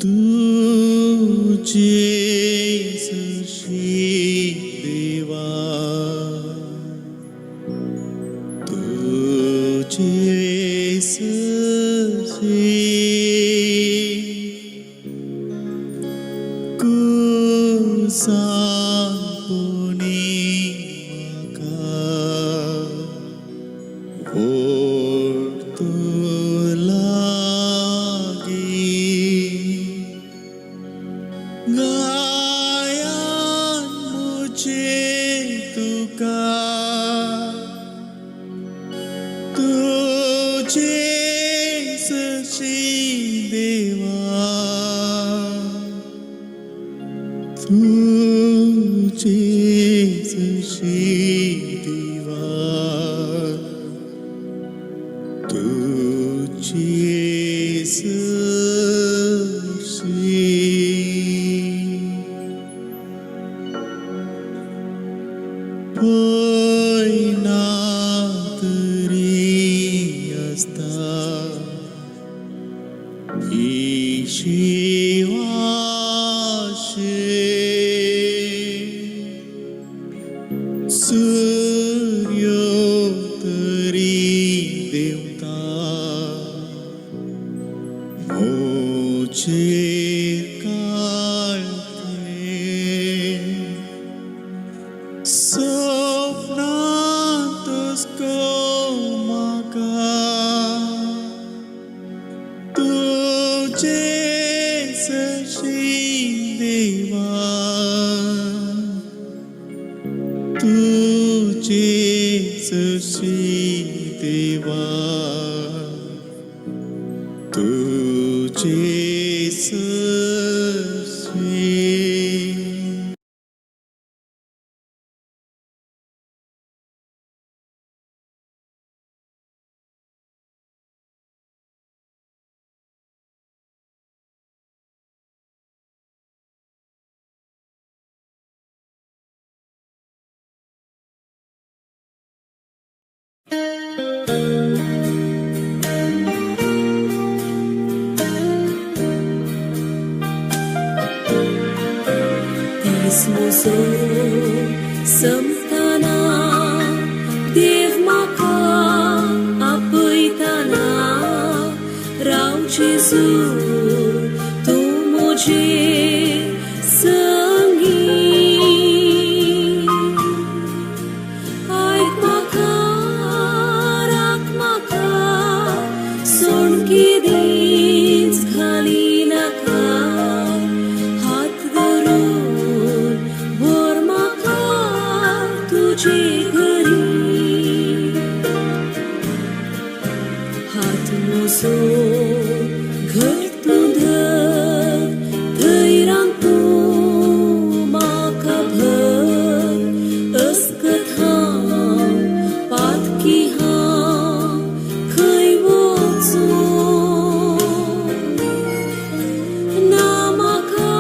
तुझे सशी देवा तुझे सशी कुसांपुनी म्हाका ओट तुलागी गायान मुझे तुका तुझे सशी देवा तुझे सशी देवा तुझे सशी पयना तरी आसता सूर्य तरी देवता मोचे काळते स्वप्नांतच म्हाका तुझे सशी देवा तुझे सशी देवा तुझे Sashi Ismuso samtana Dev maka apitana Ram Jesu tu mujhe sangi Aik maka rak maka son ki dins khali naka हात धरून भोर म्हाका तुजे घरी हात मोसो घर तूं धर थंय रान तूं म्हाका भर अस्कत हांव पातकी हांव खंय वचूं ना म्हाका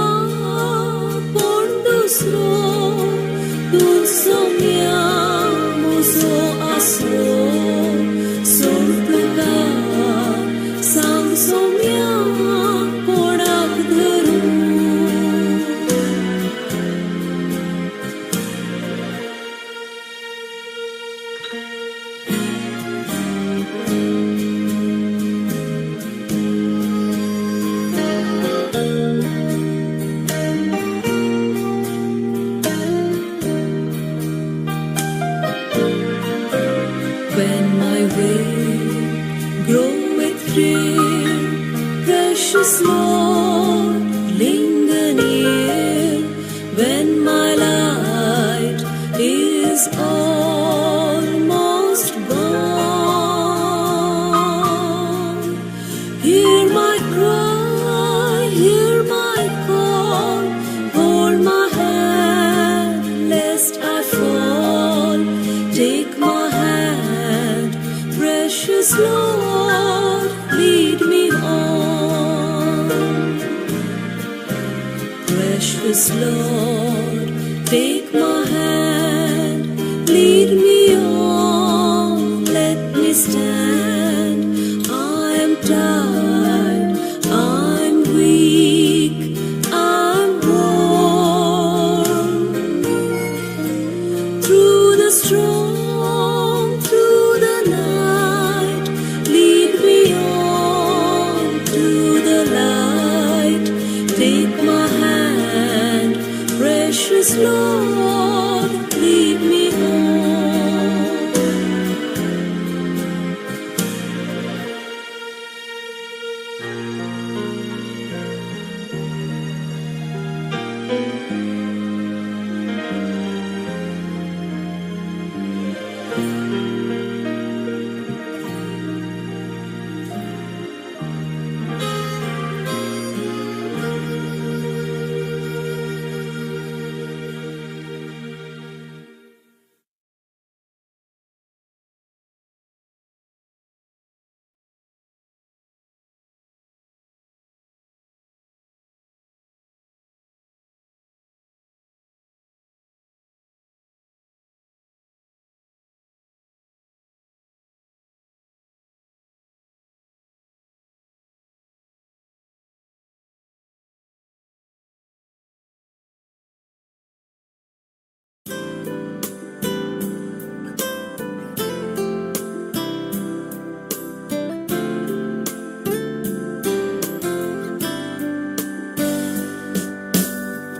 कोण दुसरो तूं सोम्या म्हजो आसरो सोड तुका सांग सोम्या कोणाक धरूं When my way groweth drear, precious Lord, linger near. When my light is almost gone, hear my cry, hear my call, hold my hand lest I fall. Take my hand, precious Lord, lead me on. Precious Lord, take my hand, lead me on. Let me stand. I am tired, I'm weak.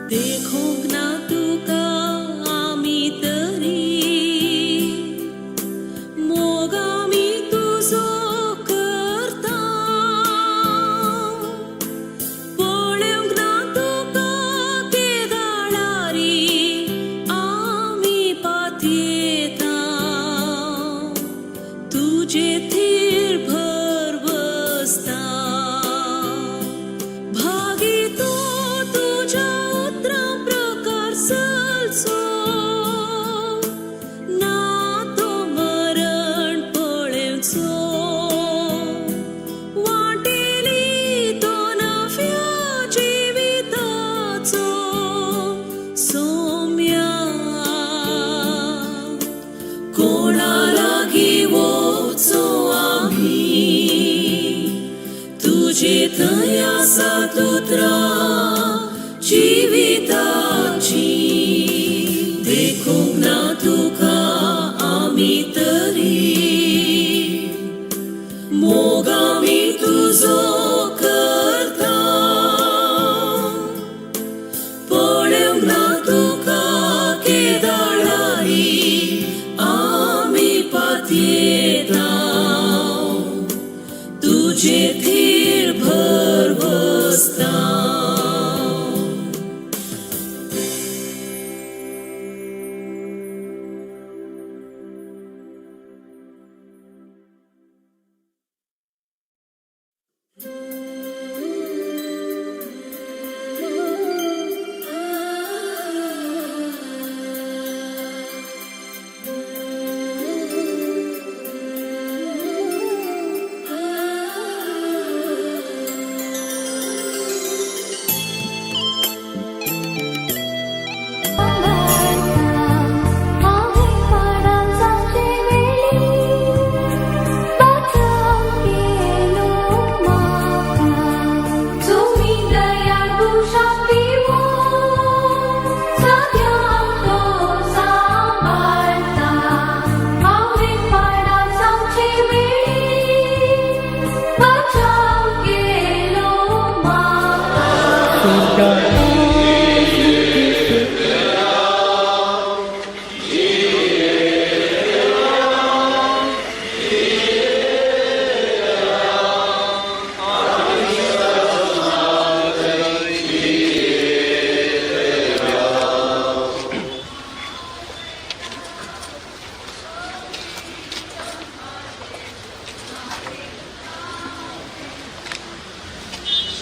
देखूंक ना तुका आमी तरी मोग आमी तुजो करता पळोवंक ना तुका केदाळारी आमी पातयेता तुजे थीर भर बसता भागी तो तुझ्या उतरां प्रकार चलचो ना तो मरण पळेवचो वाटेली तो नव्या जिविताचो सोम्या कोणा लागीं वचो आमी तुझे थंय आसात उतरां जिविताची देखूंक ना तुका आमी तरी मोग आमी तुजो करता पळोवंक ना तुका केदाळारी आमी पातयेता तुजे थीर भर बसता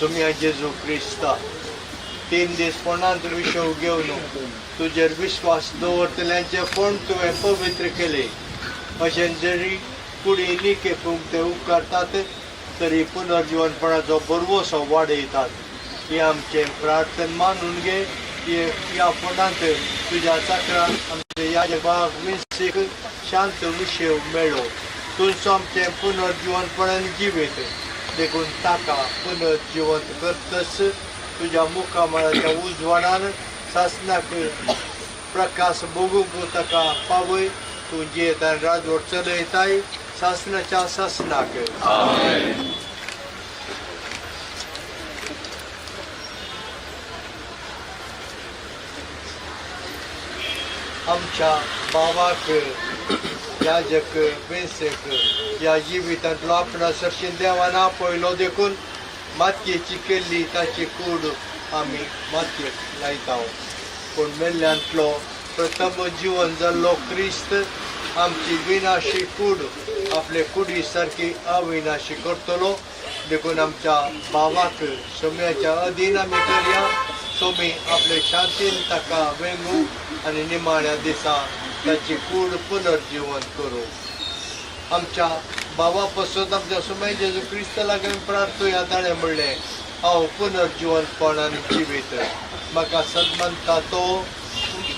सुम्या जेजू क्रिस्ता 3 दीस पोंडांत विशव घेवन तुजेर विश्वास दवरतल्यांचे फोंड तुवें पवित्र केले अशें जरी कुडी निकेपूंक ते उपकारतात तरी पुनर्जीवनपणाचो बरवोसो वाडयतात ही आमचें प्रार्थना मानून घे या फोंडांत तुज्या चाकराक आमचे याजकाक विंसेक शांत विशेव मेळ्ळो तुजो आमचें पुनर्जीवनपणान जिवीत देखून ताका पुनर्जिवंत करतस तुज्या मुखामळाच्या उजवाडान सासनाक प्रकाश भोगूंक ताका पावय तूं जियेत आनी राजवट चलयताय सासनाच्या सासनाक आमच्या भावाक याजक वेंसेक या जिवितांतलो आपणा सरशीन देवान आपयलो देखून मातयेची केल्ली ताची कूड आमी मातयेक लायता पूण मेल्ल्यांतलो प्रथम जीवन जाल्लो क्रिस्त आमची विनाशी कूड आपले कुडी सारकी अविनाशी करतलो देखून आमच्या भावाक सोम्याच्या अधीन आमी करया सोमी आपले शांतीन ताका वेंगू आनी निमाण्या दिसा ताची कूड पुनर्जीवन करूं आमच्या भावा पासून आमच्या सोम्या जेजू क्रिस्त लागून प्रार्थूया ताणें म्हणलें हांव पुनर्जीवनपणान जिवीत म्हाका सदमंता तो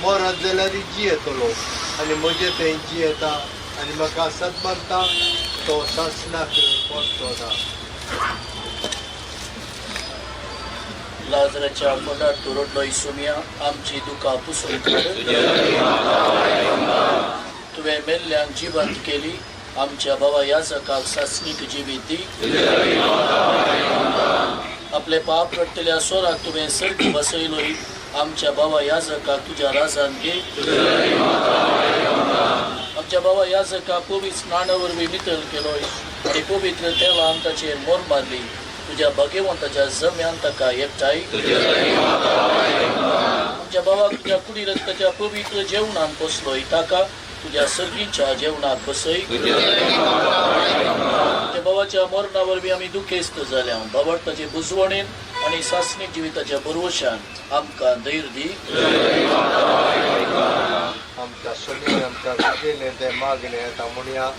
मरत जाल्यार जियेतलो आनी म्हजे थंय जियेता आनी म्हाका सदमंता तो सासणाक पडटो ना लाजराच्या पोटात तुरडलो इसुमिया आमची दुकां पुसून तुवें मेल्ल्यांक जिवंत केली आमच्या भावा याजकाक सासणीक जिवीत दी आपले पाप रडटल्या सोराक तुवें सर्गी बसयलोय आमच्या भावा याजकाक तुज्या राजान घे आमच्या भावा याजकाक पवित्र स्नाना वरवीं नितळ केलोय आनी पवित्र तेलान ताचेर मोर मारली तुज्या भगवंताच्या जम्यान ताका एकठांय आमच्या भावाक तुज्या कुडी रक्ताच्या पवित्र जेवणान पोसलोय ताका तुज्या सर्गीच्या जेवणात बसय त्या भावाच्या मरणा वरवीं आमी दुखेस्त जाल्या बाबडताचे बुजवणेन आनी सासणीक जिविताच्या बरोवशान आमकां धैर्य दी आमच्या सोनी आमच्या केले ते मागणे येता म्हणया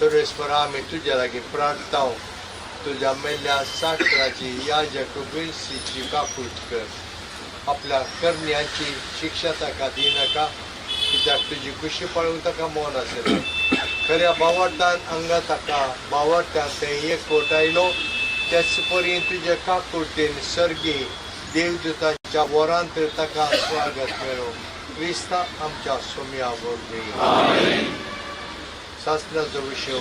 सर्वेस्वर आमी तुज्या लागीं प्रार्थना तुझ्या मेल्ल्या सासराची याजक विणसीची काकूट कर आपल्या करण्यांची शिक्षा ताका दिनाका कित्याक तुजी खुशी पळोवन ताका मौन आसलें खऱ्या बावटान हांगा ताका बावटान थंय एकवट आयलो तेच परी तुजे काकुटीन सर्गी देवदूतांच्या वरांत ताका स्वागत मेळो क्रिस्ता आमच्या सोम्या वरवीं शास्त्राचो विषय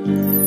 Amen.